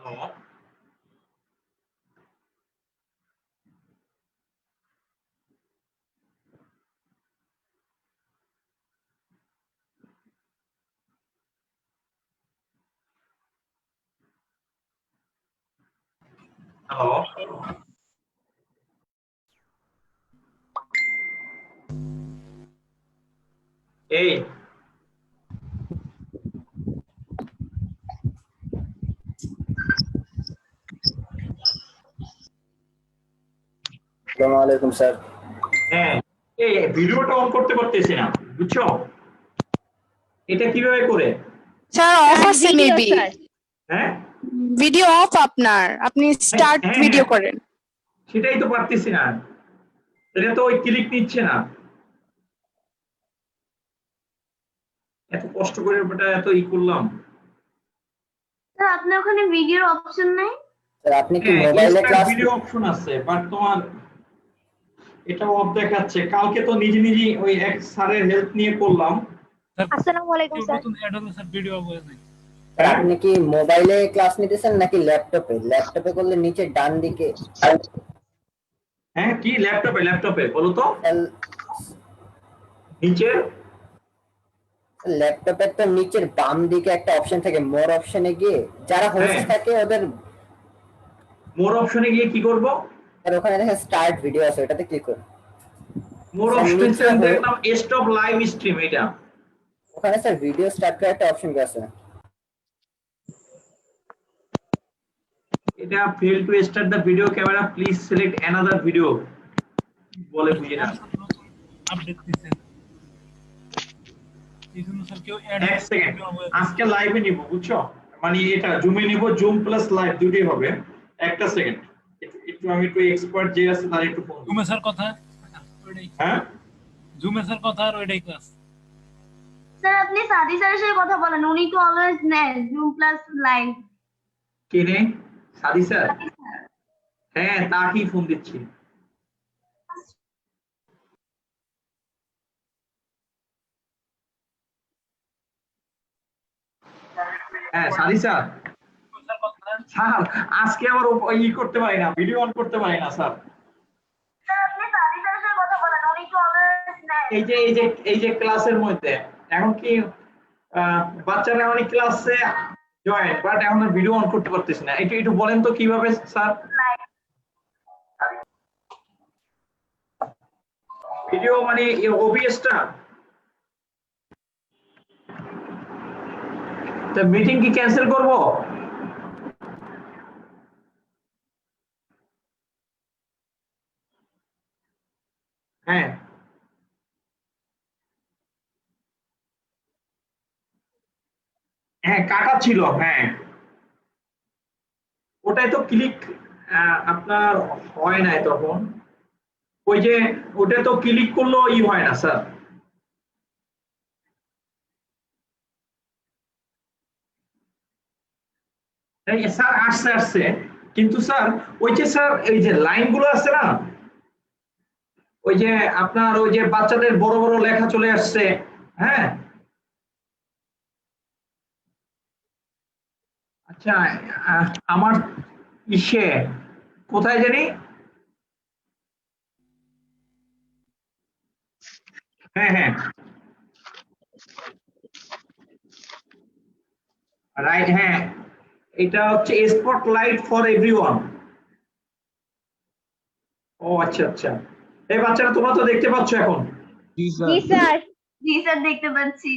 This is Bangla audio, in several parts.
হ্যালো, হ্যালো, এই আসসালামু আলাইকুম স্যার। হ্যাঁ, এই ভিডিওটা অন করতে পারতেছি না, বুঝছো? এটা কিভাবে করে? স্যার অফ আছে ভিডিও মেবি স্যার হ্যাঁ ভিডিও অফ আপনার আপনি হ্যাঁ স্টার্ট হ্যাঁ ভিডিও হ্যাঁ, করেন সেটাই তো পারতেছি না। এটা তো ওই ক্লিক নিচ্ছে না। এত কষ্ট করে ওটা এত করলাম। স্যার আপনার ওখানে ভিডিওর অপশন নাই? স্যার আপনি কি হ্যাঁ, মোবাইলে স্টার্ট ক্লাস ভিডিও অপশন আছে, বাট তোমার এটা অফ দেখাচ্ছে। কালকে তো নিজে নিজে ওই এক স্যারের হেল্প নিয়ে করলাম। আসসালামু আলাইকুম স্যার। নতুন অ্যাড হলো স্যার, ভিডিও অফ হয়ে যায়। স্যার হ্যাঁ আপনি কি মোবাইলে ক্লাস নিতেছেন নাকি ল্যাপটপে? ল্যাপটপে করলে নিচে ডান দিকে হ্যাঁ, কি ল্যাপটপে? ল্যাপটপে বলো তো নিচে। ল্যাপটপের তো নিচের বাম দিকে একটা অপশন থাকে, মোর অপশনে গিয়ে যারা হোস্ট হ্যাঁ, থাকে ওদের মোর অপশনে গিয়ে কি করব? আর ওখানে দেখেন স্টার্ট ভিডিও আছে, ওটাতে ক্লিক করুন। মোর স্যার অপশনে নিচে আমি দেখলাম স্টপ লাইভ স্ট্রিম, এটা। ওখানে স্যার ভিডিও স্টার্ট করার একটা অপশন আছে। এটা fail to start the video camera, please select another video বলে বুঝি না। স্যার নতুন আপডেট দিয়েছেন, এই জন্য স্যার কেউ অ্যাড এক সেকেন্ড, আজকে লাইভে নিব, বুঝছো? মানে এটা জুমে নিব, জুম প্লাস লাইভ দুটোই হবে। একটা সেকেন্ড, একটু আমি একটু এক্সপার্ট যে আছে তার একটু ফোন। জুমে স্যার কথা ওইটাই, হ্যাঁ জুমে স্যার কথা আর ওইটাই ক্লাস। স্যার আপনি সাদি স্যারের সাথে কথা বলেন, উনি তো অলওয়েজ নেন জুম প্লাস লাইভ। কে রে? সাদি স্যার? হ্যাঁ, তাকেই ফোন দিচ্ছি। হ্যাঁ সাদি স্যার। স্যার কথা স্যার আজকে আবার করতে পারি না, ভিডিও অন করতে পারি না স্যার। স্যার আপনি সাদি স্যারের সাথে কথা বলেন, উনি তো অলওয়েজ নেন। এই যে ক্লাসের মধ্যে এখন কি বাচ্চারা অনেক ক্লাসে জয়েন, বাট এখন ভিডিও অন করতে পারতেছি না। একটু একটু বলেন তো কিভাবে স্যার? ভিডিও মানে ওবিএসটা, তা মিটিং কি ক্যান্সেল করব? হ্যাঁ হ্যাঁ, কাটা ছিল। হ্যাঁ, ওটাই তো ক্লিক আপনার হয় নাই তখন। ওই যে ওটা তো ক্লিক করলেও হয় না স্যার। এই স্যার আসছে আসছে, কিন্তু স্যার ওই যে স্যার এই যে লাইনগুলো আছে না, ওই যে আপনার ওই যে বাচ্চাদের বড় বড় লেখা চলে আসছে। হ্যাঁ, আচ্ছা, আমার ইসে কোথায় জানি। হ্যাঁ হ্যাঁ, রাইট, হ্যাঁ, এটা হচ্ছে স্পটলাইট ফর এভরিওয়ান। ও আচ্ছা আচ্ছা, এই বাচ্চারা তোমরা তো দেখতে পাচ্ছ এখন? জি স্যার। জি স্যার দেখতে পাচ্ছি।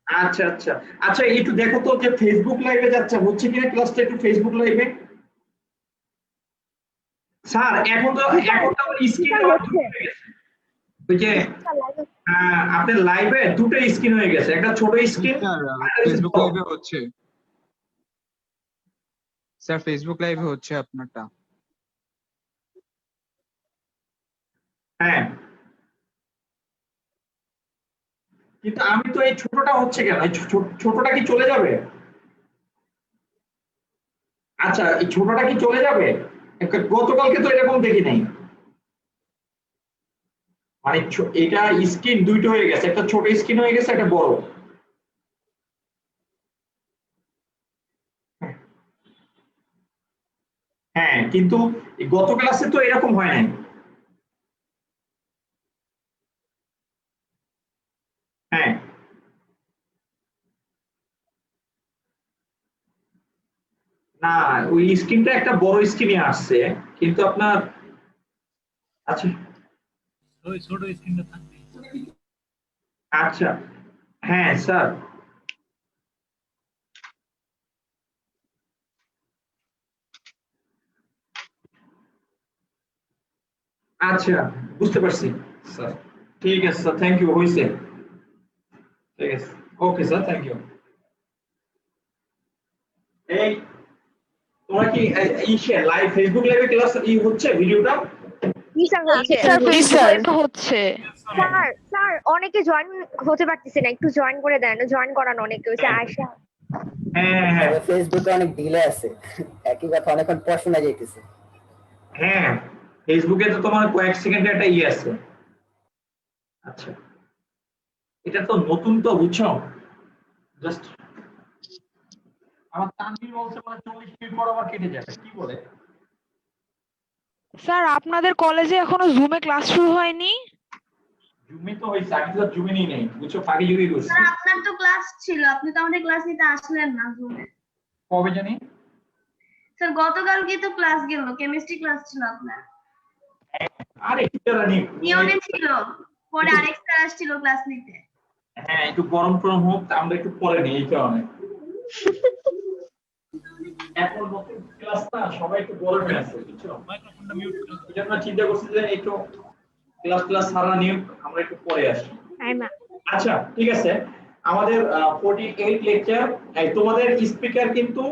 আচ্ছা আচ্ছা আচ্ছা, একটু দেখো তো যে ফেসবুক লাইভে যাচ্ছে, হচ্ছে কিনা ক্লাসটা একটু ফেসবুক লাইভে। স্যার এখন তো আমার স্ক্রিন হচ্ছে। ওই যে আপনার লাইভে দুটো স্ক্রিন হয়ে গেছে, একটা ছোট স্ক্রিন ফেসবুক লাইভে হচ্ছে স্যার, ফেসবুক লাইভে হচ্ছে আপনারটা। হ্যাঁ, কিন্তু আমি তো এই ছোটটা হচ্ছে কেন? এই ছোটটা কি চলে যাবে? আচ্ছা, এই ছোটটা কি চলে যাবে? গতকালকে তো এরকম দেখি নাই। মানে এটা স্ক্রিন দুইটা হয়ে গেছে, একটা ছোট স্ক্রিন হয়ে গেছে, একটা বড়। হ্যাঁ, কিন্তু গত ক্লাসে তো এরকম হয় নাই। হ্যাঁ, না, ওই স্ক্রিনটা একটা বড় স্ক্রিনে আসছে, কিন্তু আপনার, আচ্ছা ওই ছোট স্ক্রিনটা থাকবে। আচ্ছা, হ্যাঁ স্যার, আচ্ছা বুঝতে পারছি স্যার। ঠিক আছে স্যার, থ্যাংক ইউ, হয়েছে। ঠিক আছে, ওকে স্যার, থ্যাংক ইউ। এই তোমরা কি লাইভ ফেসবুক লাইভে ক্লাস হচ্ছে ভিডিওটা? স্যার ফেসবুকে তো হচ্ছে। স্যার স্যার অনেকে জয়েন হতে পারতেছে না, একটু জয়েন করে দেন, জয়েন করানো অনেকে হচ্ছে আয়শা। হ্যাঁ হ্যাঁ তবে ফেসবুকে অনেক ডিলে আছে, একই কথা অনেকক্ষণ পর শোনা যাইতেছে। হ্যাঁ, ফেসবুকে তো তোমার কয়েক সেকেন্ডের একটা আছে। আচ্ছা, এটা তো নতুন তো, বুঝছো? জাস্ট আমার তানভীর বলছে মানে 40 মিনিট পর আবার কেটে যাবে, কি বলে? স্যার আপনাদের কলেজে এখনো জুমে ক্লাস শুরু হয়নি? জুমে তো হয়েছে, আমি তো জুমে নেই, বুঝছো, ফাঁকি জুড়ি করছি। স্যার আপনার তো ক্লাস ছিল, আপনি তো আমাদের ক্লাস নিতে আসলেন না জুমে। কবে জানি? স্যার গতকালকে তো ক্লাস গেল, কেমিস্ট্রি ক্লাস ছিল আপনার। আরে টিচার নেই, নিয়মে ছিল, পরে আরেক স্যার আসছিল ক্লাস নিতে। হ্যাঁ একটু গরম টরম হোক, আমরা একটু পরে নেই, এই কারণে। এখন নতুন ক্লাস না, সবাই একটু গরমে আছে, বুঝছো? মাইক্রোফোনটা মিউট করে দাও। এই জন্য চিন্তা করছি যে একটু ক্লাস সারা নিয়ে আমরা একটু পরে আসি। আচ্ছা ঠিক আছে, আমাদের 48 লেকচার। তোমাদের স্পিকার কিন্তু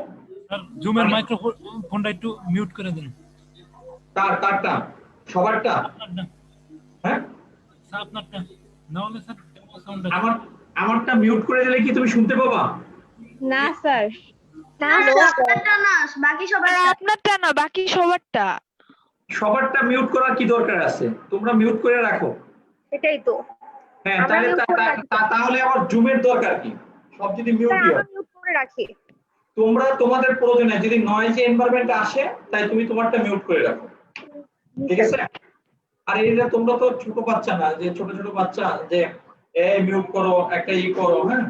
স্যার জুমের মাইক্রোফোনটা একটু মিউট করে দিন। তারটা সবারটা, আপনারটা, হ্যাঁ স্যার আপনারটা না হলে স্যার সাউন্ডটা। আমারটা মিউট করে দিলে কি তুমি শুনতে পাবা? না স্যার, না আপনারটা না, বাকি সবার। স্যার আপনারটা না, বাকি সবারটা। সবারটা মিউট করার কি দরকার আছে? তোমরা মিউট করে রাখো। এটাই তো। হ্যাঁ, আমরা তাহলে mute করে রাখি। তাহলে আবার জুমের দরকার কি? সব যদি মিউটই স্যার হয়, আমরা মিউট করে রাখি। তোমরা তোমাদের প্রয়োজনে যদি নয়েজ এনভায়রনমেন্ট আসে, তাই তুমি তোমারটা মিউট করে রাখো, ঠিক আছে? আর এটা তোমরা তো ছোট বাচ্চা না, যে ছোট ছোট বাচ্চা যে মিউট করো, একটা করো, হ্যাঁ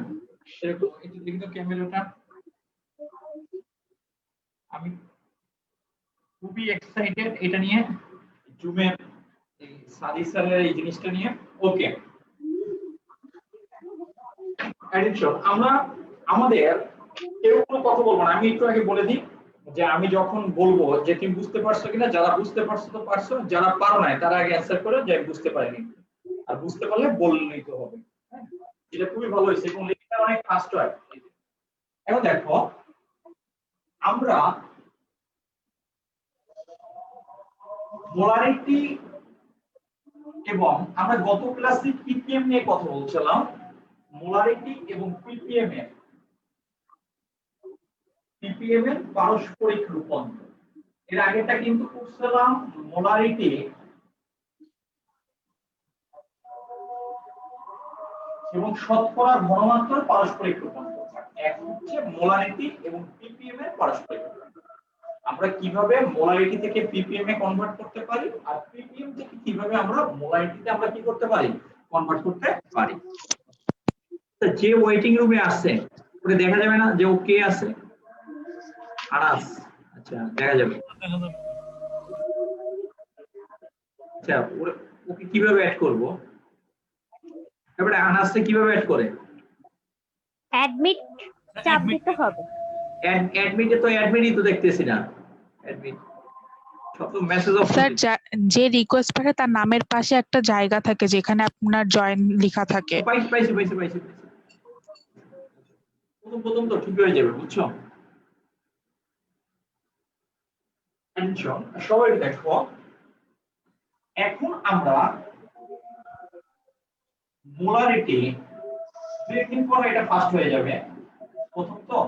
এরকম। একটু দেখি তো ক্যামেরাটা, আমি খুবই এক্সাইটেড এটা নিয়ে, জুমের এই সাদি স্যারের এই জিনিসটা নিয়ে। ওকে, অ্যাডিকশন, আমরা আমাদের কেউ কোনো কথা বলবো না। আমি একটু আগে বলে দিই যে আমি যখন বলবো যে তুমি বুঝতে পারছো কিনা, যারা বুঝতে পারছো তো পারছো, যারা পারো না তারা আগে অ্যান্সার করো যে আমি বুঝতে পারিনি, আর বুঝতে পারলে বলে নিতে হবে। হ্যাঁ, এটা খুবই ভালো হয়েছে এবং লেখাটা অনেক ফাস্ট হয়। এখন দেখো, আমরা মোলারিটি এবং আমরা গত ক্লাসে পিপিএম নিয়ে কথা বলছিলাম, মোলারিটি এবং পিপিএম এর পারস্পরিক রূপান্তর। এর আগেটা কিন্তু করছিলাম মোলারিটি এবং শতকরার ঘনমাত্রার পারস্পরিক রূপান্তর। এখন হচ্ছে মোলারিটি এবং পিপিএম এর পারস্পরিক রূপান্তর। আমরা কিভাবে মোলারিটি থেকে পিপিএম এ কনভার্ট করতে পারি, আর পিপিএম থেকে কিভাবে আমরা মোলারিটিতে আমরা কি করতে পারি, কনভার্ট করতে পারি। যে ওয়েটিং রুমে আছে ওটা দেখা যাবে না যে ও কে আছে? আনাস, আচ্ছা দেখা যাবে। দেখা যাবে। আচ্ছা, ওকে কিভাবে অ্যাড করব? এবারে আনাসে কিভাবে অ্যাড করে? অ্যাডমিট চাপ দিতে হবে। অ্যাডমিটে তো অ্যাডমিটই তো দেখতেছি না। অ্যাডমিট সব তো মেসেজ অফ। স্যার যে রিকোয়েস্ট পাঠায় তার নামের পাশে একটা জায়গা থাকে যেখানে আপনার জয়েন লেখা থাকে। পাইছি। প্রথম তো ঠিক হয়ে যাবে, বুঝছো? টেনশন সবাই দেখো, এখন আমরা মোলারিটি দুদিন পর এটা ফাস্ট হয়ে যাবে প্রথম তো,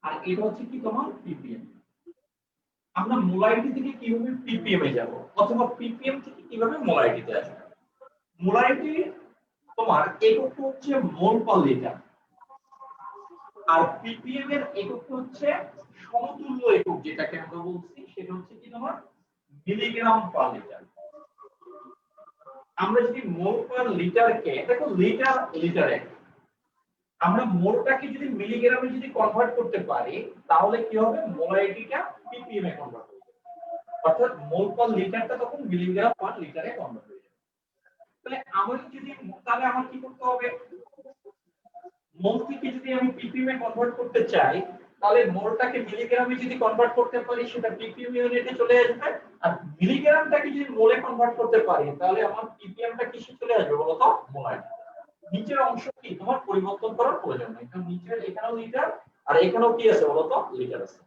আর এটা হচ্ছে কি তোমার পিপিএম। আমরা মোলারিটি থেকে কিভাবে পিপিএম এ যাব, অথবা পিপিএম থেকে কিভাবে মোলারিটিতে আসব? মোলারিটি তোমার একক হচ্ছে মোল পার লিটার, আর পিপিএম এর একক হচ্ছে সমতুল্য একক, যেটাকে আমরা বলছি সেটা হচ্ছে কি তোমার মিলিগ্রাম পার লিটার। আমরা যদি মোল পার লিটারকে দেখো লিটার লিটারে আমরা মোলটাকে যদি মিলিগ্রামে যদি কনভার্ট করতে পারি তাহলে কি হবে মোলারিটিটা ppm এ কনভার্ট হবে, অর্থাৎ মোল পার লিটারটা তখন মিলিগ্রাম পার লিটারে কনভার্ট হয়ে যাবে। তাহলে আমার কি করতে হবে, মোল থেকে যদি আমি ppm এ কনভার্ট করতে চাই তাহলে মোলটাকে মিলিগ্রামে যদি কনভার্ট করতে পারি সেটা ppm ইউনিটে চলে আসবে, আর মিলিগ্রামটাকে যদি মোলে কনভার্ট করতে পারি তাহলে আমার ppmটা কিসে চলে আসবে বলো তো, মোলারিটি। নিচের অংশ কি তোমার পরিবর্তন করার প্রয়োজন নেই, কারণ নিচের এখানেও লিটার আর এখানেও কি আছে বলো তো, লিটার আছে।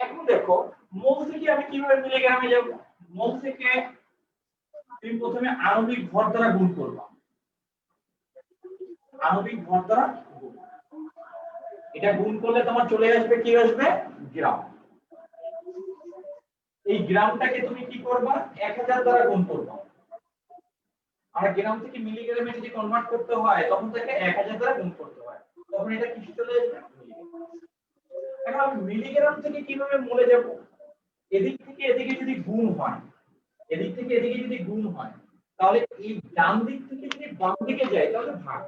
এখন দেখো মোল থেকে আমি কিভাবে মিলিগ্রামে যাব, মোল থেকে তুমি প্রথমে আণবিক ভর দ্বারা গুণ করবা, আণবিক ভর দ্বারা গুণ। এটা গুণ করলে তোমার চলে আসবে কি আসবে, গ্রাম। এই গ্রামটাকে তুমি কি করবা, 1000 দ্বারা গুণ করবা। আর গ্রাম থেকে মিলিগ্রামে যদি কনভার্ট করতে হয় তখন তাকে 1000 দ্বারা গুণ করতে হয়, তখন এটা কিসে চলে আসবে, মিলিগ্রাম। এখন আমি মিলিগ্রাম থেকে কিভাবে মোলে যাব, এদিক থেকে এদিকে যদি গুণ হয়, এদিক থেকে এদিকে যদি গুণ হয় তাহলে এই ডান দিক থেকে যদি বাম দিকে যায় তাহলে ভাগ।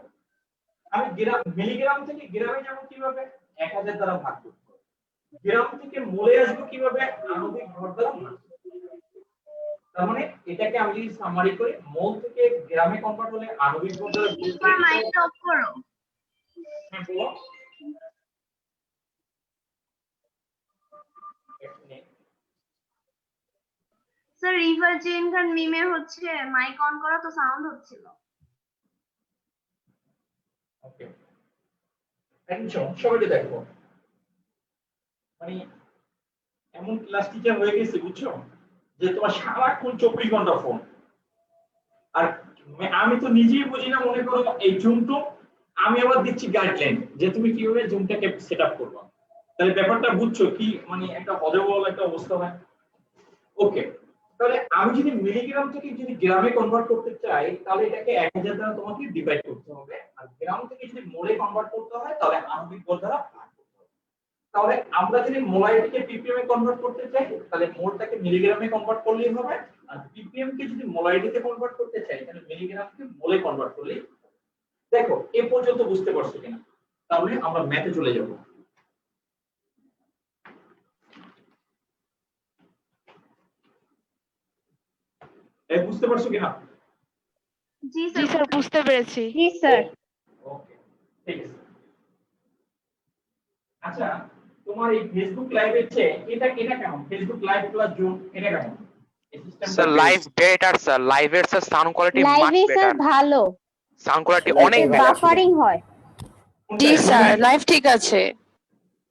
আমি মিলিগ্রাম থেকে গ্রামে যাব কিভাবে, 1000 দ্বারা ভাগ করতে হবে। গ্রাম থেকে মোলে আসবো কিভাবে, আণবিক ভর দ্বারা ভাগ। তার মানে এটাকে আমি যদি সামারি করি, মোল থেকে গ্রামে কনভার্ট হলে আণবিক ভর দ্বারা গুণ একবার মাইকটা অফ করো। হ্যাঁ বলো। স্যার রিভার চেইন খান মিমের হচ্ছে মাইক অন করা তো সাউন্ড হচ্ছিল। ওকে, অ্যাটেনশন সবাই দেখো, মানে এমন ক্লাস টিচার হয়ে গেছে বুঝছো যে তোমার সারাক্ষণ 24 ঘন্টা ফোন। আর আমি তো নিজেই বুঝি না, মনে করো এই জুমটো আমি আবার দিচ্ছি গাইডলাইন যে তুমি কিভাবে জুমটাকে সেটআপ করবে, তাহলে ব্যাপারটা বুঝছো কি, মানে একটা হজবল একটা অবস্থা হয়। ওকে, তাহলে আমি যদি মিলিগ্রাম থেকে যদি গ্রামে কনভার্ট করতে চাই তাহলে এটাকে 1000 দ্বারা তোমাকে ডিভাইড করতে হবে, আর গ্রাম থেকে যদি মোলে কনভার্ট করতে হয় তাহলে আণবিক ভর দ্বারা ভাগ করতে হবে। তাহলে আমরা যদি মোলারিটিকে ppm এ কনভার্ট করতে চাই তাহলে মোলটাকে মিলিগ্রামে কনভার্ট করলেই হবে, আর ppm কে যদি মোলারিটিতে কনভার্ট করতে চাই তাহলে মিলিগ্রামকে মোলে কনভার্ট করলেই। দেখো এ পর্যন্ত বুঝতে পারছো কিনা, তাহলে আমরা ম্যাথে চলে যাব। এই বুঝতে পারছো কিনা? জি জি স্যার। স্যার বুঝতে পেরেছি। জি স্যার। ওকে, ঠিক আছে। আচ্ছা, তোমার এই ফেসবুক লাইভের চেয়ে এটা কেমন, ফেসবুক লাইভ প্লাস জুম এটা কেমন? এই সিস্টেমটা স্যার লাইভ বেটার স্যার, লাইভের স্যার সাউন্ড কোয়ালিটি মাচ লাইভে স্যার বেটার, ভালো, সাউন্ড কোয়ালিটি অনেক Live-এ ভালো। বাফারিং হয়। জি স্যার লাইভ ঠিক আছে।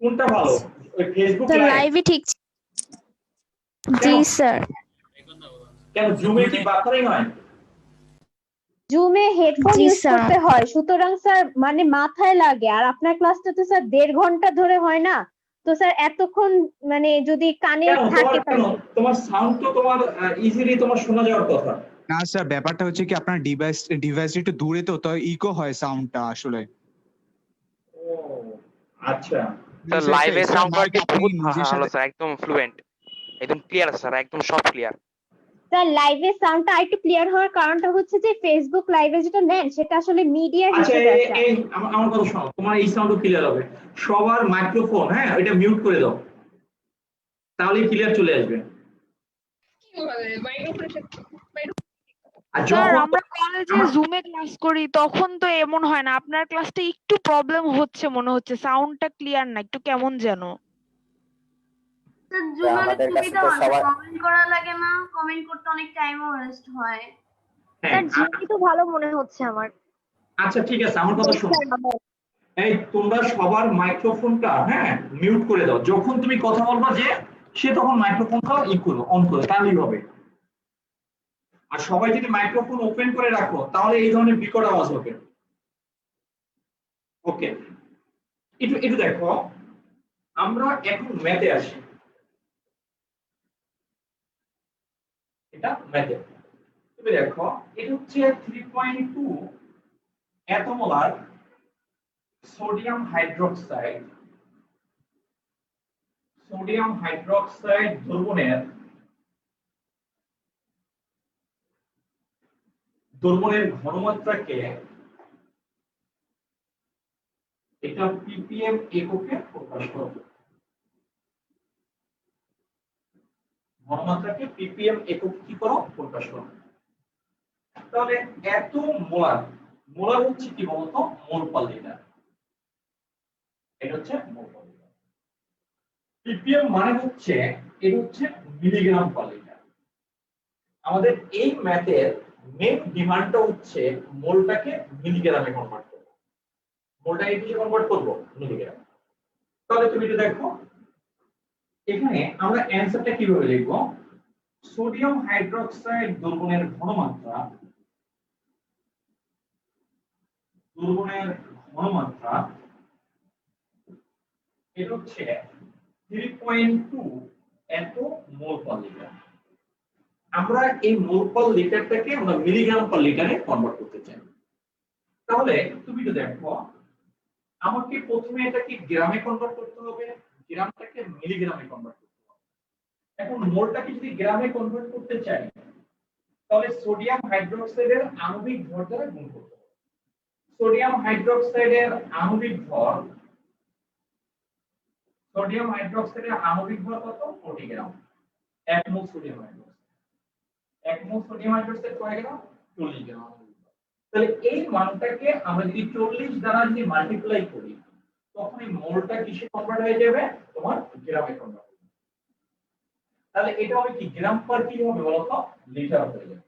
কোনটা ভালো, ওই ফেসবুক স্যার লাইভ? লাইভে ঠিক। জি স্যার। কেন জুমে কি বাফারিং হয়? জুমে হেডফোন ইউজ করতে হয়, সুতরাং স্যার মানে মাথায় লাগে। আর আপনার ক্লাসটা তো স্যার 1.5 ঘন্টা ধরে হয় না, তো স্যার এতক্ষণ মানে যদি কানে থাকে তোমার সাউন্ড তো তোমার ইজিলি তোমার শোনা যাওয়ার কথা। না স্যার, ব্যাপারটা হচ্ছে কি আপনার ডিভাইস একটু দূরে, তো ইকো হয় সাউন্ডটা আসলে। ও আচ্ছা, স্যার লাইভের সাউন্ড কোয়ালিটি বহুত ভালো সাথে স্যার, একদম ফ্লুয়েন্ট, একদম ক্লিয়ার স্যার, একদম সব ক্লিয়ার। স্যার লাইভে সাউন্ডটা একটু ক্লিয়ার হওয়ার কারণটা হচ্ছে যে ফেসবুক লাইভে যেটা নেন সেটা আসলে মিডিয়া আচ্ছা হিসেবে আছে। এই আমার কথা শোনো, তোমার এই সাউন্ডও ক্লিয়ার হবে। সবার মাইক্রোফোন হ্যাঁ এটা মিউট করে দাও, তাহলেই ক্লিয়ার চলে আসবে। আর স্যার যখন আমরা কলেজে জুমে ক্লাস করি তখন তো এমন হয় না, আপনার ক্লাসটা একটু প্রবলেম হচ্ছে মনে হচ্ছে, সাউন্ডটা ক্লিয়ার না, একটু কেমন যেন। স্যার জুমে অনেক আমাদের কাছে সুবিধা তো হয়, সবার কমেন্ট করা লাগে না, কমেন্ট করতে অনেক টাইমও ওয়েস্ট হয়। হ্যাঁ, স্যার জিমি তো ভালো মনে হচ্ছে আমার। আচ্ছা ঠিক আছে, আমার কথা শোনো। এই তোমরা সবার মাইক্রোফোনটা হ্যাঁ মিউট করে দাও, যখন তুমি কথা বলবা যে সে তখন মাইক্রোফোনটা অন করো, তাহলেই হবে। আর সবাই যদি মাইক্রোফোন ওপেন করে রাখো তাহলে এই ধরনের বিকট আওয়াজ হবে। ওকে, একটু দেখো, আমরা এখন ম্যাথে আসি। এটা ম্যাথে তুমি দেখো, এটা হচ্ছে 3.2 এটোমোলার সোডিয়াম হাইড্রোক্সাইড সোডিয়াম হাইড্রোক্সাইড দ্রবণের ঘনমাত্রাকে এটা ppm এককে প্রকাশ করব। ঘনমাত্রাকে ppm একক কি করো প্রকাশ করো। তাহলে এত মোলার, মোলার হচ্ছে কি বলতো মোল পার লিটার, এটা হচ্ছে মোল পার লিটার। ppm মানে হচ্ছে এটা হচ্ছে মিলিগ্রাম পার লিটার। আমাদের এই ম্যাথের মেন ডিমান্ডটা হচ্ছে মোলটাকে মিলিগ্রামে কনভার্ট করব। মোলটাকে কিসে কনভার্ট করব মিলিগ্রাম। তাহলে তুমি এটা দেখো এখানে আমরা অ্যানসারটা কিভাবে লিখব, সোডিয়াম হাইড্রোক্সাইড দ্রবণের ঘনমাত্রা এটা হচ্ছে 3.2 এত মোল পার লিটার। আমরা এই মোল পার লিটারটাকে আমরা মিলিগ্রাম পার লিটারে কনভার্ট করতে চাই। তাহলে তুমি তো দেখো আমাকে প্রথমে এটাকে গ্রামে কনভার্ট করতে হবে, গ্রামটাকে মিলিগ্রামে কনভার্ট করতে হবে। এখন মোলটাকে যদি গ্রামে কনভার্ট করতে চাই তাহলে সোডিয়াম হাইড্রোক্সাইডের আণবিক ভর দ্বারা গুণ করতে হবে। সোডিয়াম হাইড্রোক্সাইডের আণবিক ভর কত 40 গ্রাম। 1 মোল সোডিয়াম হাইড্রোক্সাইড কয় গ্রাম 40 গ্রাম। তাহলে এই মানটাকে আমরা যদি 40 দ্বারা যদি মাল্টিপ্লাই করি তখন এই মোলটা কিসে কনভার্ট হয়ে যাবে তোমার গ্রামে কনভার্ট হবে। তাহলে এটা হবে কি গ্রাম পার কি হবে বলতো লিটার হয়ে যাবে।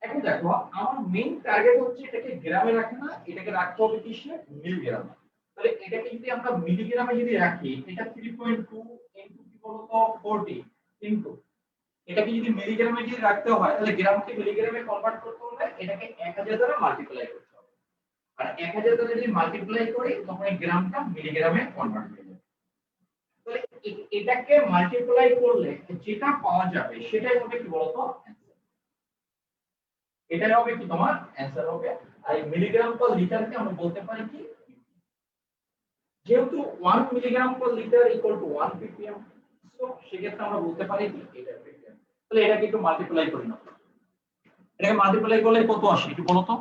এখন দেখো আমার মেইন টার্গেট হচ্ছে এটাকে গ্রামে রাখা না, এটাকে রাখতে হবে কিসে মিলিগ্রামে। তাহলে এটাকে যদি আমরা মিলিগ্রামে যদি রাখি এটা 3.2 ইনটু কি বলতো 40 ইনটু এটাকে যদি মিলিগ্রামে যদি রাখতে হয় তাহলে গ্রামকে মিলিগ্রামে কনভার্ট করতে হলে এটাকে 1000 দ্বারা মাল্টিপ্লাই করতে হবে। আর 1000 দ্বারা যদি মাল্টিপ্লাই করি তখন এই গ্রামটা মিলিগ্রামে কনভার্ট হয়ে যাবে। তাহলে এটাকে মাল্টিপ্লাই করলে যেটা পাওয়া যাবে সেটাই হবে কি বলতো অ্যানসার। এটাই হবে কি তোমার অ্যানসার হবে। আর এই মিলিগ্রাম পার লিটারকে আমরা বলতে পারি কি, যেহেতু 1 milligram per litre equal to 1 ppm, so সেক্ষেত্রে আমরা বলতে পারি কি এটা ppm। তাহলে এটাকে একটু মাল্টিপ্লাই করি না, এটাকে মাল্টিপ্লাই করলে কত আসে একটু বলো তো।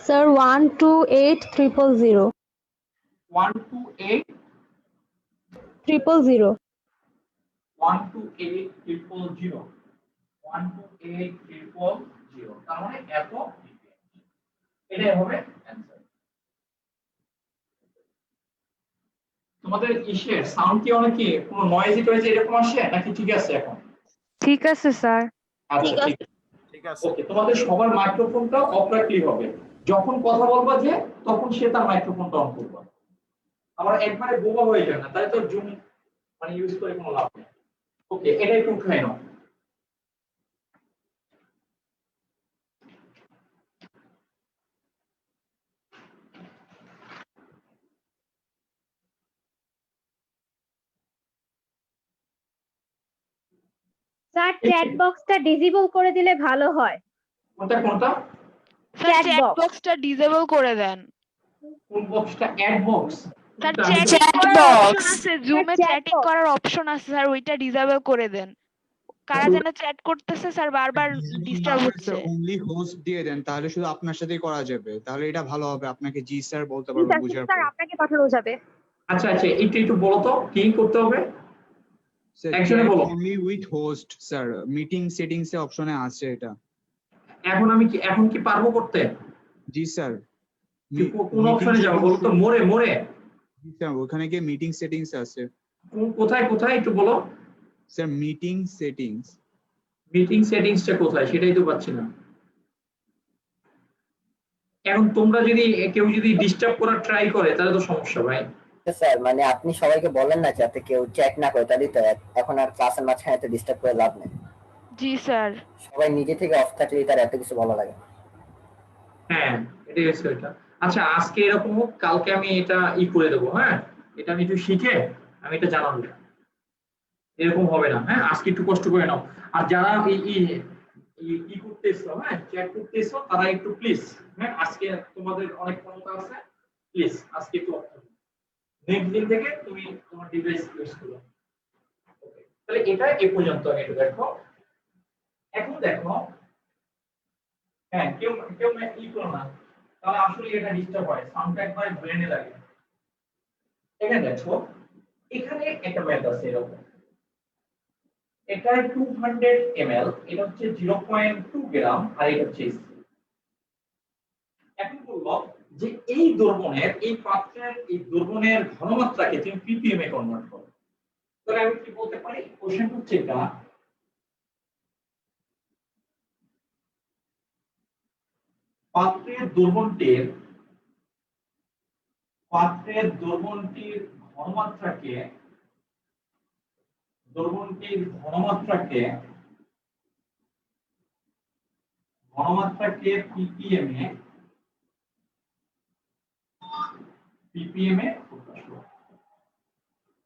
স্যার 128000 128 000 128 000 তার মানে এত ppm। এটাই হবে অ্যানসার। তোমাদের কিসের সাউন্ড কি অনেক কোনো নয়েজি টয়েজ এরকম আসে নাকি ঠিক আছে এখন? ঠিক আছে স্যার। আচ্ছা ঠিক আছে ওকে। তোমাদের সবার মাইক্রোফোনটা অফ রাখলেই হবে। যখন কথা বলবা যে তখন সে তার মাইক্রোফোনটা অন করবে। আবার একবারে বোবা হয়ে যায় না, তাই তো জুম মানে ইউজ করে কোনো লাভ নেই। ওকে এটা একটু উঠাই নাও। স্যার চ্যাট বক্সটা ডিসেবল করে দিলে ভালো হয়। কোনটা কোনটা? Sir Chat chat box। বক্সটা ডিসেবল করে দেন। কোন বক্সটা? Add box. স্যার চ্যাটিং করার অপশন আছে, জুমে chat চ্যাটিং box। করার অপশন আছে স্যার, ওইটা ডিসেবল করে দেন। কারা যেন চ্যাট করতেছে স্যার, বারবার ডিস্টার্ব হচ্ছে। অনলি হোস্ট দিয়ে দেন, তাহলে শুধু আপনার সাথেই করা যাবে, তাহলে এটা ভালো হবে। আপনাকে জি স্যার বলতে পারবো বুঝার পর। আপনাকে পাঠানো যাবে। আচ্ছা এটা একটু বলো তো কি করতে হবে একজনে বলো। Only with host sir, meeting settings এ অপশনে আছে এটা। এখন কি পারবো করতে? জি স্যার। কোন অপশনে যাব বলো তো? মোরে জি স্যার, ওখানে গিয়ে মিটিং সেটিংস আছে। কোথায় একটু বলো স্যার। মিটিং সেটিংসটা কোথায় সেটাই তো পাচ্ছি না। এখন তোমরা যদি কেউ যদি ডিস্টার্ব করার ট্রাই করে তাহলে তো সমস্যা ভাই। স্যার মানে আপনি সবাইকে বলেন না যাতে কেউ চ্যাট না করে, তাহলে তো এখন আর ক্লাসের মাঝখানে এত ডিস্টার্ব করে লাভ নেই। জি স্যার। সবাই নিজে থেকে অফ থাকলেই তার এত কিছু বলা লাগে। হ্যাঁ এটাই হচ্ছে এটা। আচ্ছা আজকে এরকম হোক, কালকে আমি এটা করে দেবো। হ্যাঁ এটা আমি একটু শিখে আমি এটা জানাবো, এরকম হবে না। হ্যাঁ আজকে একটু কষ্ট করে নাও। আর যারা করতেছো হ্যাঁ চ্যাট করতেছো তারা একটু প্লিজ হ্যাঁ আজকে তোমাদের অনেক ক্ষমতা আছে, প্লিজ আজকে একটু নেক্সট দিন থেকে তুমি তোমার ডিভাইস ইউজ করো। ওকে, তাহলে এটা এই পর্যন্ত একটু দেখো। এখন দেখো, হ্যাঁ কেউ কেউ ই করো না, তাহলে আসলে এটা ডিস্টার্ব হয়, সাউন্ডটা একবার ব্রেনে লাগে। এখানে দেখো, এখানে একটা ম্যাথ আছে এরকম, এটা 200 ml, এটা হচ্ছে 0.2 গ্রাম, আর এটা হচ্ছে SC। এখন বলবো যে এই দ্রবণের, এই পাত্রের এই দ্রবণের ঘনমাত্রাকে তুমি ppm এ কনভার্ট করো। তাহলে আমি কি বলতে পারি, কোশ্চেন হচ্ছে এটা, পাত্রের দ্রবণটির ঘনমাত্রাকে ppm এ প্রকাশ করো।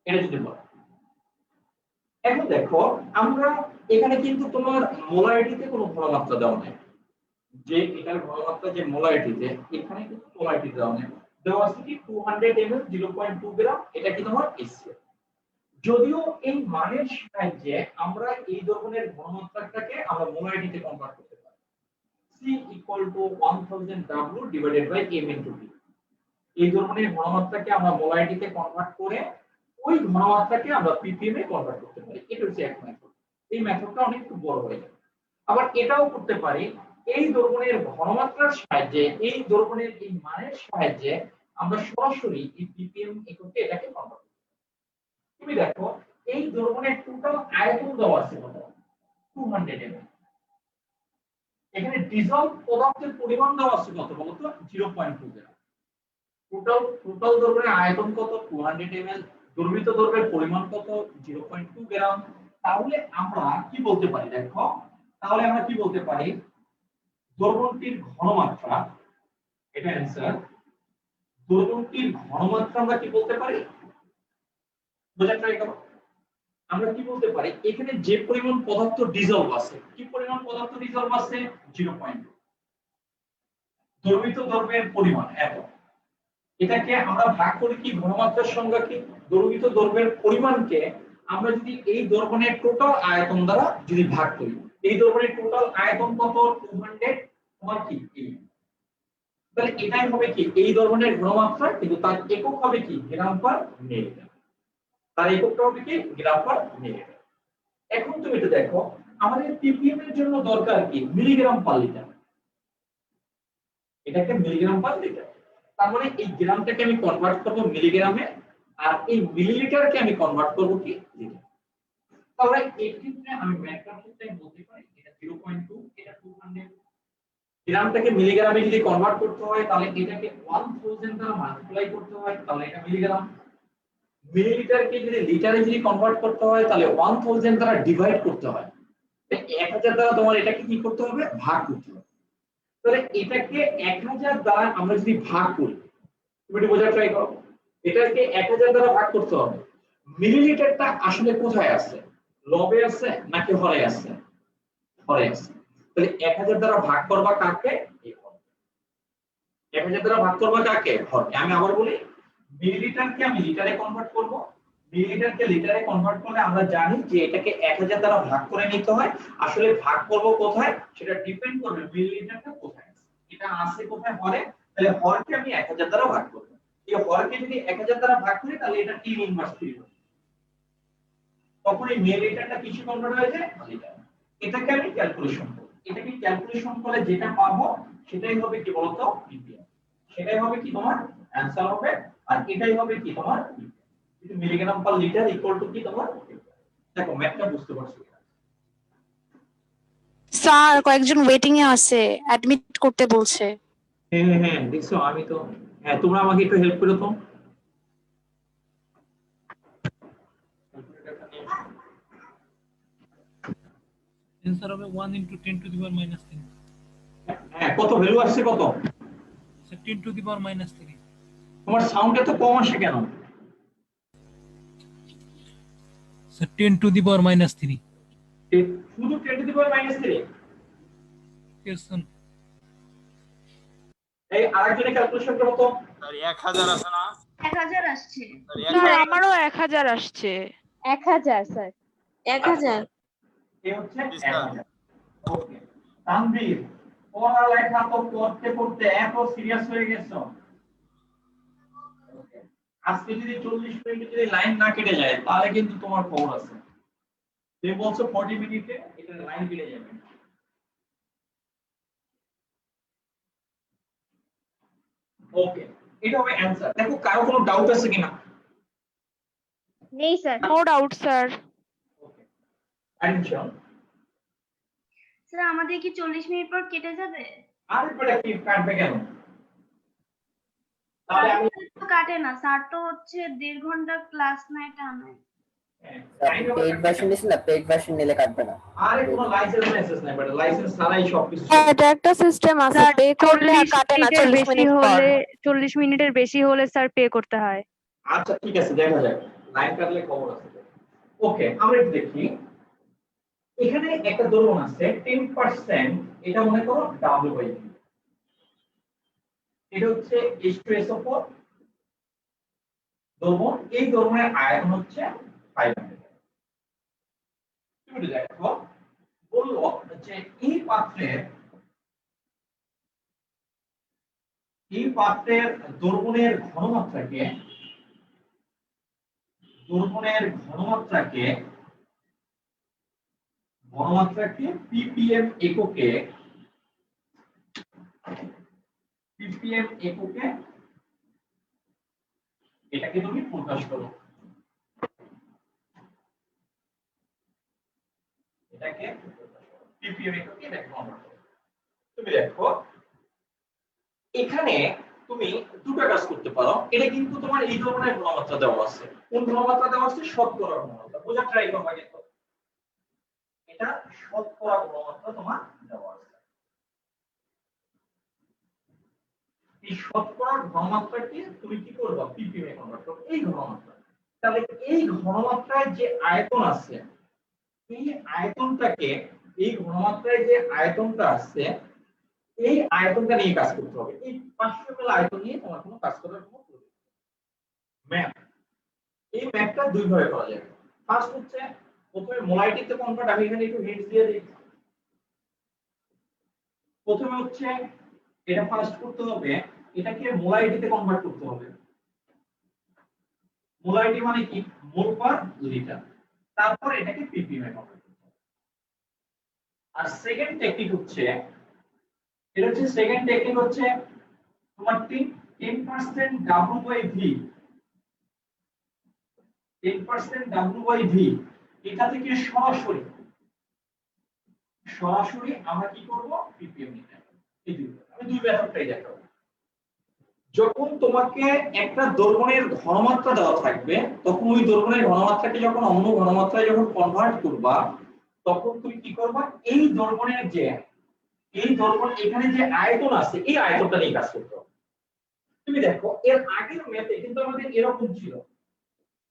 এটা যদি বলো। এখন দেখো, আমরা এখানে কিন্তু তোমার মোলারিটিতে কোনো ঘনমাত্রা দেওয়া নাই, যে এটার ঘনমাত্রা যে মোলারিটিতে, এখানে কিন্তু মোলারিটি দেওয়া নাই, দেওয়া আছে কি 200 ml 0.2 গ্রাম, এটা কি তোমার SC। যদিও এই মানের সাহায্যে আমরা এই দ্রবণের ঘনমাত্রাটাকে আমরা মোলারিটিতে কনভার্ট করতে পারি। C = 1000 W / m × V। এই দ্রবণের ঘনমাত্রাকে আমরা মোলারিটিতে কনভার্ট করে ওই ঘনমাত্রাকে আমরা ppm এ কনভার্ট করতে পারি। এটা হচ্ছে এক মেথড। এই মেথডটা অনেক একটু বড় হয়ে যায়। আবার এটাও করতে পারি, এই দ্রবণের ঘনমাত্রার সাহায্যে, এই দ্রবণের এই মানের সাহায্যে আমরা সরাসরি এই ppm এককে এটাকে কনভার্ট করতে পারি। তুমি দেখো, এই দ্রবণের টোটাল আয়তন দেওয়া আছে কত, 200 ml। এখানে ডিজলভ পদার্থের পরিমাণ দেওয়া আছে কত বলতো, 0.2 গ্রাম। টোটাল দ্রবণের আয়তন কত, 200 ml। দ্রবীভূত দ্রব্যের পরিমাণ কত, 0.2 গ্রাম। তাহলে আমরা কি বলতে পারি, দেখো, তাহলে আমরা কি বলতে পারি, দ্রবণটির ঘনমাত্রা, এটা অ্যানসার, দ্রবণটির ঘনমাত্রা আমরা কি বলতে পারি, বোঝার ট্রাই করো। আমরা কি বলতে পারি, এখানে যে পরিমাণ পদার্থ ডিজলভ আছে, কি পরিমাণ পদার্থ ডিজলভ আছে, 0.2। দ্রবীভূত দ্রব্যের পরিমাণ এত, এটাকে আমরা ভাগ করি কি ঘনমাত্রার সংজ্ঞা কি, দ্রবীভূত দ্রব্যের পরিমাণকে আমরা যদি এই দ্রবণের টোটাল আয়তন দ্বারা যদি ভাগ করি, এই দ্রবণের টোটাল আয়তন কত, 200 তোমার কি এই, তাহলে এটাই হবে কি এই দ্রবণের ঘনমাত্রা, কিন্তু তার একক হবে কি গ্রাম পার মিলিলিটার। তার এককটা হবে কি গ্রাম পার মিলিলিটার। এখন তুমি এটা দেখো, আমাদের ppm এর জন্য দরকার কি মিলিগ্রাম পার লিটার, এটাকে মিলিগ্রাম পার লিটার। তার মানে এই গ্রামটাকে আমি কনভার্ট করব মিলিগ্রামে, আর এই মিলিলিটারকে আমি কনভার্ট করব কি লিটার। তাহলে এই ক্ষেত্রে আমি ম্যাথটার ক্ষেত্রে বলতে পারি এটা 0.2, এটা 200। গ্রামটাকে মিলিগ্রামে যদি কনভার্ট করতে হয়, তাহলে এটাকে 1000 দ্বারা মাল্টিপ্লাই করতে হয়, তাহলে এটা মিলিগ্রাম। মিলিলিটারকে যদি লিটারে যদি কনভার্ট করতে হয়, তাহলে 1000 দ্বারা ডিভাইড করতে হয়, 1000 দ্বারা তোমার এটাকে কি করতে হবে, ভাগ করতে হবে। তাহলে এটাকে 1000 দ্বারা আমরা যদি ভাগ করি, তুমি একটু বোঝার ট্রাই করো, এটাকে 1000 দ্বারা ভাগ করতে হবে। মিলিলিটারটা আসলে কোথায় আছে, লবে আছে নাকি হরে আছে, হরে আছে। তাহলে 1000 দ্বারা ভাগ করবা কাকে, 1000 দ্বারা ভাগ করবা কাকে, হরে। আমি আবার বলি, মিলিলিটারকে আমি লিটারে কনভার্ট করব, মিলিলিটারকে লিটারে কনভার্ট করলে আমরা জানি যে এটাকে 1000 দ্বারা ভাগ করে নিতে হয়। আসলে ভাগ করব কোথায় সেটা ডিপেন্ড করবে মিলিলিটারটা কোথায় আছে, এটা আছে কোথায়, হরে। তাহলে হরকে আমি 1000 দ্বারা ভাগ করব। এই হরকে যদি 1000 দ্বারা ভাগ করি, তাহলে এটা 3 ইনভার্স 3 হবে, তখন এই মিলিলিটারটা কিসে কনভার্ট হয়ে যায়, লিটার। এটাকে আমি ক্যালকুলেশন করব, এটাকে ক্যালকুলেশন করলে যেটা পাবো সেটাই হবে কি বলতো ppm, সেটাই হবে কি তোমার অ্যানসার হবে। আর এটাই হবে কি তোমার milligram per litre equal to কি তোমার, দেখো ম্যাথটা বুঝতে পারছো। স্যার কয়েকজন ওয়েটিং এ আছে, অ্যাডমিট করতে বলছে। হ্যাঁ হ্যাঁ দেখছো, আমি তো, হ্যাঁ তোমরা আমাকে একটু হেল্প করো তো। অ্যানসার হবে 1 × 10⁻³ হ্যাঁ কত ভ্যালু আসছে কত, স্যার 10⁻³ তোমার সাউন্ড এত কম আসে কেন, স্যার 10⁻³ শুধু 10⁻³ yes স্যার। এই আরেকজনের ক্যালকুলেশন করো তো। স্যার 1000 আছে না, 1000 আসছে। স্যার আমারও 1000 আসছে। 1000 স্যার। 1000 এ হচ্ছে 1000। ওকে তানভীর, পড়ালেখা তো করতে করতে এত সিরিয়াস হয়ে গেছো, আজকে যদি 40 মিনিটে যদি লাইন না কেটে যায় তাহলে কিন্তু তোমার খবর আছে। তুমি বলছো 40 মিনিটে এটা লাইন কেটে যাবে। ওকে, এটা হবে অ্যানসার। দেখো কারো কোনো ডাউট আছে কিনা? নেই sir. No doubt sir. Okay admission. Sir আমাদের কি 40 মিনিট পর কেটে যাবে? আর এটা কি কাটবে কেন? তাহলে আমি তো কাটে না স্যার, তো হচ্ছে 1.5 ঘন্টা ক্লাস নাই টানায়। পেইড ভার্সন নিস না, পেইড ভার্সন নিলে কাটবে না। আরে কোনো লাইসেন্স মেসেজ নাই, বাট লাইসেন্স ছাড়াই সবকিছু। এটা একটা সিস্টেম আছে, পে করলে আর কাটে না 40 মিনিট পর। 40 মিনিটের বেশি হলে স্যার পে করতে হয়। আচ্ছা ঠিক আছে, দেখা যাক লাইন কাটলে খবর আছে। ওকে আমরা একটু দেখি, এখানে একটা ধরুন আছে 10%, এটা মনে করো W/V, এটা হচ্ছে H2SO4 দ্রবণ। এই দ্রবণের আয়তন হচ্ছে 500। তুমি দেখো বললো যে এই পাত্রের দ্রবণের ঘনমাত্রাকে ppm এককে এটাকে তুমি প্রকাশ করো। এটাকে ppm এককে এটা convert করো। তুমি দেখো এখানে তুমি দুটো কাজ করতে পারো। এটা কিন্তু তোমার এই ধরনের ঘনমাত্রা দেওয়া আছে। কোন ঘনমাত্রা দেওয়া আছে? শতকরা ঘনমাত্রা। বোঝা ট্রাই করো আগে তো। এটা শতকরা ঘনমাত্রা তোমার দেওয়া আছে। এই শতকরা ঘনমাত্রাকে তুমি কি করবে? ppm এ কনভার্ট করবে এই ঘনমাত্রা। তাহলে এই ঘনমাত্রায় যে আয়তন আছে, এই আয়তনটাকে, এই ঘনমাত্রায় যে আয়তনটা আছে, এই আয়তনটা নিয়ে কাজ করতে হবে। এই 500 ml আয়তন নিয়ে তোমার কোনো কাজ করার কোনো প্রয়োজন নেই। ম্যাপ, এই ম্যাপটা দুই ভাবে করা যায়। ফার্স্ট হচ্ছে প্রথমে মোলারিটিতে কনভার্ট। আমি এখানে একটু হিন্টস দিয়ে দিই। প্রথমে হচ্ছে এটা ফার্স্ট করতে হবে, এটাকে মোলারিটিতে কনভার্ট করতে হবে। মোলারিটি মানে কি? মোল পার লিটার। তারপর এটাকে ppm এ কনভার্ট করতে হবে। আর সেকেন্ড টেকনিক হচ্ছে, এটা হচ্ছে সেকেন্ড টেকনিক হচ্ছে তোমার 10% W/V, 10% W/V, এটা থেকে সরাসরি আমরা কি করব? ppm নিতে হবে। এই দুই, আমি দুই মেথডটাই দেখাবো। যখন তোমাকে একটা দ্রবণের ঘনমাত্রা দেওয়া থাকবে, তখন ওই দ্রবণের ঘনমাত্রাকে যখন অন্য ঘনমাত্রায় যখন কনভার্ট করবা, তখন তুমি কি করবা? এই দ্রবণের এখানে যে আয়তন আছে, এই আয়তনটা নিয়ে কাজ করতে হবে। তুমি দেখো এর আগের ম্যাথে কিন্তু আমাদের এরকম ছিল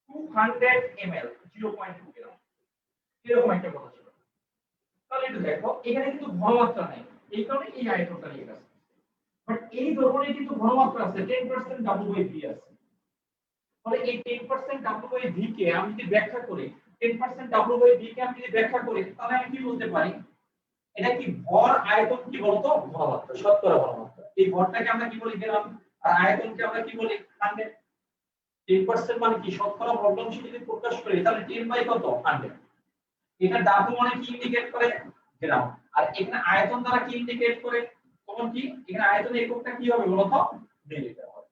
200 ml 0.2 গ্রাম, এরকম একটা কথা ছিল। তাহলে একটু দেখো এখানে কিন্তু ঘনমাত্রা নাই, এই কারণে এই আয়তনটা নিয়ে কাজ করতে হবে। বাট এই দ্রবণে কিন্তু ঘনমাত্রা আছে, 10% W/V আছে। তাহলে এই 10% W/V কে আমি যদি ব্যাখ্যা করি, 10% W/V কে আমি যদি ব্যাখ্যা করি, তাহলে আমি কি বলতে পারি? এটা কি ভর আয়তন কি বলতো? ঘনমাত্রা, শতকরা ঘনমাত্রা। এই ভরটাকে আমরা কি বলি? গ্রাম। আর আয়তনকে আমরা কি বলি? 100। 10% মানে কি? শতকরা ভগ্নাংশ যদি প্রকাশ করি তাহলে 10 বাই কত? 100। এটা W মানে কি ইন্ডিকেট করে? গ্রাম। আর এখানে আয়তন দ্বারা কি ইন্ডিকেট করে? তখন কি এখানে আয়তনের এককটা কি হবে বলতো? মিলিলিটার হবে।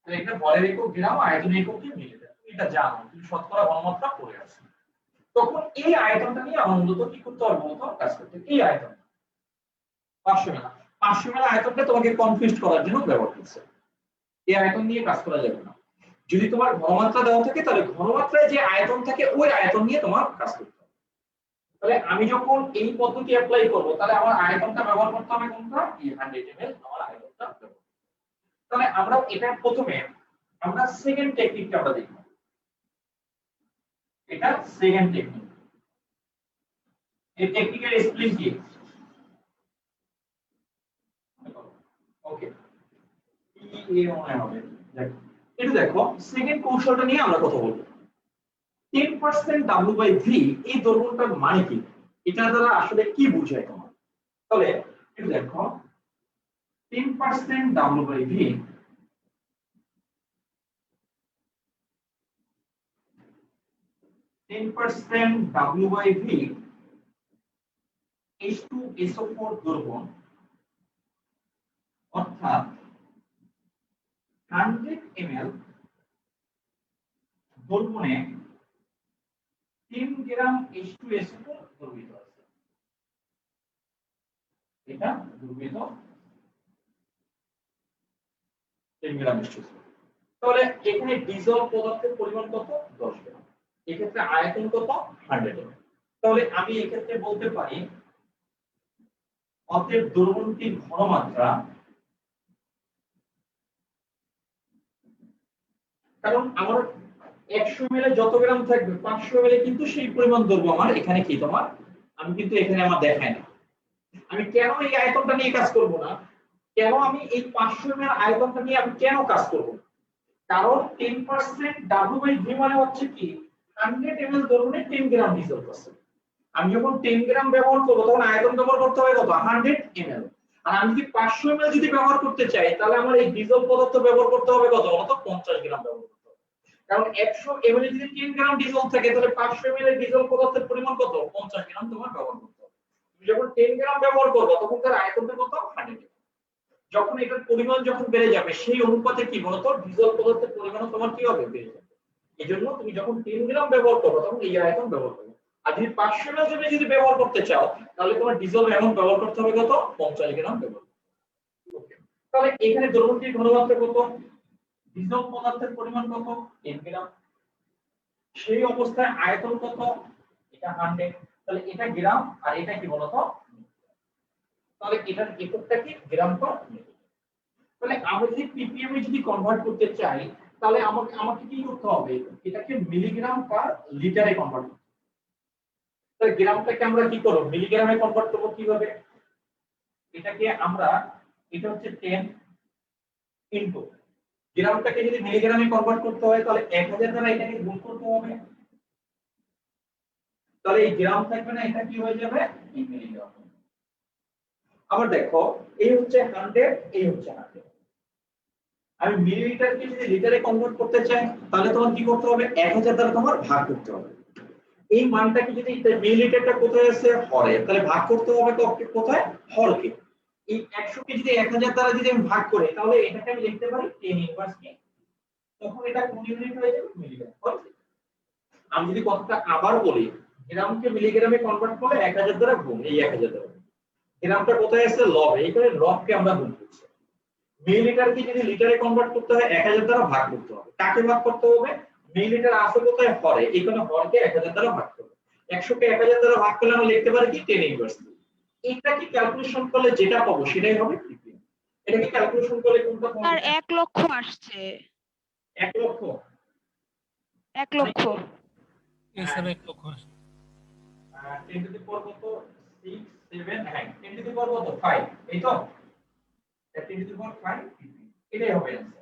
তো এখানে ভরের একক গ্রাম, আয়তনের একক কি? মিলিলিটার। তুমি এটা জানো, তুমি শতকরা ঘনমাত্রা পড়ে আছো। তখন এই আয়তনটা নিয়ে আমরা মূলত কি করতে হবে বলতো? কাজ করতে। এই আয়তন 500 ml, 500 ml আয়তনটা তোমাকে কনফিউজ করার জন্য ব্যবহার করছে। এই আয়তন নিয়ে কাজ করা যাবে না। যদি তোমার ঘনমাত্রা দেওয়া থাকে, তাহলে ঘনমাত্রায় যে আয়তন থাকে ওই আয়তন নিয়ে তোমার কাজ করতে হবে। তাহলে আমি যখন এই পদ্ধতি অ্যাপ্লাই করব, তাহলে আমার আয়তনটা ব্যবহার করতে হবে কোনটা? এই 100 ml আমার আয়তনটা ব্যবহার। তাহলে আমরা এটা প্রথমে আমরা সেকেন্ড টেকনিকটা আমরা দেখব। এটা সেকেন্ড টেকনিক। এই টেকনিক্যাল স্প্লিট কি? ওকে, ই এ মনে হবে। দেখো এটা দেখো সেকেন্ড কৌশলটা নিয়ে আমরা কথা বলবো। 10% W/V এই দৈর্ঘ্যটার মানে কি, এটা দ্বারা আসলে কি বোঝায় তোমার? তাহলে এটা দেখো 10% W/V H2SO4 দৈর্ঘ্য অর্থাৎ 100 ml দ্রবণে 3 গ্রাম H2SO4 দ্রবীভূত আছে। এটা দ্রবীভূত 3 গ্রাম H2SO4। তাহলে এখানে ডিজলভ পদার্থের পরিমাণ কত? 10 গ্রাম। এক্ষেত্রে আয়তন কত? 100 ml। তাহলে আমি এক্ষেত্রে বলতে পারি অতএব দ্রবণটির ঘনমাত্রা, কারণ আমার 100 ml যত গ্রাম থাকবে 500 ml কিন্তু সেই পরিমাণ দৈর্ঘ্য আমার এখানে কি তোমার, আমি কিন্তু এখানে আমার দেখায় না। আমি কেন এই আয়তনটা নিয়ে কাজ করব না, কেন আমি এই 500 ml আয়তনটা নিয়ে আমি কেন কাজ করব? কারণ 10% W/V মানে হচ্ছে কি 100 ml দৈর্ঘ্যে 10 গ্রাম ডিজলভ আছে। আমি যখন 10 গ্রাম ব্যবহার করব তখন আয়তন ব্যবহার করতে হবে কত? 100 ml। আর আমি যদি 500 ml যদি ব্যবহার করতে চাই তাহলে আমার এই ডিজলভ পদার্থ ব্যবহার করতে হবে কত? অত 50 গ্রাম ব্যবহার করতে হবে। কারণ 100 ml যদি 10 গ্রাম ডিজলভ থাকে তাহলে 500 ml এর ডিজলভ পদার্থের পরিমাণ কত? 50 গ্রাম তোমার ব্যবহার করতে হবে। তুমি যখন 10 গ্রাম ব্যবহার করবে তখন তার আয়তনটা কত? 100 ml। যখন এটার পরিমাণ যখন বেড়ে যাবে সেই অনুপাতে কি বলতো ডিজলভ পদার্থের পরিমাণও তোমার কি হবে? বেড়ে যাবে। এজন্য তুমি যখন 10 গ্রাম ব্যবহার করবে তখন এই আয়তন ব্যবহার করবে। আর যদি 500 ml যদি ব্যবহার করতে চাও তাহলে তোমার ডিজলভ অ্যামাউন্ট ব্যবহার করতে হবে কত? 50 গ্রাম ব্যবহার। ওকে, তাহলে এখানে দ্রবণটির ঘনমাত্রা কত? ডিজলভ পদার্থের পরিমাণ কত? 10 গ্রাম। সেই অবস্থায় আয়তন কত? এটা 100। তাহলে এটা গ্রাম আর এটা কি বলতো? তাহলে এটার এককটা কি? গ্রাম পার মিলি। তাহলে আমরা যদি ppm এ যদি কনভার্ট করতে চাই তাহলে আমাকে কি করতে হবে? এটাকে মিলিগ্রাম পার লিটারে কনভার্ট করতে হবে। তাহলে গ্রামটাকে আমরা কি করব? মিলিগ্রামে কনভার্ট করব কিভাবে? এটাকে আমরা, এটা হচ্ছে 10 ইনটু গ্রামটাকে যদি মিলিগ্রামে কনভার্ট করতে হয় তাহলে 1000 দ্বারা এটাকে গুণ করতে হবে। তাহলে এই গ্রাম থাকবে না, এটা কি হয়ে যাবে? মিলিগ্রাম। আবার দেখো এই হচ্ছে 100, এই হচ্ছে 100। আমি মিলিলিটারকে যদি লিটারে কনভার্ট করতে চাই তাহলে তোমার কি করতে হবে? 1000 দ্বারা তোমার ভাগ করতে হবে। এই মানটাকে যদি মিলিলিটারটা কোথায় আছে? হরে, তাহলে ভাগ করতে হবে কোথায়? হরকে। এই 100 কে যদি 1000 দ্বারা যদি আমি ভাগ করি তাহলে এটাকে আমি লিখতে পারি 10 ইনভার্স কি, তখন এটা কোন ইউনিট হয়ে যাবে? মিলিগ্রাম। আমি যদি কথাটা আবার বলি, গ্রামকে মিলিগ্রামে কনভার্ট করলে 1000 দ্বারা গুণ, এই 1000 দ্বারা। গ্রামটা কোথায় আছে? লবে, এইখানে লবকে আমরা গুণ করছি। মিলিলিটারকে যদি লিটারে কনভার্ট করতে হয় 1000 দ্বারা ভাগ করতে হবে। কাকে ভাগ করতে হবে? মিলিলিটার আছে কোথায়? হরে, এইখানে হরকে 1000 দ্বারা ভাগ করবে। 100 কে 1000 দ্বারা ভাগ করলে আমরা লিখতে পারি কি? 10 ইনভার্স। এটা কি ক্যালকুলেশন করলে যেটা পাবো সেটাই হবে ppm। এটা কি ক্যালকুলেশন করলে কোনটা পাবো? আর 1 লক্ষ আসছে। 1 লক্ষ? 1 লক্ষ। এই স্যার 1 লক্ষ। 10 টু দি পাওয়ার কত? 6 7 হ্যাঁ 10 টু দি পাওয়ার কত? 5, এই তো 10 টু দি পাওয়ার 5 এটাই হবে आंसर।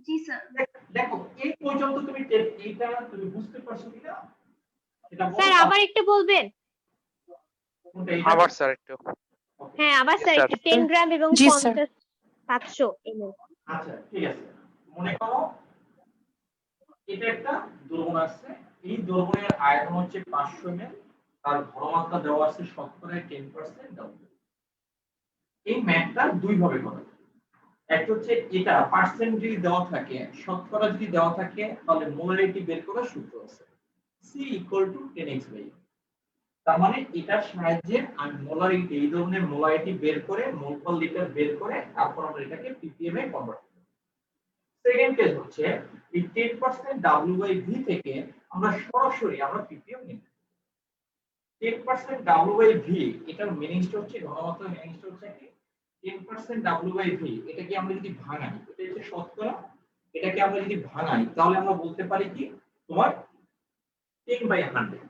জি স্যার। দেখো এই পর্যন্ত তুমি এইটা তুমি বুঝতে পারছো কিনা এটা স্যার আবার একটু বলবেন? আবার স্যার একটু। হ্যাঁ আবার স্যার স্যার। একটু 10 গ্রাম এবং জি, 50 700 ml। আচ্ছা ঠিক আছে, মনে করো এটা একটা দ্রবণ আছে, এই দ্রবণের আয়তন হচ্ছে 500 ml, তার ঘনমাত্রা দেওয়া আছে শতকরা 10% W। এই ম্যাথটা দুই ভাবে করা যায়। একটা হচ্ছে এটা পার্সেন্ট যদি দেওয়া থাকে, শতকরা যদি দেওয়া থাকে তাহলে মোলারিটি বের করার সূত্র আছে C = 10x/U। তার মানে এটার সাহায্যে আমি মোলারিটি, এই ধরনের মোলারিটি বের করে মোল পার লিটার বের করে তারপর আমরা এটাকে ppm এ কনভার্ট করব। সেকেন্ড কেস হচ্ছে এই 10% W/V থেকে আমরা সরাসরি আমরা ppm নিব। 10% W/V এটার মিনিংটা হচ্ছে, ঘনমাত্রার মিনিংটা হচ্ছে কি 10% W/V, এটাকে আমরা যদি ভাঙাই, এটা হচ্ছে শতকরা, এটাকে আমরা যদি ভাঙাই তাহলে আমরা বলতে পারি কি তোমার 10/100।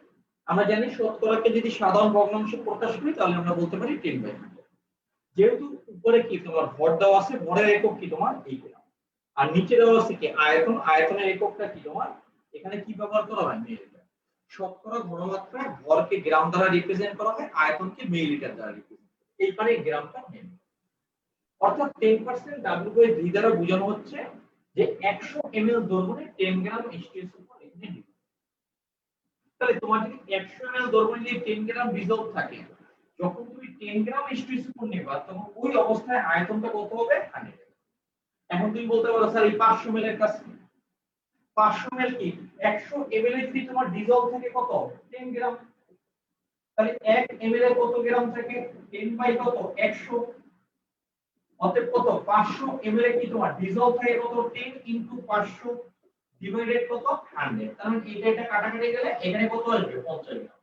আমরা জানি শতকরাকে যদি সাধারণ ভগ্নাংশে প্রকাশ করি তাহলে আমরা বলতে পারি 10/100। যেহেতু উপরে কি তোমার ভর দেওয়া আছে, ভরের একক কি তোমার এই গ্রাম, আর নিচে দেওয়া আছে কি আয়তন, আয়তনের এককটা কি তোমার এখানে কি ব্যবহার করা হয় মিলিলিটার। শতকরা ঘনমাত্রা ভরকে গ্রাম দ্বারা রিপ্রেজেন্ট করা হয়, আয়তনকে মিলিলিটার দ্বারা রিপ্রেজেন্ট করা হয়। এইখানে গ্রামটা মেন, অর্থাৎ 10% W/V দ্বারা বোঝানো হচ্ছে যে 100 ml দ্রবণে 10 গ্রাম H2SO4 এখানে নিবে। তাহলে তোমার যদি 100 ml দ্রবণে যদি 10 গ্রাম ডিজলভ থাকে, যখন তুমি 10 গ্রাম H2SO4 নেবা তখন ওই অবস্থায় আয়তনটা কত হবে 100। এখন তুমি বলতে পারো স্যার এই 500 ml এর কাছে 500 ml কি 100 ml এ যদি তোমার ডিজলভ থাকে কত 10 গ্রাম, তাহলে 1 ml এ কত গ্রাম থাকে 10 বাই কত 100, অতএব কত 500 ml এ কি তোমার ডিজলভ থাকে কত 10 ইনটু 500 ডিভাইডেড কত 100। তার মানে এটা কাটাকাটি গেলে এখানে কত আসবে 50 গ্রাম।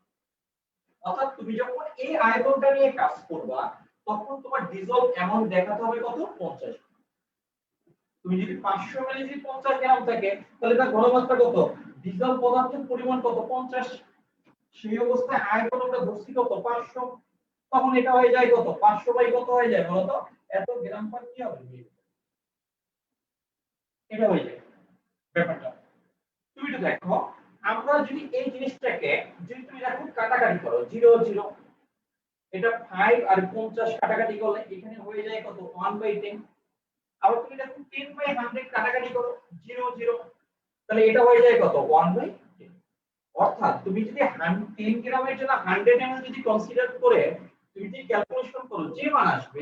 অর্থাৎ তুমি যখন এই আয়তনটা নিয়ে কাজ করবা তখন তোমার ডিজলভ অ্যামাউন্ট দেখাতে হবে কত 50। তুমি যদি 500 ml যদি 50 গ্রাম থাকে তাহলে তার ঘনমাত্রা কত, ডিজলভ পদার্থের পরিমাণ কত 50, সেই অবস্থায় আয়তন আমরা ধরছি কত 500, তখন এটা হয়ে যায় কত 500 বাই কত হয়ে যায় বলতো এত গ্রাম পার কি হবে, এটা হয়ে যায় ব্যাপারটা। তুমি তো দেখো আমরা যদি এই জিনিসটাকে যদি তুমি দেখো কাটাকাটি করো 0 0, এটা 5 আর 50 কাটাকাটি করলে এখানে হয়ে যায় কত 1/10। আবার তুমি দেখো 10/100 কাটাকাটি করো 0 0, তাহলে এটা হয়ে যায় কত 1/10। অর্থাৎ তুমি যদি 10 গ্রামের জন্য 100 ml যদি কনসিডার করে তুমি যদি ক্যালকুলেশন করো যে মান আসবে,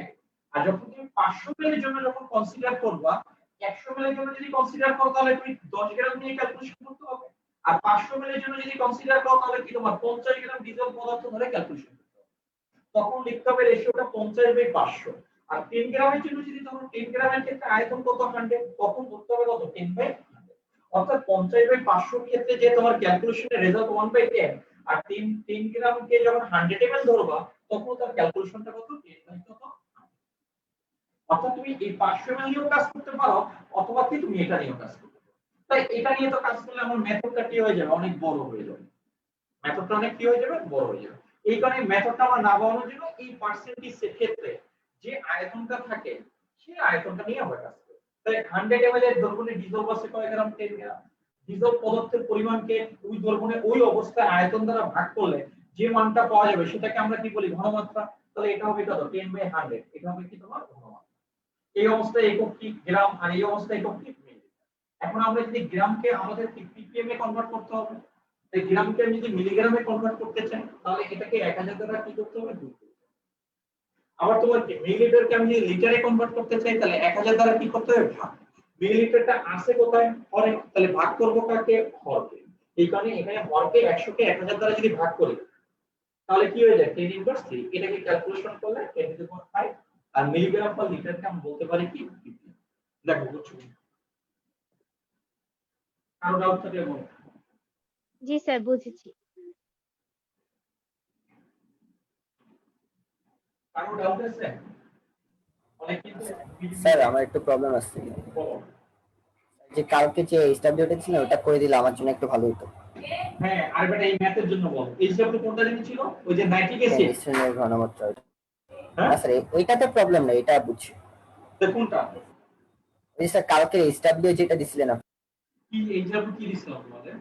আর যখন তুমি 500 ml এর জন্য যখন কনসিডার করবা 100 ml এর জন্য যদি কনসিডার করো তাহলে তুমি 10 গ্রাম নিয়ে ক্যালকুলেশন করতে হবে, আর 500 ml এর জন্য যদি কনসিডার করো তাহলে কি তোমার 50 গ্রাম ডিজেল পদার্থ ধরে ক্যালকুলেশন করতে হবে। তখন লিখতে হবে রেশিওটা 50/500। আর 10 গ্রামের জন্য যদি তখন 10 গ্রামের ক্ষেত্রে আয়তন কত 100, তখন করতে হবে কত 10/100। অর্থাৎ 50/500 ক্ষেত্রে যে তোমার ক্যালকুলেশনের রেজাল্ট 1/10, আর 10 গ্রামকে যখন 100 ml ধরবা তখন তার ক্যালকুলেশনটা কত 10/কত। অর্থাৎ তুমি এই 500 ml নিয়েও কাজ করতে পারো অথবা কি তুমি এটা নিয়েও কাজ করতে পারো। তাই এটা নিয়ে তো কাজ করলে আমার মেথডটা কি হয়ে যাবে অনেক বড় হয়ে যাবে, মেথডটা অনেক কি হয়ে যাবে বড় হয়ে যাবে। এই কারণে মেথডটা আমরা না বাড়ানোর জন্য এই পার্সেন্টেজের ক্ষেত্রে যে আয়তনটা থাকে সেই আয়তনটা নিয়ে আমরা কাজ করি। তাই 100 ml এর দ্রবণে ডিজলভ আছে কয় গ্রাম 10 গ্রাম। ডিজলভ পদার্থের পরিমাণকে ওই দ্রবণে ওই অবস্থায় আয়তন দ্বারা ভাগ করলে যে মানটা পাওয়া যাবে সেটাকে আমরা কি বলি ঘনমাত্রা। তাহলে এটা হবে কত 10/100, এটা হবে কি তোমার ঘনমাত্রা। এই অবস্থায় একক কি গ্রাম, আর এই অবস্থায় একক কি মিলি। এখন আমরা যদি গ্রামকে আমাদের ppm এ কনভার্ট করতে হবে, তাই গ্রামকে আমি যদি মিলিগ্রামে কনভার্ট করতে চাই তাহলে এটাকে 1000 দ্বারা কি করতে হবে গুণ করতে হবে। আবার তোমার কি মিলিলিটারকে আমি যদি লিটারে কনভার্ট করতে চাই তাহলে 1000 দ্বারা কি করতে হবে ভাগ। মিলিলিটারটা আছে কোথায় হরে, তাহলে ভাগ করব কাকে হরকে। এই কারণে এখানে হরকে 100 কে 1000 দ্বারা যদি ভাগ করি তাহলে কি হয়ে যায় 10^3। এটাকে ক্যালকুলেশন করলে 10^5, আর মিলিগ্রাম পার লিটারকে আমরা বলতে পারি কি ppm। দেখো বুঝছো কারো ডাউট থাকলে বলো। জি স্যার বুঝেছি। কারো ডাউট আছে? অনেক কিন্তু স্যার আমার একটু প্রবলেম আছে, বলো। যে কালকে যে এসডব্লিউটা ছিল ওটা করে দিলে আমার জন্য একটু ভালো হতো। হ্যাঁ আর বেটা এই ম্যাথের জন্য বল এইচডব্লিউ কোনটা জানি ছিল ওই যে নাইট্রিক অ্যাসিড। মিশ্রণের ঘনমাত্রা হ্যাঁ না স্যার, ওইটাতে প্রবলেম নেই, এটা বুঝছি। তো কোনটা ওই স্যার কালকে এসডব্লিউ যেটা দিছিলেন আপনি কি এইচডব্লিউ কি দিছিল তোমাদের?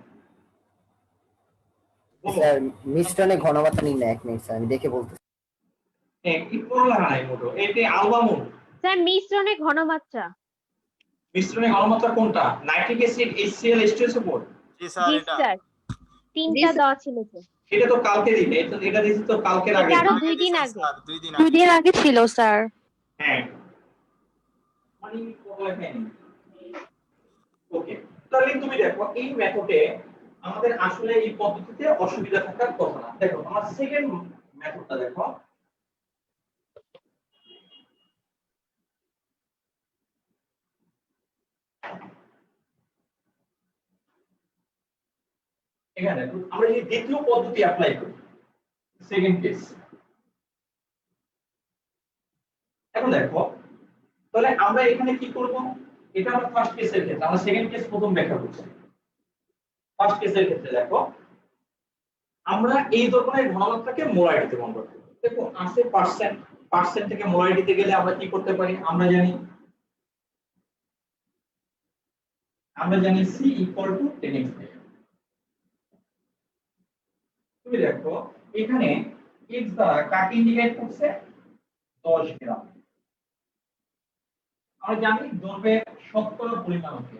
বলো। স্যার মিশ্রণের ঘনমাত্রা নির্ণয়, 1 মিনিট স্যার আমি দেখে বলতেছি। হ্যাঁ কি পড়লা নাই মোটো এইতে আলবামুল স্যার মিশ্রণে ঘনমাত্রা। মিশ্রণের ঘনমাত্রা কোনটা নাইট্রিক অ্যাসিড HCl H2SO4। জি স্যার তিনটা দেওয়া ছিল তো। এটা তো কালকে দিতে, এটা দিছি তো কালকের আগে। এটা আরো 2 দিন আগে। 2 দিন আগে ছিল স্যার। হ্যাঁ মানে পড়লা খাইনি। ওকে তাহলে তুমি দেখো এই মেথডে আমাদের আসলে এই পদ্ধতিতে অসুবিধা থাকার কথা না। দেখো আমার সেকেন্ড মেথডটা দেখো। এখানে আমরা এই দ্বিতীয় পদ্ধতি অ্যাপ্লাই করি সেকেন্ড কেস। এখন দেখো তাহলে আমরা এখানে কি করব, এটা আমরা ফার্স্ট কেসের ক্ষেত্রে, আমরা সেকেন্ড কেস প্রথম ব্যাখ্যা করছি। ফার্স্ট কেসের ক্ষেত্রে দেখো আমরা এই ধরনের ঘনমাত্রাকে মোলারিটিতে কনভার্ট করব। দেখো আছে পার্সেন্ট থেকে মোলারিটিতে গেলে আমরা কি করতে পারি, আমরা জানি আমরা জানি c ইকুয়াল টু 10x। তুমি দেখো এখানে x দ্বারা কাকে ইন্ডিকেট করছে 10 গ্রাম। আমরা জানি দ্রব্যের শতকরা পরিমাণ কি,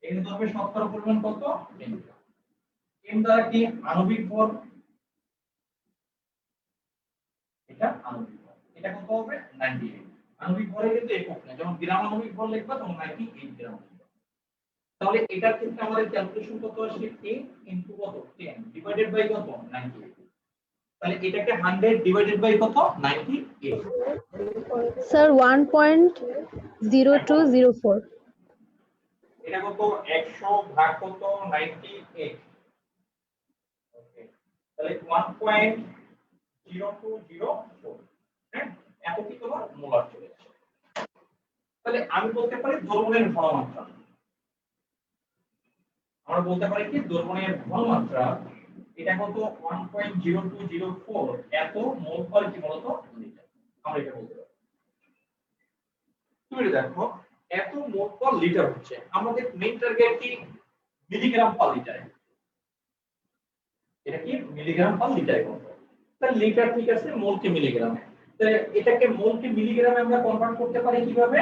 এখানে দ্রব্যের শতকরা পরিমাণ কত 10 গ্রাম। m দ্বারা কি আণবিক ভর, এটা আণবিক ভর, এটা কত হবে 98। আণবিক ভরে কিন্তু একক না, যখন গ্রাম আণবিক ভর লিখবা তখন 98 গ্রাম। তাহলে এটার ক্ষেত্রে আমাদের ক্যালকুলেশন কত আসে, a ইনটু কত 10 ডিভাইডেড বাই কত 98। তাহলে এটাকে 100 ডিভাইডেড বাই কত 98। স্যার 1.0204। এটা কত 100 ভাগ কত 98। ওকে, তাহলে 1.0204, হ্যাঁ, এত কি তোমার মোলার চলে আসে। তাহলে আমি বলতে পারি দ্রবণের ঘনমাত্রা, আমরা বলতে পারি কি দ্রবণের ঘনমাত্রা এটা কত 1.0204 এত মোল পার কি বলতো লিটার, আমরা এটা বলতে পারি। তুমি দেখো এত মোল পার লিটার হচ্ছে আমাদের মেইন টার্গেট কি মিলিগ্রাম পার লিটার, এটা কি মিলিগ্রাম পার লিটারে কত, তাহলে লিটার ঠিক আছে, মোল কে মিলিগ্রামে, তাহলে এটাকে মোল কে মিলিগ্রামে আমরা কনভার্ট করতে পারি কিভাবে,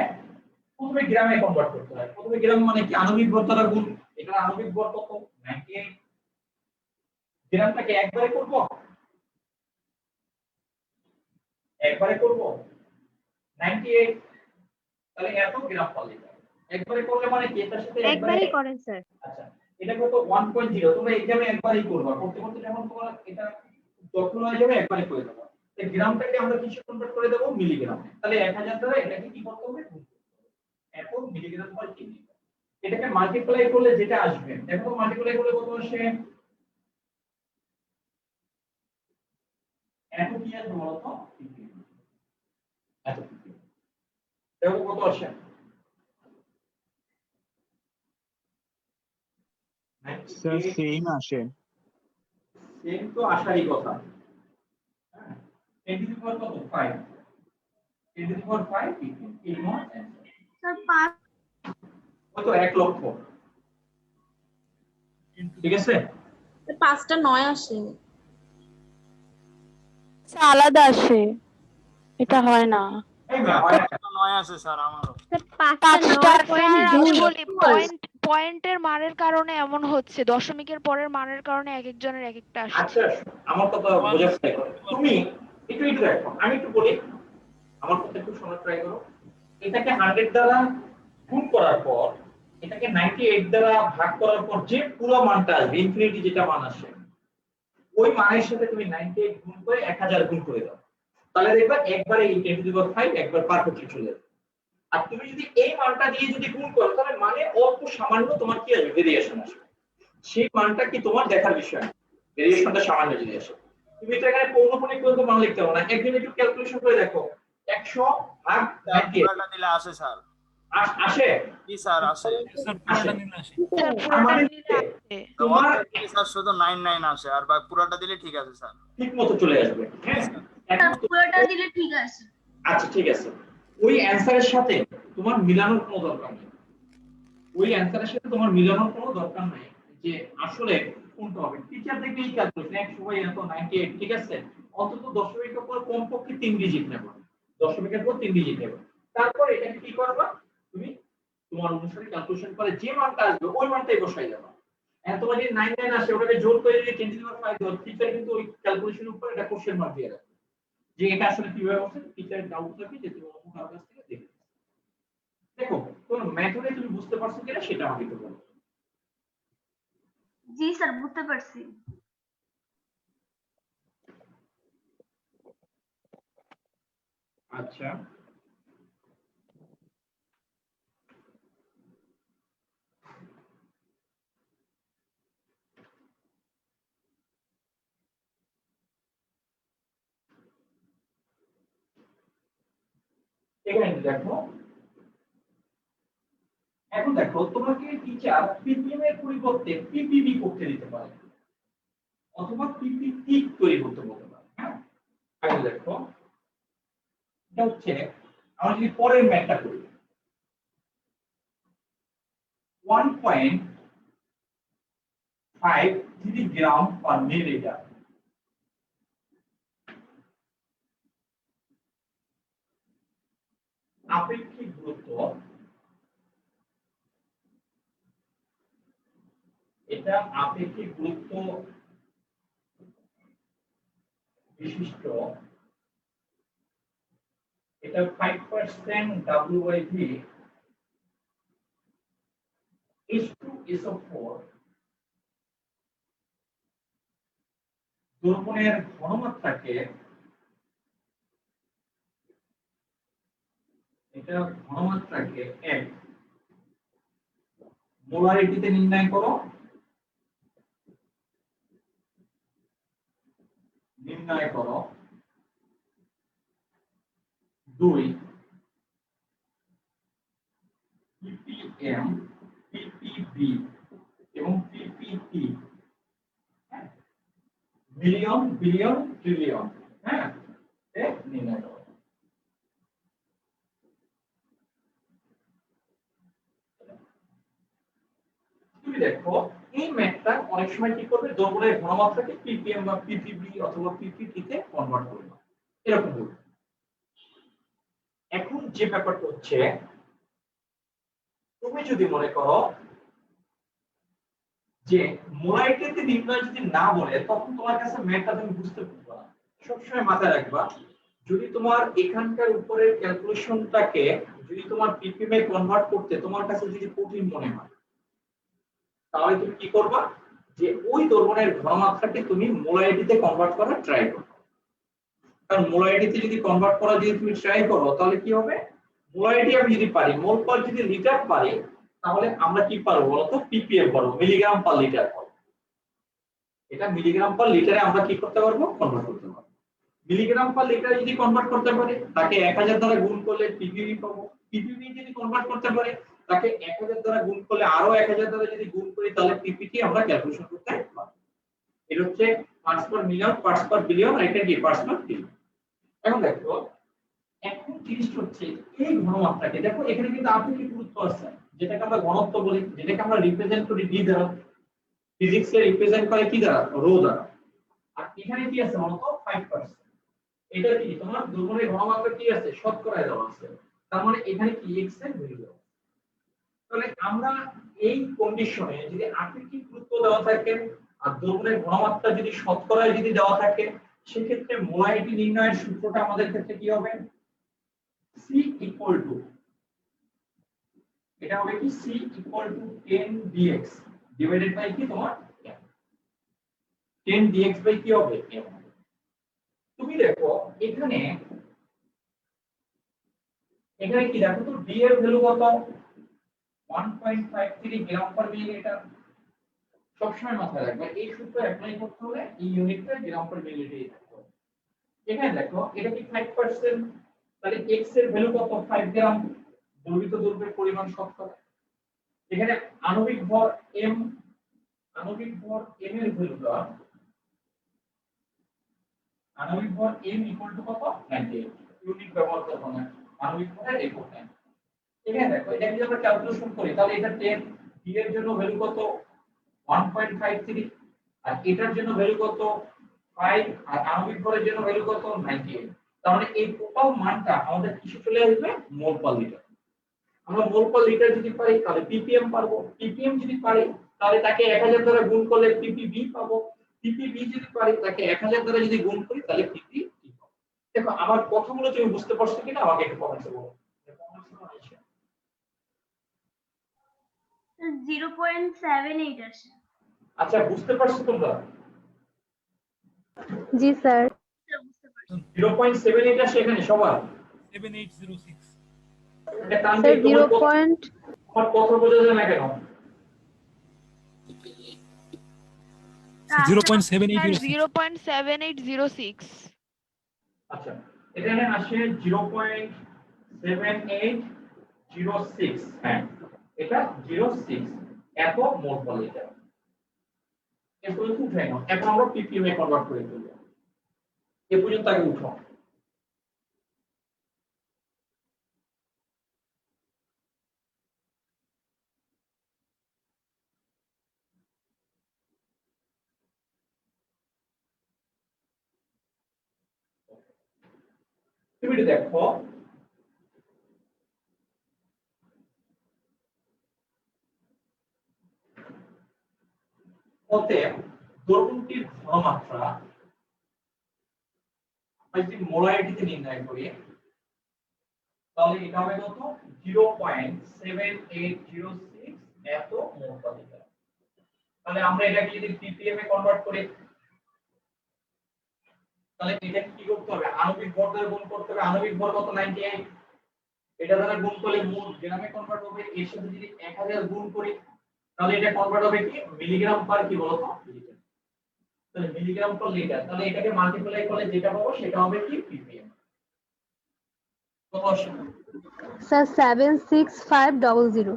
প্রথমে গ্রামে কনভার্ট করতে হয়। প্রথমে গ্রাম মানে কি আণবিক ভর দ্বারা গুণ, এটা আণবিক ভর কত 98, গ্রামটাকে একবারে করব, একবারে করব 98, তাহলে এত গ্রাম পার লিটার। একবারে করলে মানে কি এটার সাথে একবারই করেন স্যার। আচ্ছা এটা কত 1.0, তোমরা এক্সামে একবারই করবা, করতে করতে যখন তোমার এটা যখন হয়ে যাবে একবারই করে দেবো। এই গ্রামটাকে আমরা কিসে কনভার্ট করে দেব মিলিগ্রামে, তাহলে 1000 দ্বারা এটাকে কি করতে হবে গুণ করতে হবে, এত মিলিগ্রাম পার কেজি। এটাকে মাল্টিপ্লাই করলে যেটা আসবে, দেখো মাল্টিপ্লাই করলে কত আসে, এত কি আসবে বলতো এত দেখো কত আসে, স্যার সেম আসে। সেম তো আসারই কথা, হ্যাঁ 10 টু দি পাওয়ার কত 5, 10 টু দি পাওয়ার 5 এই নট অ্যানসার। স্যার 5 কত 1 লক্ষ, ঠিক আছে 5টা 9 আসে, আলাদা আসে, এটা হয় না। এই না হয় না। স্যার 5টা আমি 9.2। বলি পয়েন্টের মানের কারণে এমন হচ্ছে, দশমিকের পরের মানের কারণে এক একজনের এক একটা আসছে। আচ্ছা আমার কথা বোঝার ট্রাই করো, তুমি একটু একটু দেখো, আমি একটু বলি, আমার কথা একটু শোনার ট্রাই করো। এটাকে 100 দ্বারা গুণ করার পর, এটাকে 98 দ্বারা ভাগ করার পর যে পুরো মানটা আসবে ইনফিনিটি যেটা মান আসে, ওই মানের সাথে তুমি 98 গুণ করে 1000 গুণ করে দাও, তাহলে দেখবা একবারে এই 10 টু দি পাওয়ার 5 একবার পারফেক্টলি চলে যাবে। আর তুমি যদি এই মানটা দিয়ে যদি গুণ করো তাহলে মানে অল্প সামান্য তোমার কি আসবে ভেরিয়েশন আসবে, সেই মানটা কি তোমার দেখার বিষয়, ভেরিয়েশনটা সামান্য যদি আসে। তুমি তো এখানে পৌনঃপুনিক পর্যন্ত মান লিখতে হবে না, একদিন একটু ক্যালকুলেশন করে দেখো 100 ভাগ 98 দিলে আসে স্যার, আসে কি স্যার আসে, স্যার পুরোটা নিলে আসে। স্যার পুরোটা আমাদের নিলে আসে। তোমার স্যার শুধু 99 আসে, আর পুরোটা দিলে ঠিক আছে স্যার। ঠিক মতো চলে আসবে, হ্যাঁ এখন পুরোটা দিলে ঠিক আছে। আচ্ছা ঠিক আছে, ওই অ্যানসারের সাথে তোমার মিলানোর কোনো দরকার নেই, ওই অ্যানসারের সাথে তোমার মিলানোর কোনো দরকার নেই যে আসলে কোনটা হবে। টিচার দেখবে এই ক্যালকুলেশন 100 বাই এত 98, ঠিক আছে, অন্তত দশমিকের পর কমপক্ষে 3 ডিজিট নেব, দশমিকের পর 3 ডিজিট নেব, তারপর এটাকে কি করবা তুমি তোমার অনুসারে ক্যালকুলেশন করে যে মানটা আসবে ওই মানটাই বসাই দেবা। এখন তোমার যদি 99 আসে ওটাকে জোর করে যদি 10 টু দি পাওয়ার 5 দাও, টিচার কিন্তু ওই ক্যালকুলেশনের উপর একটা কোশ্চেন মার্ক দিয়ে রাখবে যে এটা আসলে কিভাবে হচ্ছে, টিচারের ডাউট থাকে যে তুমি অন্য কারো কাছ থেকে দেখে দেখো কোন মেথডে তুমি বুঝতে পারছো কিনা সেটা আমাকে একটু বলো। জি স্যার বুঝতে পারছি। আচ্ছা এখানে দেখো, এখন দেখো তোমাকে টিচার পিপিএম এর পরিবর্তে পিপিবি করতে দিতে পারে অথবা পিপিটি তৈরি করতে বলতে পারে, হ্যাঁ আগে দেখো এটা হচ্ছে আমরা যদি পরের ম্যাথটা করি, 1.53 গ্রাম পার মিলিলিটার। আপেক্ষিক গুরুত্ব, এটা আপেক্ষিক গুরুত্ব বিশিষ্ট, এটা 5% WIV H2SO4 দ্রবণের ঘনমাত্রাকে, এটা ঘনমাত্রাকে এক মোলারিটিতে নির্ণয় করো, দুই ppm, ppb এবং ppt, মিলিয়ন, বিলিয়ন, ট্রিলিয়ন, হ্যাঁ, নির্ণয় করো। তুমি দেখো এই ম্যাথটা অনেক সময় কি করবে, দ্রবণের ঘনমাত্রাকে ppm বা ppb অথবা ppt তে কনভার্ট করবে, এরকম করবে। এখন যে ব্যাপারটা হচ্ছে, তুমি যদি মনে করো যে মোলারিটিতে নির্ণয় যদি না বলে, তখন তোমার কাছে ম্যাথটা তুমি বুঝতে পারবে না। সবসময় মাথায় রাখবা, যদি তোমার এখানকার উপরের ক্যালকুলেশনটাকে যদি তোমার ppm এ কনভার্ট করতে তোমার কাছে যদি কঠিন মনে হয়, তাহলে তুমি কি করবা, যে ওই দ্রবণের ঘনমাত্রাকে তুমি মোলারিটিতে কনভার্ট করার ট্রাই করো। কারণ মোলারিটিতে যদি কনভার্ট করা যদি তুমি ট্রাই করো, তাহলে কি হবে, মোলারিটি আমি যদি পারি, মোল পার যদি লিটার পারি, তাহলে আমরা কি পারবো বলতো, ppm পারবো, মিলিগ্রাম পার লিটার পারবো। এটা মিলিগ্রাম পার লিটারে আমরা কি করতে পারবো, কনভার্ট করতে পারবো। মিলিগ্রাম পার লিটারে যদি কনভার্ট করতে পারে, তাকে 1000 দ্বারা গুণ করলে ppb পাবো। ppb যদি কনভার্ট করতে পারে, তাকে 1000 দ্বারা গুণ করলে আরো 1000 দ্বারা যদি গুণ করি, তাহলে ppt আমরা ক্যালকুলেশন করতে পারবো। এটা হচ্ছে parts per million, parts per billion, আর এটা কি পার্টস পার ট্রিলিয়ন। এখন দেখো, এখন জিনিসটা হচ্ছে এই ঘনমাত্রাকে দেখো, এখানে কিন্তু আপেক্ষিক গুরুত্ব আছে, যেটাকে আমরা ঘনত্ব বলি, যেটাকে আমরা রিপ্রেজেন্ট করি ডি দ্বারা, ফিজিক্সে রিপ্রেজেন্ট করে কি দ্বারা, রো দ্বারা। আর এখানে কি আছে বলতো, 5%। এটা কি তোমার দ্রবণের ঘনমাত্রা কি আছে, শতকরায় দেওয়া আছে, তার মানে এখানে কি x এর ভ্যালু দেওয়া। তাহলে আমরা এই কন্ডিশনে যদি আপেক্ষিক গুরুত্ব দেওয়া থাকে আর দ্রবণের ঘনমাত্রা যদি শতকরায় যদি দেওয়া থাকে, সেক্ষেত্রে মোলারিটি নির্ণয়ের সূত্রটা আমাদের ক্ষেত্রে কি হবে, C equal to, এটা হবে কি, C equal to 10 dx divided by কি তোমার 10 dx by কি হবে m। তুমি দেখো এখানে কি দেখো তো, d এর ভ্যালু কত, 1.53 গ্রাম পার মিলিলিটার। সবসময় মাথায় রাখবে, এই সূত্র অ্যাপ্লাই করতে হলে এই ইউনিটটা গ্রাম পার মিলিলিটারে থাকতে হবে। এখানে দেখো এটা কি 5%, তাহলে x এর ভ্যালু কত, 5 গ্রাম, দ্রবীভূত দ্রব্যের পরিমাণ শতকরা। এখানে আণবিক ভর m, আণবিক ভর m এর ভ্যালুটা, আণবিক ভর m ইকুয়াল টু কত, 98, ইউনিট ব্যবহার করব না, আণবিক ভরের একক। এখানে দেখো এটা যদি আমরা ক্যালকুলেশন করি, তাহলে এটা 10, d এর জন্য ভ্যালু কত, 1.53, আর এটার জন্য ভ্যালু কত, 5, আর আণবিক ভরের জন্য ভ্যালু কত, 98। তার মানে এই টোটাল মানটা আমাদের কিসে চলে আসবে, মোল পার লিটার। আমরা মোল পার লিটার যদি পাই, তাহলে ppm পারবো। ppm যদি পারি, তাহলে তাকে 1000 দ্বারা গুণ করলে ppb পাবো। ppb যদি পারি, তাকে 1000 দ্বারা যদি গুণ করি, তাহলে pp পাবো। দেখো আমার কথাগুলো তুমি বুঝতে পারছো কিনা, আমাকে একটু কমেন্টে বলো। 0.78 আসে। আচ্ছা, বুঝতে পারছো তোমরা? জি স্যার। 0.78 আসে এখানে সবার? 7806 এটা টান স্যার দিয়ে 0. তোমার কথা বোঝা যায় না কেন? 0.7806 0.7806। আচ্ছা, এখানে আসে 0.7806, হ্যাঁ এটা 06, এত মোল পার লিটার। এরপর উঠাই না, এখন আমরা ppm এ কনভার্ট করে ফেলবো। এ পর্যন্ত আগে উঠো। তুমি এটা দেখো অতএব দ্রবণটির ঘনমাত্রা আমরা যদি মোলারিটিতে নির্ণয় করি তাহলে এটা হবে কত 0.7806 এত মোল পার লিটার। তাহলে আমরা এটাকে যদি ppm এ কনভার্ট করি তাহলে এটা কি করতে হবে আণবিক ভর দ্বারা গুণ করতে হবে। আণবিক ভর কত 98, এটা দ্বারা গুণ করলে মোল গ্রামে কনভার্ট হবে। এর সাথে যদি 1000 গুণ করি তাহলে এটা কনভার্ট হবে কি মিলিগ্রাম পার কি বলতো লিটার। তাহলে মিলিগ্রাম পার লিটার, তাহলে এটাকে মাল্টিপ্লাই করলে যেটা পাবো সেটা হবে কি ppm। কত আসে স্যার 76500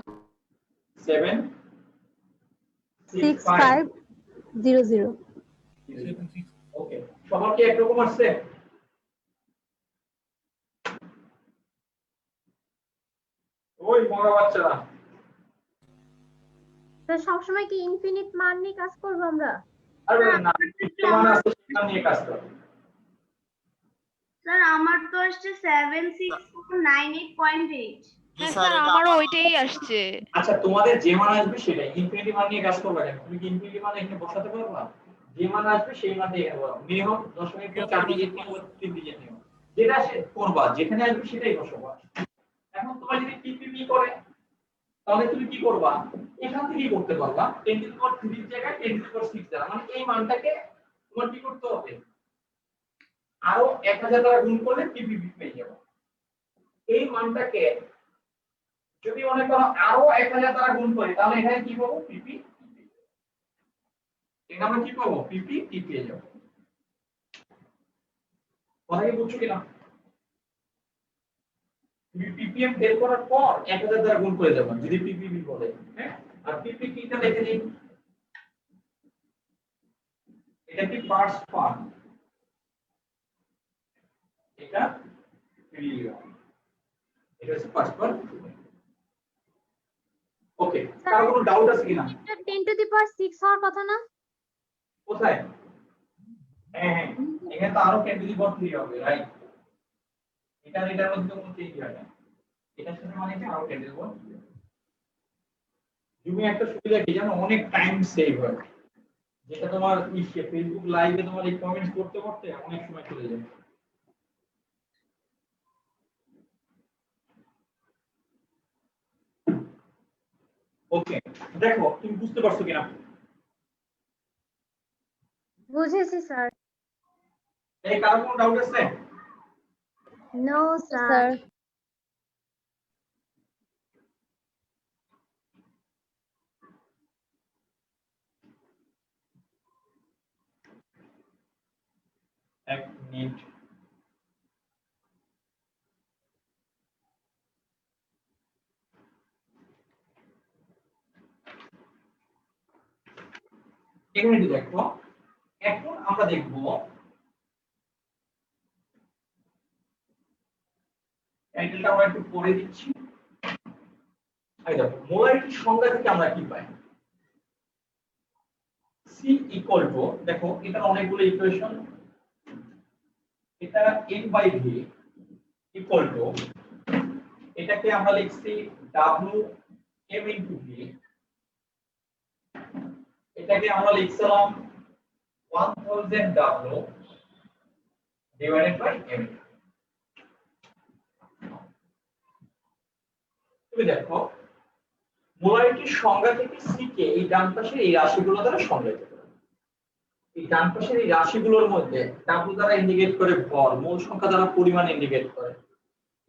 76500। ওকে, সবার কি একরকম আসছে? ওই মগা বাচ্চারা স্যার সবসময় কি ইনফিনিট মান নিয়ে কাজ করব আমরা? আরে না, মান আছে সেটা নিয়ে কাজ করো। স্যার আমার তো আসছে 76498.8। হ্যাঁ স্যার আমারও ওইটাই আসছে। আচ্ছা তোমাদের যে মান আসবে সেটাই ইনফিনিটি মান নিয়ে কাজ করবে কেন? তুমি কি ইনফিনিটি মান এখানে বসাতে পারবা? যে মান আসবে সেই মান দিয়ে করবা। মিনিমাম 0.4 ডিজিট নিও 3 ডিজিট নিও, যেটা সে করবা যেখানে আসবে সেটাই বসাবা। এখন তোমার যদি ppb করে তাহলে তুমি কি করবা এখান থেকেই করতে পারবা 10 টু পাওয়ার 3 এর জায়গায় 10 টু পাওয়ার 6 দ্বারা, মানে এই মানটাকে তোমার কি করতে হবে আরো 1000 দ্বারা গুণ করলে ppb পেয়ে যাবে। এই মানটাকে যদি মনে করো আরো 1000 দ্বারা গুণ করি তাহলে এখানে কি পাবো pp। এখানে আমরা কি পাবো pp পেয়ে যাবো। কথা কি বুঝছো কিনা? তুমি ppm বের করার পর 1000 দ্বারা গুণ করে দেব যদি ppb বলে, হ্যাঁ। আর pp কিটা লিখে দিই, এটা কি পার্টস পার, এটা মিলিগ্রাম, এটা হচ্ছে পার্টস পার। ওকে, কারো কোনো ডাউট আছে কিনা? 10 টু দি পাওয়ার 6 হওয়ার কথা না? কোথায়? হ্যাঁ হ্যাঁ, এখানে তো আরো 10 টু দি পাওয়ার 3 হবে, রাইট। এটার মধ্যে কোনো চেঞ্জ হয় না, এটার সাথে মানে কি আরো 10 টু দি পাওয়ার 3। তুমি একটা সুবিধা কি জানো, অনেক টাইম সেভ হয়, যেটা তোমার ফেসবুক লাইভে তোমার এই কমেন্টস করতে করতে অনেক সময় চলে যায়। ওকে, দেখো তুমি বুঝতে পারছো কিনা? বুঝেছি স্যার। এই কারো কোনো ডাউট আছে? No sir. এক মিনিট, এখানে দেখো এখন আমরা দেখব টাইটেলটা আমরা একটু পড়ে দিচ্ছি। এই দেখো মোলারিটির সংজ্ঞা থেকে আমরা কি পাই? C ইকুয়াল টু, দেখো এটা অনেকগুলো ইকুয়েশন, এটা n/v ইকুয়াল টু, এটাকে আমরা লিখছি Wm * v, এটাকে আমরা লিখছিলাম 1000 W ডিভাইডেড বাই m। তুমি দেখো মোলারিটির সংজ্ঞা থেকে c কে এই ডান পাশের এই রাশিগুলো দ্বারা সংজ্ঞায়িত করা। এই ডান পাশের এই রাশিগুলোর মধ্যে W দ্বারা ইন্ডিকেট করে ভর, মোল সংখ্যা দ্বারা পরিমাণ ইন্ডিকেট করে,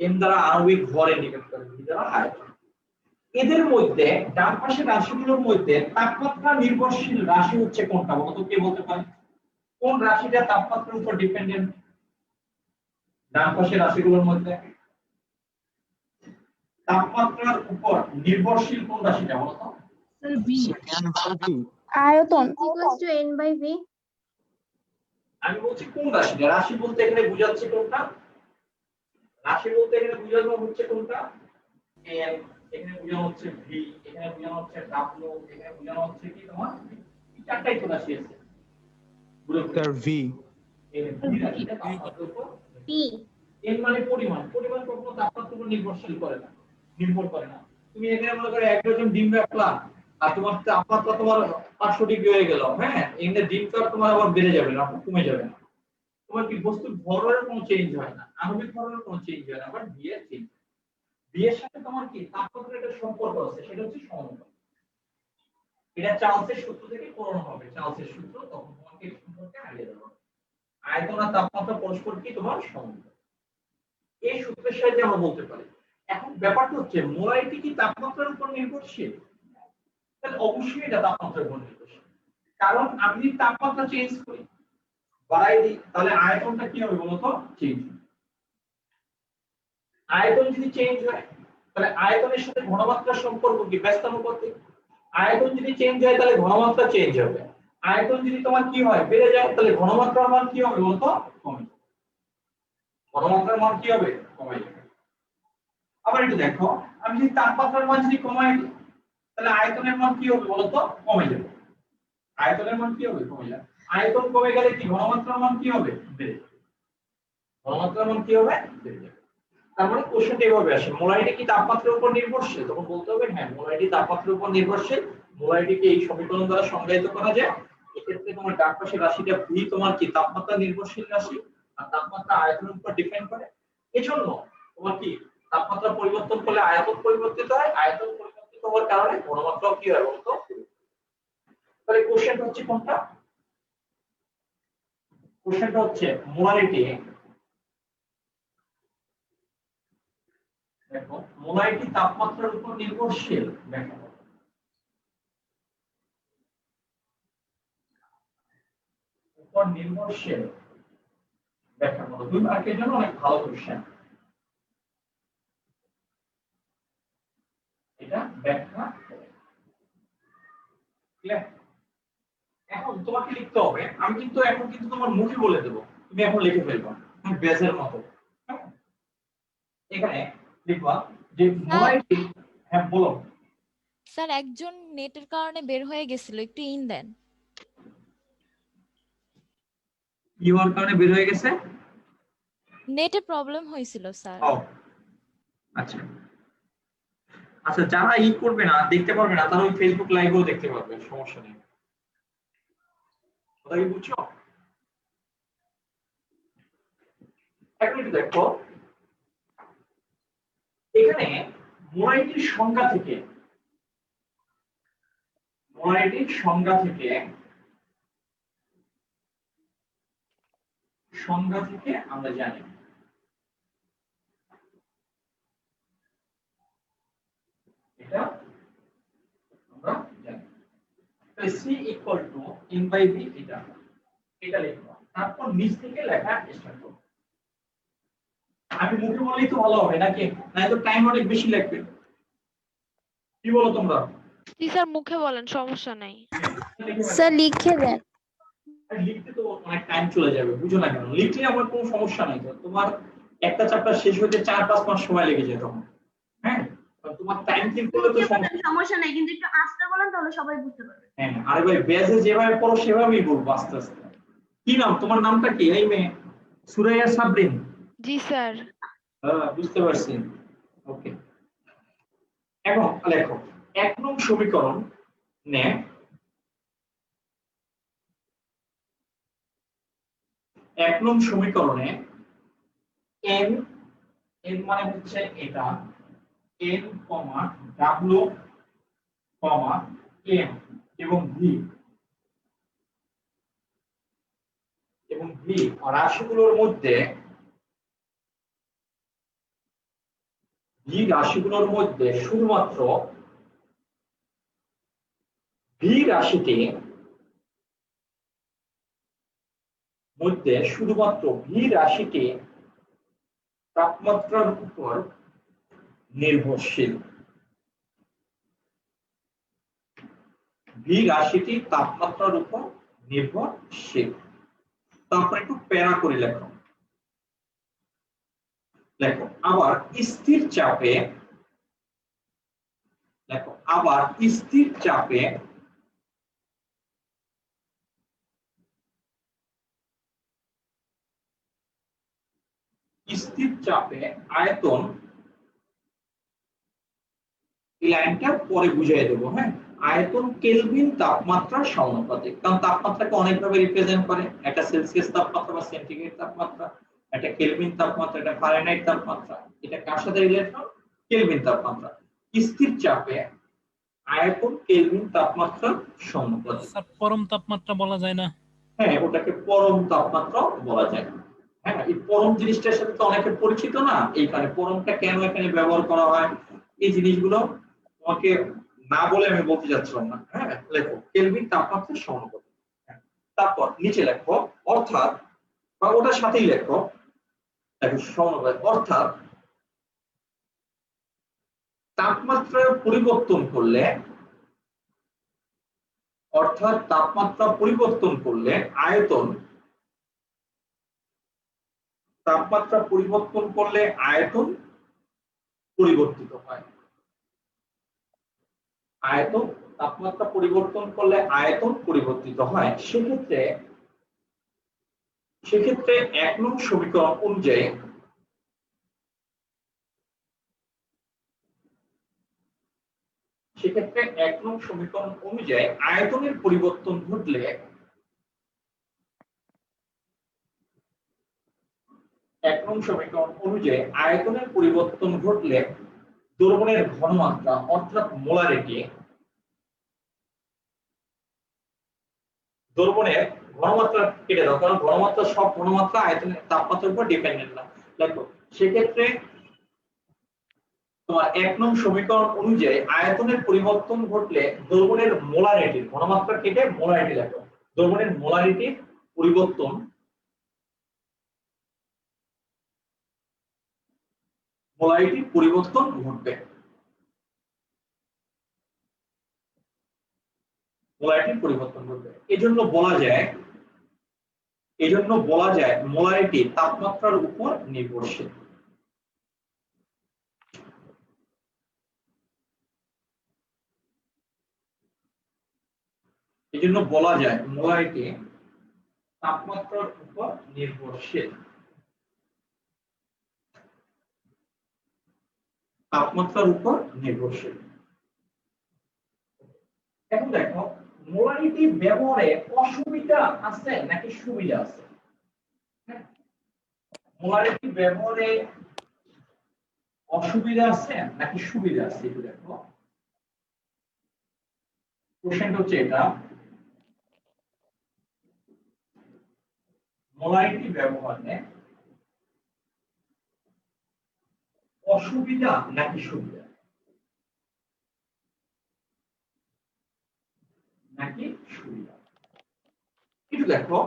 m দ্বারা আণবিক ভর ইন্ডিকেট করে, v দ্বারা আয়তন। এদের মধ্যে ডান পাশের রাশিগুলোর মধ্যে তাপমাত্রা নির্ভরশীল রাশি হচ্ছে কোনটা বলো তো? কে বলতে পারে কোন রাশিটা তাপমাত্রার উপর ডিপেন্ডেন্ট? ডান পাশের রাশিগুলোর মধ্যে তাপমাত্রার উপর নির্ভরশীল কোন রাশিটা বলো তো? আয়তন ইকুয়ালস টু n/v। আমি বলছি কোন রাশিটা? রাশি বলতে এখানে বোঝাচ্ছে কোনটা? রাশি বলতে এখানে বোঝানো হচ্ছে কোনটা? n, এখানে বোঝানো হচ্ছে v, এখানে বোঝানো হচ্ছে w, এখানে বোঝানো হচ্ছে কি তোমার এই চারটাই তো রাশি আছে। Sir v। এই v রাশিটা তাপমাত্রার উপর p এন মানে পরিমাণ, পরিমাণ কখনো তাপমাত্রার উপর নির্ভর করে না। তুমি এখানে মনে করো 1 ডজন ডিম রাখলা, আর তোমার তাপমাত্রা তোমার 500 ডিগ্রি হয়ে গেল, হ্যাঁ, এখানে ডিম তো আর তোমার আবার বেড়ে যাবে না, কমে যাবে না। তোমার কি বস্তুর ভরের কোনো চেঞ্জ হয় না, আণবিক ভরের কোনো চেঞ্জ হয় না, বাট বি এর চেঞ্জ। বি এর সাথে তোমার কি তাপমাত্রার একটা সম্পর্ক আছে, সেটা হচ্ছে সমানুপাত। এটা চার্লসের সূত্র থেকে পড়ানো হবে, চার্লসের সূত্র, তখন তোমাকে এই সম্পর্কে আইডিয়া দেওয়া হবে। আয়তন আর তাপমাত্রা পরস্পর কি তোমার সমানুপাত, এই সূত্রের সাহায্যে আমরা বলতে পারি। এখন ব্যাপারটা হচ্ছে মোলারিটি কি তাপমাত্রার উপর নির্ভরশীল? তাহলে অবশ্যই এটা তাপমাত্রার উপর নির্ভরশীল, কারণ আমি যদি তাপমাত্রা চেঞ্জ করি, বাড়াই দিই, তাহলে আয়তনটা কি হবে বলতো? চেঞ্জ হবে। আয়তন যদি চেঞ্জ হয়, তাহলে আয়তনের সাথে ঘনমাত্রার সম্পর্ক কি? ব্যস্তানুপাতিক। আয়তন যদি চেঞ্জ হয়, তাহলে ঘনমাত্রা চেঞ্জ হবে। আয়তন যদি তোমার কি হয়? বেড়ে যায়, তাহলে ঘনমাত্রার মান কি হবে বলতো? কমে যাবে। ঘনমাত্রার মান কি হবে? কমে যাবে। আবার একটু দেখো, আমি যদি তাপমাত্রার মান যদি কমাই দিই, তাহলে আয়তনের মান কি হবে বলতো? কমে যাবে। আয়তনের মান কি হবে? কমে যাবে। আয়তন কমে গেলে কি ঘনমাত্রার মান কি হবে? বেড়ে যাবে। ঘনমাত্রার মান কি হবে? বেড়ে যাবে। তার মানে কোশ্চেনটা এভাবে আসে, মোলারিটি কি তাপমাত্রার উপর নির্ভরশীল? তখন বলতে হবে হ্যাঁ, মোলারিটি তাপমাত্রার উপর নির্ভরশীল। মোলারিটিকে এই সমীকরণ দ্বারা সংজ্ঞায়িত করা যায়। এক্ষেত্রে তোমার ডান পাশের রাশিটা ভি তোমার কি তাপমাত্রা নির্ভরশীল রাশি, আর তাপমাত্রা আয়তনের উপর ডিপেন্ড করে। এজন্য তোমার কি তাপমাত্রা পরিবর্তন করলে আয়তন পরিবর্তিত হয়, আয়তন পরিবর্তিত হওয়ার কারণে ঘনমাত্রাও কি হয় বলতো? তাহলে কোশ্চেনটা হচ্ছে কোনটা? কোশ্চেনটা হচ্ছে মোলারিটি, দেখো মোলারিটি তাপমাত্রার উপর নির্ভরশীল, দেখো উপর নির্ভরশীল ব্যাখ্যা করো। 2 মার্কের জন্য অনেক ভালো কোশ্চেন এটা, ব্যাখ্যা ক্লিয়ার। এখন তোমাকে লিখতে হবে, আমি কিন্তু এখন কিন্তু তোমার মুখে বলে দেব, তুমি এখন লিখে ফেলবা ব্যাসের মতো। এখানে লিখবা যে মোলারিটি, হ্যাঁ বলো। স্যার একজন নেটের কারণে বের হয়ে গেছিল, একটু ইন দেন। কি হওয়ার কারণে বের হয়ে গেছে? নেটে প্রবলেম হয়েছিল স্যার। ও আচ্ছা আচ্ছা, যারা ই করবে না, দেখতে পারবে না, তারা ওই ফেসবুক লাইভেও দেখতে পারবে, সমস্যা নেই। কথা কি বুঝছো? এখন একটু দেখো, এখানে মোলারিটির সংজ্ঞা থেকে আমরা জানি এটা, আমরা জানি তাহলে C equal to N by V, এটা লিখবো, তারপর নিচ থেকে লেখা স্টার্ট করব। আমি মুখে বললেই তো ভালো হবে নাকি? না তো টাইম অনেক বেশি লাগবে, কি বলো তোমরা? জি স্যার, মুখে বলেন, সমস্যা নাই। স্যার লিখে দেন। লিখতে তো অনেক টাইম চলে যাবে, বুঝো না কেন? লিখলে আমার কোনো সমস্যা নাই তো, তোমার একটা চ্যাপ্টার শেষ হতে 4-5 মাস সময় লেগে যায় তখন, হ্যাঁ, তোমার টাইম ঠিক করলে তো সমস্যা নাই, কিন্তু একটু আস্তে বলেন তাহলে সবাই বুঝতে পারবে। হ্যাঁ, আরে ভাই ব্যাসে যেভাবে পড়ো সেভাবেই বলবো আস্তে আস্তে। কি নাম তোমার? নামটা কি? এই মেয়ে সুরাইয়া সাবরিন? জি স্যার। হ্যাঁ, বুঝতে পারছি। ওকে, এখন লেখো 1 নং সমীকরণ নে 1 নং সমীকরণে n মানে হচ্ছে এটা, n, w, m এবং v রাশিগুলোর মধ্যে শুধুমাত্র v রাশিটি তাপমাত্রার উপর নির্ভরশীল। তারপর একটু প্যারা করে লেখো। আবার স্থির চাপে স্থির চাপে আয়তন, এই লাইনটা পরে বুঝিয়ে দেবো। হ্যাঁ, আয়তন কেলভিন তাপমাত্রার সমানুপাতিক, কারণ তাপমাত্রাকে অনেকভাবে রিপ্রেজেন্ট করে, একটা সেলসিয়াস তাপমাত্রা বা সেন্টিগ্রেড তাপমাত্রা, একটা কেলভিন তাপমাত্রা, একটা ফারেনহাইট তাপমাত্রা। এটা কার সাথে রিলেটেড? কেলভিন তাপমাত্রা। স্থির চাপে আয়তন কেলভিন তাপমাত্রার সমানুপাতিক। স্যার পরম তাপমাত্রা বলা যায় না? হ্যাঁ, ওটাকে পরম তাপমাত্রা বলা যায়। হ্যাঁ, এই পরম জিনিসটার সাথে তো অনেকে পরিচিত না, এইখানে পরমটা কেন এখানে ব্যবহার করা হয় এই জিনিসগুলো তোমাকে না বলে আমি বলতে যাচ্ছিলাম না। হ্যাঁ, লেখো কেলভিন তাপমাত্রার সমানুপাতিক। তারপর নিচে লেখো অর্থাৎ, বা ওটার সাথেই লেখো দেখো সমানুপাতিক, অর্থাৎ তাপমাত্রা পরিবর্তন করলে, অর্থাৎ তাপমাত্রা পরিবর্তন করলে আয়তন, তাপমাত্রা পরিবর্তন করলে আয়তন পরিবর্তিত হয়। আয়তন, তাপমাত্রা পরিবর্তন করলে আয়তন পরিবর্তিত হয়। সেক্ষেত্রে 1 নং সমীকরণ অনুযায়ী আয়তনের পরিবর্তন ঘটলে, দ্রবণের ঘনমাত্রা অর্থাৎ মোলারিটি, দ্রবণের ঘনমাত্রা কেটে দাও, কারণ ঘনমাত্রা সব ঘনমাত্রা আয়তনের তাপমাত্রার উপর ডিপেন্ডেন্ট না। দেখো সেক্ষেত্রে তোমার 1 নং সমীকরণ অনুযায়ী আয়তনের পরিবর্তন ঘটলে দ্রবণের মোলারিটির ঘনমাত্রা কেটে মোলারিটি লেখো। দ্রবণের মোলারিটির পরিবর্তন, ঘটবে। এজন্য বলা যায় মোলারিটি তাপমাত্রার উপর নির্ভরশীল। তাপমাত্রার উপর নির্ভরশীল। এখন দেখো মোলারিটি ব্যবহারে অসুবিধা আছে নাকি সুবিধা আছে? মোলারিটি ব্যবহারে অসুবিধা আছে নাকি সুবিধা আছে একটু দেখো। কোশ্চেনটা হচ্ছে এটা, মোলারিটি ব্যবহারে অসুবিধা নাকি সুবিধা? একটু দেখো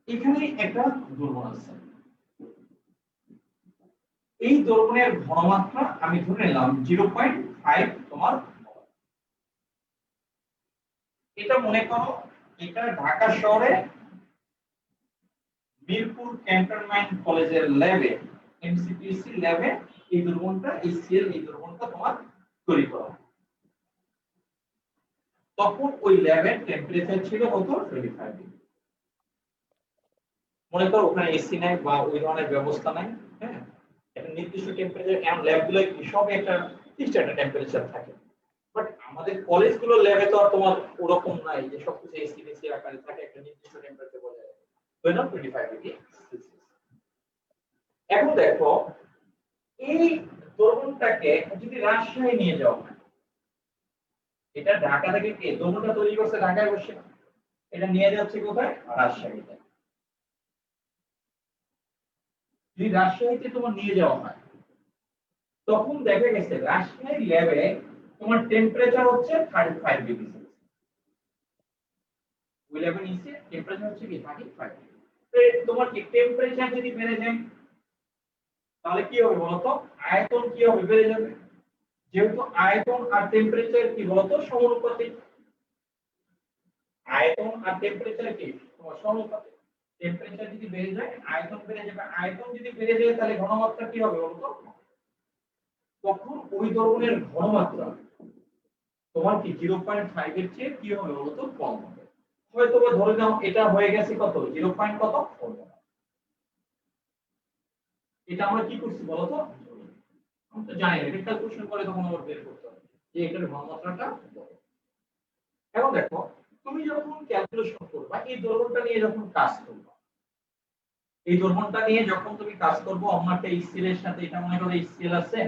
এখানে একটা দ্রবণ আছে, এই দ্রবণের ঘনমাত্রা আমি ধরে নিলাম 0.5 তোমার। এটা মনে করো এটা ঢাকা শহরে মিরপুর ক্যান্টনমেন্ট কলেজের ল্যাবে, এমসিপিসি ল্যাবে এই দ্রবণটা, এই দ্রবণটা তোমার তৈরি করা। তখন ওই ল্যাবের টেম্পারেচার ছিল কত? 25 ডিগ্রি। মনে করো ওখানে এসি নাই বা ওই ধরনের ব্যবস্থা নাই। হ্যাঁ, একটা নির্দিষ্ট টেম্পারেচার, এমন ল্যাবগুলো সব একটা ফিক্সড একটা টেম্পারেচার থাকে, বাট আমাদের কলেজগুলোর ল্যাবে তো আর তোমার ওরকম নাই যে সবকিছু এসি এসি আকারে থাকে, একটা নির্দিষ্ট টেম্পারেচার বজায় রাখে। তো না 25 ডিগ্রি সেলসিয়াস। এখন দেখো এই দ্রবণটাকে যদি রাজশাহী নিয়ে যাও, এটা ঢাকা থেকে কে দ্রবণটা তৈরি করছে? ঢাকায় বসে। এটা নিয়ে যাচ্ছে কোথায়? রাজশাহীতে। যদি রাজশাহীতে তোমার নিয়ে যাওয়া হয় তখন দেখা গেছে রাজশাহী ল্যাবে তোমার টেম্পারেচার হচ্ছে 35 ডিগ্রি সেলসিয়াস। ওই ল্যাবে নিচে টেম্পারেচার হচ্ছে কি 35 ডিগ্রি। তো তোমার কি টেম্পারেচার যদি বেড়ে যায় তাহলে কি হবে বলতো? আয়তন কি হবে? বেড়ে যাবে। যেহেতু আয়তন আর টেম্পারেচার কি বলতো? সমানুপাতিক। আয়তন আর টেম্পারেচার কি তোমার সমানুপাতিক। টেম্পারেচার যদি বেড়ে যায় আয়তন বেড়ে যাবে, আয়তন যদি বেড়ে যায় তাহলে ঘনমাত্রা কি হবে বলতো? তখন ওই দ্রবণের ঘনমাত্রা তোমার কি 0.5 এর চেয়ে কি হবে বলতো? কম হবে। হয়তো ধরে নাও এটা হয়ে গেছে কত? 0. কত? 4। এটা আমরা কি করছি বলো তো, আমরা তো জানি না, এটা ক্যালকুলেশন করে তখন আবার বের করতে হবে যে এটার ঘনমাত্রাটা কত। এখন দেখো তুমি যখন ক্যালকুলেশন করবা এই দ্রবণটা নিয়ে যখন কাজ করবা, এই দ্রবণটা নিয়ে যখন তুমি কাজ করবো, আমারটা HCl এর সাথে, এটা মনে করো HCl আছে,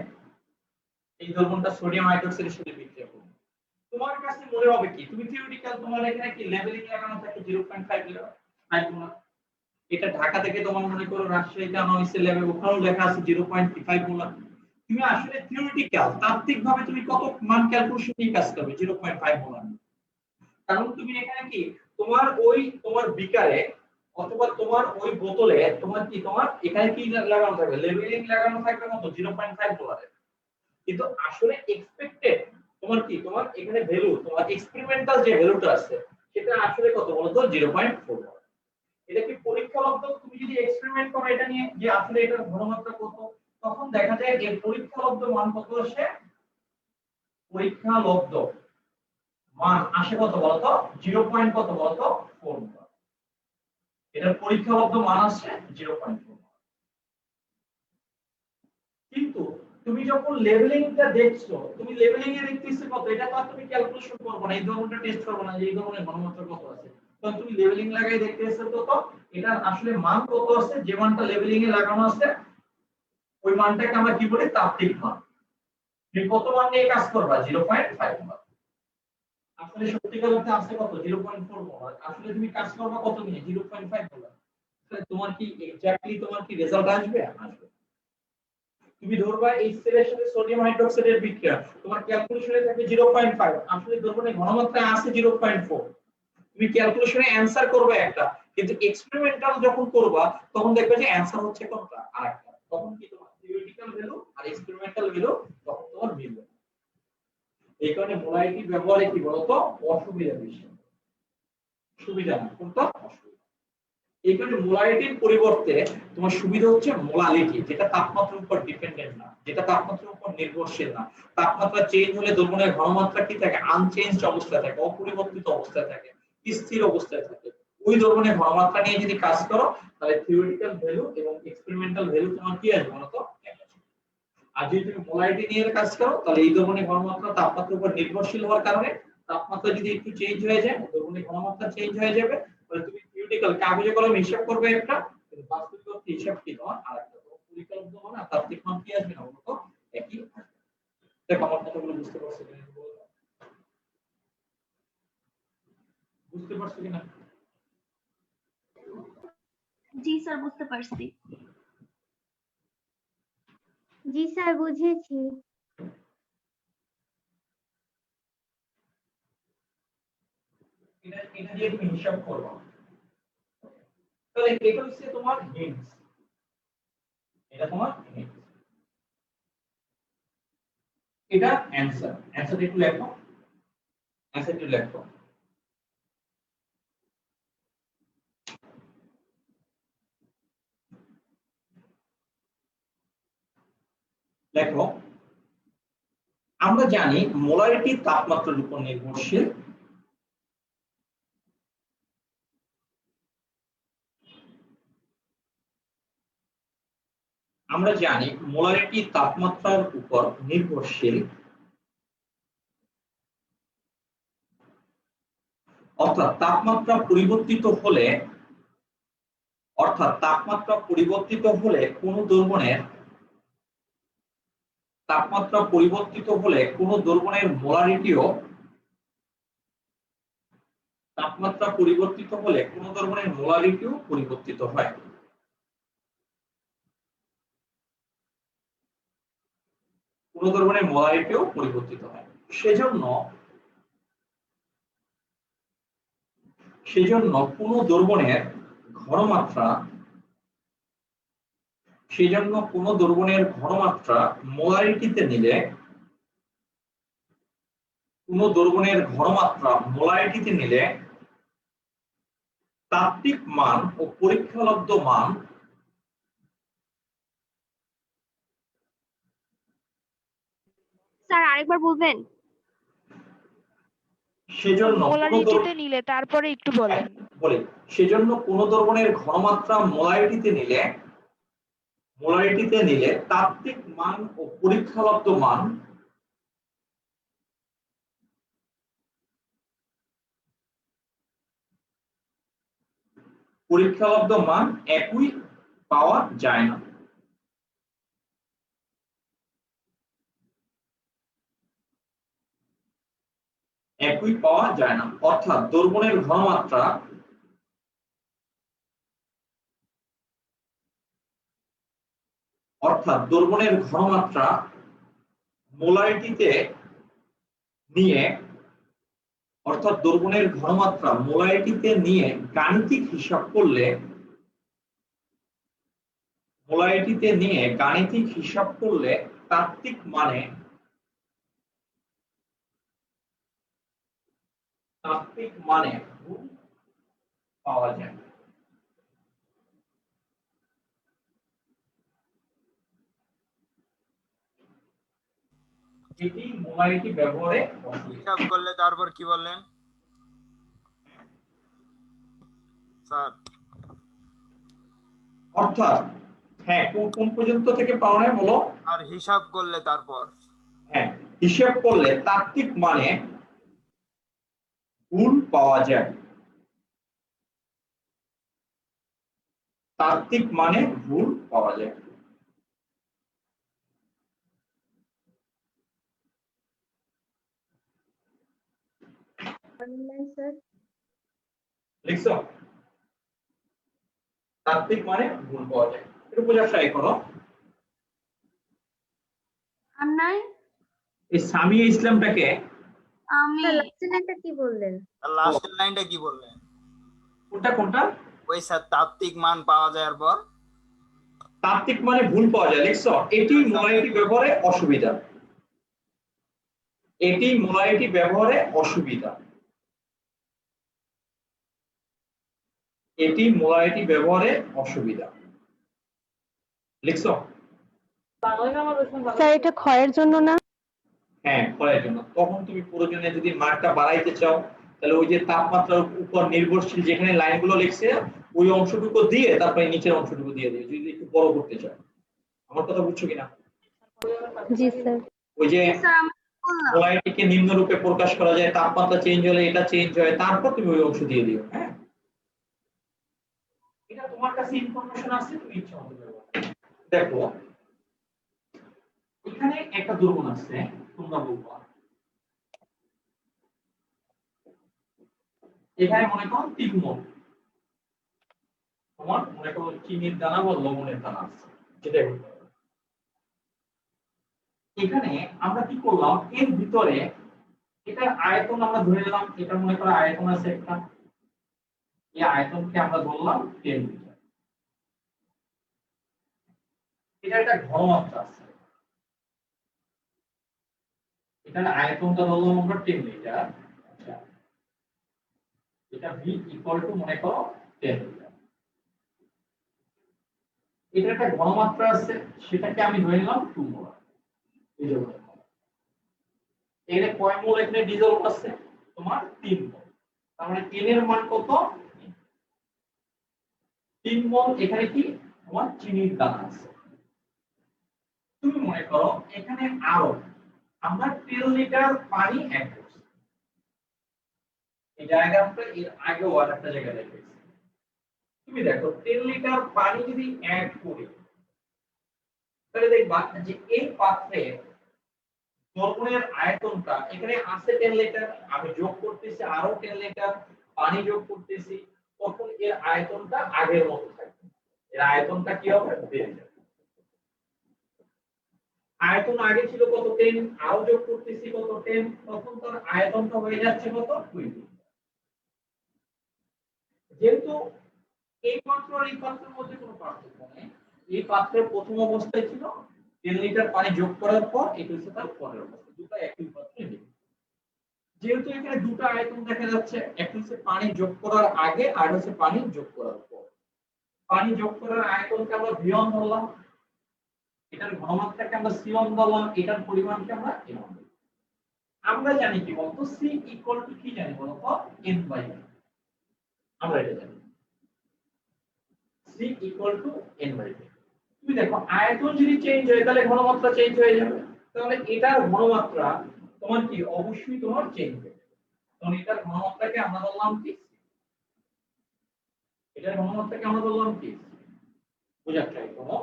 এই দ্রবণটা সোডিয়াম হাইড্রোক্সাইডের সাথে বিক্রিয়া করবে, তোমার কাছে মনে হবে কি, তুমি থিওরিটিক্যাল তোমার এখানে কি লেভেলিং লাগানো থাকে 0.5 মোলার, এটা ঢাকা থেকে তোমার মনে করো রাজশাহীতে আনা হয়েছে ল্যাবে, ওখানেও লেখা আছে 0.5 মোলার। তুমি আসলে থিওরিটিক্যাল তাত্ত্বিকভাবে তুমি কত মান ক্যালকুলেশন নিয়ে কাজ করবে 0.5 মোলার, কারণ তুমি এখানে কি তোমার বিকারে অথবা তোমার ওই বোতলে তোমার এখানে কি লাগানো থাকবে, লেভেলিং লাগানো থাকবে কত 0.5 মোলারের, কিন্তু আসলে এক্সপেক্টেড তোমার এখানে ভ্যালু, তোমার এক্সপেরিমেন্টাল যে ভ্যালুটা আছে সেটা আসলে কত বলতো 0.4। এটা কি পরীক্ষালব্ধ, তুমি যদি এক্সপেরিমেন্ট করো এটা নিয়ে যে আসলে এটার ঘনমাত্রা কত, তখন দেখা যায় এর পরীক্ষালব্ধ মান কত আসে, পরীক্ষালব্ধ মান আসে কত বলতো 0. কত বলতো 4 মোলার। এটার পরীক্ষালব্ধ মান আসছে 0.4। কিন্তু তুমি যখন লেভেলিংটা দেখছো, তুমি লেভেলিং এ দেখতেছো কত, এটা তো তুমি ক্যালকুলেশন করবে না, এই ধরনের টেস্ট করবে না যে এই ধরনের ঘনমাত্রা কত আছে, তখন তুমি লেভেলিং লাগাই দেখতেছো কত, এটা আসলে মান কত আছে, যে মানটা লেভেলিং এ লাগানো আছে ওই মানটাকে আমরা কি বলি তাত্ত্বিক মান। তুমি কত মান নিয়ে কাজ করবা 0.5 মোলার, আসলে সত্যিকার অর্থে আছে কত 0.4 মোলার, আসলে তুমি কাজ করবা কত নিয়ে 0.5 মোলার, তাহলে তোমার কি এক্স্যাক্টলি তোমার কি রেজাল্ট আসবে? আসবে। তুমি ধরবা HCl এর সাথে সোডিয়াম হাইড্রোক্সাইডের বিক্রিয়া, তোমার ক্যালকুলেশনে থাকে 0.5, আসলে দ্রবণের ঘনমাত্রা আছে 0.4, তুমি ক্যালকুলেশনে অ্যানসার করবে একটা, কিন্তু এক্সপেরিমেন্টাল যখন করবা তখন দেখবে যে অ্যানসার হচ্ছে কোনটা আরেকটা, তখন কি তোমার থিওরিটিক্যাল ভ্যালু আর এক্সপেরিমেন্টাল ভ্যালু তখন তোমার মিলবে। এই কারণে মোলারিটি ব্যবহারে কি বলতো অসুবিধা বেশি, সুবিধা না, কোনটা অসুবিধা। এই কারণে মোলারিটির পরিবর্তে তোমার সুবিধা হচ্ছে মোলালিটি, যেটা তাপমাত্রার উপর ডিপেন্ডেন্ট না, যেটা তাপমাত্রার উপর নির্ভরশীল না। তাপমাত্রা চেঞ্জ হলে দ্রবণের ঘনমাত্রা কি থাকে, আনচেঞ্জড অবস্থায় থাকে, অপরিবর্তিত অবস্থায় থাকে, স্থির অবস্থায় থাকে। ওই ধরনের ঘনমাত্রা নিয়ে যদি কাজ করো তাহলে থিওরিটিক্যাল ভ্যালু এবং এক্সপেরিমেন্টাল ভ্যালু তোমার কি আসবে বলতো এক আসবে। আর যদি তুমি মোলারিটি নিয়ে কাজ করো তাহলে এই ধরনের ঘনমাত্রা তাপমাত্রার উপর নির্ভরশীল হওয়ার কারণে তাপমাত্রা যদি একটু চেঞ্জ হয়ে যায়, দ্রবণের ঘনমাত্রা চেঞ্জ হয়ে যাবে, তাহলে তুমি থিওরিটিক্যাল কাগজে কলমে হিসাব করবে একটা, কিন্তু বাস্তবিক অর্থে হিসাব কি তোমার আরেকটা, পরিকল্পিত মান আর তাত্ত্বিক মান কি আসবে না বলতো একই আসবে। দেখো আমার কথাগুলো বুঝতে পারছো কিনা, বুঝতে পারছো কিনা? জি স্যার বুঝতে পারছি। জি স্যার বুঝেছি। এটা দিয়ে তুমি হিসাব করবা, তাহলে এটা হচ্ছে তোমার হিন্টস, এটা তোমার হিন্টস, এটা অ্যানসার। অ্যানসার একটু লেখো, অ্যানসার একটু লেখো। দেখো আমরা জানি মোলারিটি তাপমাত্রার উপর নির্ভরশীল, আমরা জানি মোলারিটি তাপমাত্রার উপর নির্ভরশীল, অর্থাৎ তাপমাত্রা পরিবর্তিত হলে কোন দ্রবণের মোলারিটিও পরিবর্তিত হয়। সেজন্য কোন দ্রবণের ঘনমাত্রা মোলারিটিতে নিলে তাত্ত্বিক মান ও পরীক্ষালব্ধ মান স্যার আরেকবার বলবেন? সেজন্য মোলারিটিতে নিলে তারপরে একটু বলেন। সেজন্য কোন দ্রবণের ঘনমাত্রা মোলারিটিতে নিলে মোলারিটিতে নিলে তাত্ত্বিক মান ও পরীক্ষালব্ধ মান একই পাওয়া যায় না। একই পাওয়া যায় না, অর্থাৎ দ্রবণের ঘনমাত্রা মোলারিটিতে নিয়ে গাণিতিক হিসাব করলে তাত্ত্বিক মানে ভুল পাওয়া যায়। এটি মোলারিটি ব্যবহারে হিসাব করলে তারপর কি বললেন স্যার? অর্থাৎ হ্যাঁ, কোন পর্যন্ত থেকে পাওয়া যায় বলো? আর হিসাব করলে তারপর? হ্যাঁ, হিসাব করলে তাত্ত্বিক মানে ভুল পাওয়া যায়। লিখছো? তাত্ত্বিক মানে ভুল পাওয়া যায়, একটু বোঝার ট্রাই করো। আর নাই এই সামিয়া ইসলামটাকে আমি লাস্টের লাইনটা কি বললেন? লাস্টের লাইনটা কি বললেন? কোনটা? ওই স্যার তাত্ত্বিক মান পাওয়া যায় আর পর তাত্ত্বিক মানে ভুল পাওয়া যায়, লিখছো? এটি মোলারিটি ব্যবহারে অসুবিধা। এটি মোলারিটি ব্যবহারে অসুবিধা। লিখছো? স্যার এটা ক্ষয়ের জন্য না? হ্যাঁ, ক্ষয়ের জন্য। তখন তুমি প্রয়োজনে যদি মার্কটা বাড়াইতে চাও তাহলে ওই যে তাপমাত্রার উপর নির্ভরশীল যেখানে লাইনগুলো লিখছে ওই অংশটুকু দিয়ে তারপরে নিচের অংশটুকু দিয়ে দিবে যদি একটু বড় করতে চাও। আমার কথা বুঝছো কিনা? জি স্যার। ওই যে স্যার আমি বললাম মোলারিটিকে নিম্ন রূপে প্রকাশ করা যায়, তাপমাত্রা চেঞ্জ হলে এটা চেঞ্জ হয়, তারপর তুমি ওই অংশ দিয়ে দিও। হ্যাঁ, এটা তোমার কাছে ইনফরমেশন আছে, তুমি ইচ্ছা মতো ব্যবহার করো। দেখো এখানে একটা দ্রবণ আছে, তোমরা বলবা এখানে মনে করো 3 মোল, তোমার মনে করো চিনির দানা বা লবণের দানা আছে, যেটা এখানে আমরা কি করলাম, এর ভিতরে এটা আয়তন আমরা ধরে নিলাম, এটা মনে করো আয়তন আছে একটা, এই আয়তনকে আমরা ধরলাম 10 লিটার। এটা একটা ঘনমাত্রা আছে, এখানে আয়তনটা ধরলাম আমরা 10 লিটার। আচ্ছা, এটা V ইকুয়াল টু মনে করো 10 লিটার। এটা একটা ঘনমাত্রা আছে, সেটাকে আমি ধরে নিলাম 2 মোল। এই যে এখানে কয় মোল এখানে ডিজলভ আছে, তোমার 3 মোল। তার মানে n এর মান কত? 3 মোল। এখানে কি তোমার চিনির দানা আছে। তুমি মনে করো এখানে আরো আমরা 10 লিটার পানি অ্যাড করছি, এই জায়গাটা এর আগেও আরেকটা জায়গায় রেখেছি। তুমি দেখো 10 লিটার পানি যদি অ্যাড করি তাহলে দেখবা যে এই পাত্রে দ্রবণের আয়তনটা এখানে আছে 10 লিটার, আমি যোগ করতেছি আরো 10 লিটার পানি যোগ করতেছি, তখন এর আয়তনটা আগের মতো থাকবে। এর আয়তনটা কি হবে? বেড়ে যাবে। আয়তন আগে ছিল কত 10, আরো যোগ করতেছি কত 10, তখন তার আয়তনটা হয়ে যাচ্ছে কত 20। যেহেতু এই পাত্র আর এই পাত্রের মধ্যে কোনো পার্থক্য নেই, এই পাত্রের প্রথম অবস্থায় ছিল 10 লিটার পানি যোগ করার পর এটা হচ্ছে তার পরের অবস্থা, দুটো একই পাত্রে নেই। যেহেতু এখানে দুটো আয়তন দেখা যাচ্ছে, একটা হচ্ছে পানি যোগ করার আগে আর হচ্ছে পানি যোগ করার পর। পানি যোগ করার আয়তনকে আমরা V1 ধরলাম, এটার ঘনমাত্রাকে আমরা C1 ধরলাম, এটার পরিমাণকে আমরা n ধরলাম। আমরা জানি কি বলতো, C ইকুয়াল টু কি জানি বলতো? n/v। আমরা এটা জানি, C ইকুয়াল টু n/v। তুমি দেখো আয়তন যদি চেঞ্জ হয় তাহলে ঘনমাত্রা চেঞ্জ হয়ে যাবে, তাহলে এটার ঘনমাত্রা তোমার কি অবশ্যই তোমার চেঞ্জ হবে। তখন এটার ঘনমাত্রাকে আমরা বললাম কি, এটার ঘনমাত্রাকে আমরা বললাম কি, বোঝার ট্রাই করো।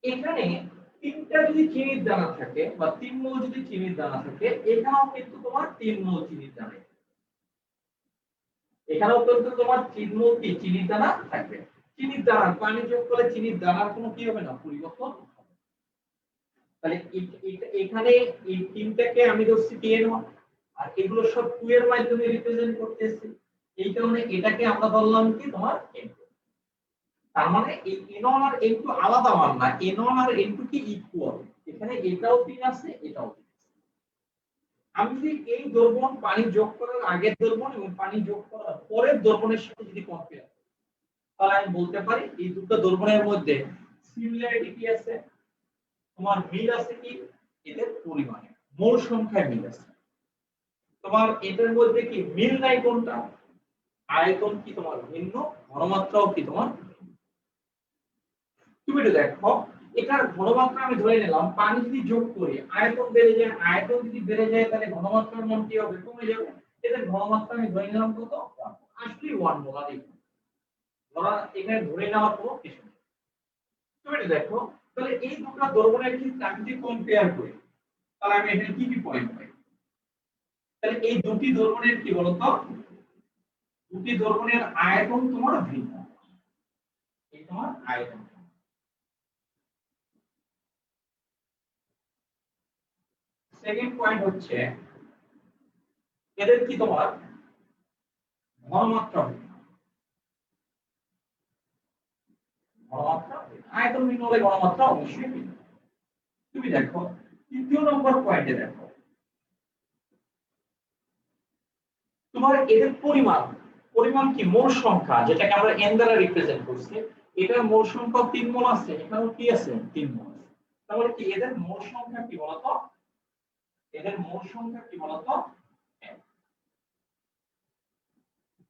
এখানে তিনটা যদি চিনির দানা থাকে বা 3 মোল যদি চিনির দানা থাকে, এখানেও কিন্তু তোমার 3 মোল চিনির দানা, এখানেও কিন্তু তোমার 3 মোল কি চিনির দানা থাকবে। চিনির দানা পানি যোগ করলে চিনির দানার কোনো কি হবে না, পরিবর্তন হবে। তাহলে এখানে এই তিনটাকে আমি ধরছি 10 আর এগুলো সব 2 এর মাধ্যমে রিপ্রেজেন্ট করতেছি, এই কারণে এটাকে আমরা বললাম কি তোমার n2। তার মানে এই n1 আর n2 আলাদা মান না, n1 আর n2 কি ইকুয়াল, এখানে এটাও 3 আছে এটাও 3 আছে। আমি যদি এই দ্রবণ পানি যোগ করার আগের দ্রবণ এবং পানি যোগ করার পরের দ্রবণের সাথে যদি কম্পেয়ার, তাহলে আমি বলতে পারি এই দুটো দ্রবণের মধ্যে সিমিলারিটি কি আছে, তোমার মিল আছে কি এদের পরিমাণে, মোল সংখ্যায় মিল আছে। তোমার এদের মধ্যে কি মিল নাই কোনটা, আয়তন কি তোমার ভিন্ন, ঘনমাত্রাও কি তোমার। তুমি একটু দেখো এটার ঘনমাত্রা আমি ধরে নিলাম, পানি যদি যোগ করি আয়তন বেড়ে যায়, আয়তন যদি বেড়ে যায় তাহলে ঘনমাত্রার মান কি হবে, কমে যাবে। এদের ঘনমাত্রা আমি ধরে নিলাম কত, আসলে 1 মোলার। ধরা এখানে ধরে নেওয়ার কোনো কিছু নেই। তুমি একটু দেখো তাহলে এই দুটো দ্রবণের ক্ষেত্রে আমি যদি কম্পেয়ার করি, তাহলে আমি এখানে কি কি পয়েন্ট পাই। তাহলে এই দুটি দ্রবণের কি বলতো, দুটি দ্রবণের আয়তন তোমার ভিন্ন, এই তোমার আয়তন। সেকেন্ড পয়েন্ট হচ্ছে এদের কি তোমার ঘনমাত্রা ভিন্ন, ঘনমাত্রা আয়তন ভিন্ন হলে ঘনমাত্রা অবশ্যই ভিন্ন। তুমি দেখো তৃতীয় নম্বর পয়েন্টে দেখো তোমার এদের পরিমাণ, পরিমাণ কি মোল সংখ্যা, যেটাকে আমরা n দ্বারা রিপ্রেজেন্ট করছি, এটার মোল সংখ্যা 3 মোল আছে, এখানেও কি আছে 3 মোল আছে। তাহলে কি এদের মোল সংখ্যা কি বলতো, এদের মোল সংখ্যা কি বলতো,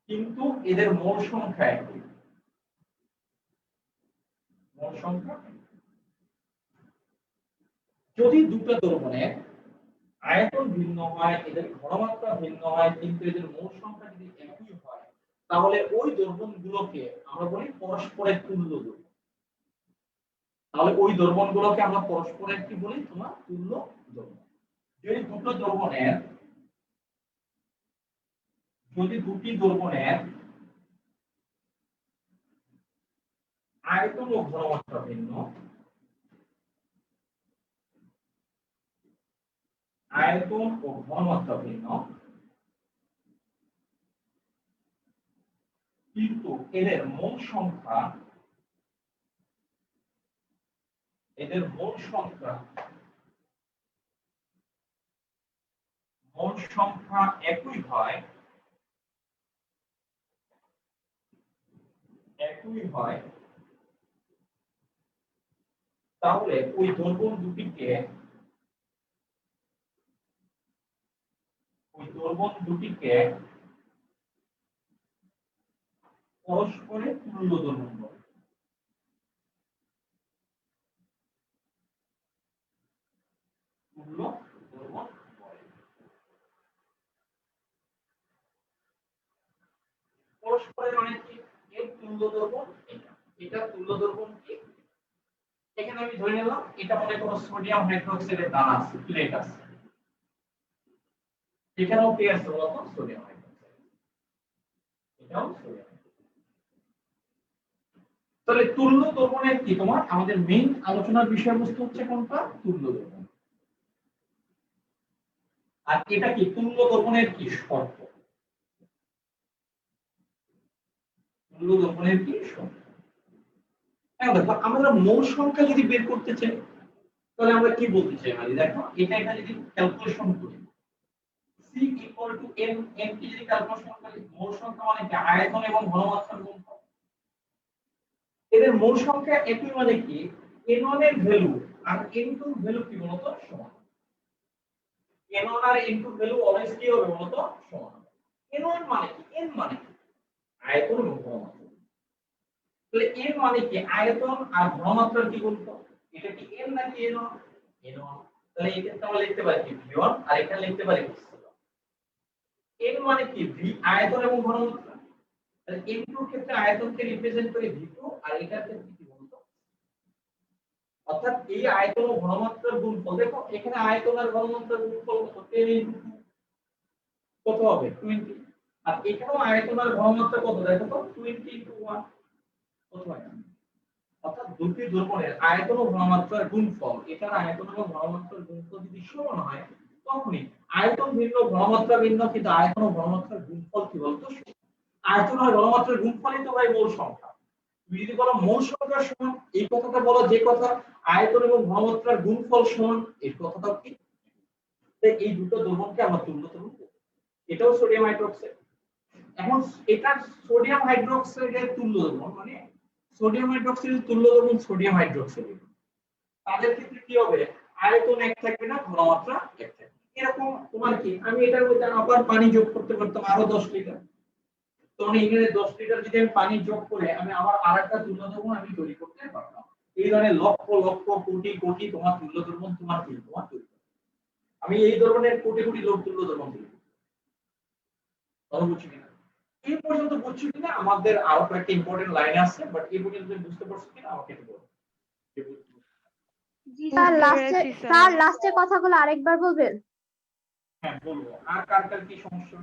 কিন্তু এদের মোল সংখ্যা একই, মোল সংখ্যা। যদি দুটো দ্রবণের আয়তন ভিন্ন হয়, এদের ঘনমাত্রা ভিন্ন হয়, কিন্তু এদের মোল সংখ্যা যদি একই হয়, তাহলে ওই দ্রবণগুলোকে আমরা বলি পরস্পরের তুল্য দ্রবণ। তাহলে ওই দ্রবণগুলোকে আমরা পরস্পরের কি বলি, তোমার তুল্য দ্রবণ। যদি দুটো দ্রবণের, যদি দুটি দ্রবণের আয়তন ও ঘনমাত্রা ভিন্ন, আয়তন ও ঘনমাত্রা ভিন্ন, কিন্তু এদের মোল সংখ্যা, এদের মোল সংখ্যা, মোল সংখ্যা একই হয়, একই হয়, তাহলে ওই দ্রবণ দুটিকে, ওই দ্রবণ দুটিকে পরস্পরের তুল্য দ্রবণ বলে। তুল্য দ্রবণ বলে। পরস্পরের মানে কি, এর তুল্য দ্রবণ এটা, এটা তুল্য দ্রবণ কি, এখানে আমি ধরে নিলাম এটা মনে করো সোডিয়াম হাইড্রোক্সাইডের দানা আছে, প্লেট আছে, এখানেও কি আছে বলতো, সোডিয়াম হাইড্রোক্সাইড, এটাও সোডিয়াম। তাহলে তুল্য দ্রবণের কি তোমার আমাদের মেইন আলোচনার বিষয়বস্তু হচ্ছে কোনটা, তুল্য দ্রবণ। আর এটা কি তুল্য দ্রবণের কি শর্ত, তুল্য দ্রবণের কি শর্ত। এখন দেখো আমরা মোল সংখ্যা যদি বের করতে চাই, তাহলে আমরা কি বলতে চাই, মানে দেখো এটা এখানে যদি ক্যালকুলেশন করি, C = m, m কি যদি ক্যালকুলেশন করি, মোল সংখ্যা মানে কি আয়তন এবং ঘনমাত্রার গুণফল। এদের মোল সংখ্যা একই মানে কি n1 এর ভ্যালু আর n2 এর ভ্যালু কি বলতো সমান। n1 আর n2 এর ভ্যালু অলওয়েজ কি হবে বলতো সমান। n1 মানে কি, n মানে কি আয়তন এবং ঘনমাত্রা। তাহলে এন মানে কি আয়তন আর ঘনমাত্রার কি গুণফল, এটা কি এন নাকি এন? এন। তাহলে এই ক্ষেত্রে আমরা লিখতে পারি কি v1 আর এখানে লিখতে পারি কি এন মানে কি ভি আয়তন এবং ঘনমাত্রা। তাহলে n2 এর ক্ষেত্রে আয়তনকে রিপ্রেজেন্ট করে v2 আর এটার ক্ষেত্রে কি বলতো, অর্থাৎ এই আয়তন ও ঘনমাত্রার গুণফল। দেখো এখানে আয়তন আর ঘনমাত্রার গুণফল কত, 10 into 2 কত হবে 20, আর এখানেও আয়তন আর ঘনমাত্রা কত দেখো তো 20 into 1 কত হয়। অর্থাৎ দুটি দ্রবণের আয়তন ও ঘনমাত্রার গুণফল, এটার আয়তন ও ঘনমাত্রার গুণফল যদি সমান হয় তখনই আয়তন ভিন্ন ঘনমাত্রা ভিন্ন, কিন্তু আয়তন ও ঘনমাত্রার গুণফল কি বলতো, আয়তন আর ঘনমাত্রার গুণফলই তো ভাই মূল সংখ্যা। তুমি যদি বলো মূল সংখ্যা সমান, এই কথাটা বলো যে কথা আয়তন এবং ঘনমাত্রার গুণফল সমান, এই কথাটাও কি। তাই এই দুটো দ্রবণকে আমরা তুল্য দ্রবণ বলি। এটাও সোডিয়াম হাইড্রোক্সাইড। এখন এটা সোডিয়াম হাইড্রোক্সাইডের তুল্য দ্রবণ, মানে সোডিয়াম হাইড্রোক্সাইডের তুল্য দ্রবণ সোডিয়াম হাইড্রোক্সাইড, তাদের ক্ষেত্রে কি হবে, আয়তন এক থাকবে না, ঘনমাত্রা এক থাকবে। এরকম তোমার কি আমি এটার মধ্যে আবার পানি যোগ করতে পারতাম আরো 10 লিটার, তখন এখানে 10 লিটার যদি আমি পানি যোগ করে আমি আবার আরেকটা তুল্য দ্রবণ আমি তৈরি করতে পারতাম। এই ধরনের লক্ষ লক্ষ কোটি কোটি তোমার তুল্য দ্রবণ তোমার কি তোমার তৈরি, আমি এই ধরনের কোটি কোটি লোক তুল্য দ্রবণ তৈরি করব। বুঝছি কিনা এই পর্যন্ত বুঝছি কিনা, আমাদের আরো কয়েকটা ইম্পর্টেন্ট লাইন আছে, বাট এই পর্যন্ত বুঝতে পারছো কিনা আমাকে একটু বলো। স্যার লাস্টের কথাগুলো আরেকবার বলবেন? হ্যাঁ বলবো। আর কার কার কি সমস্যা?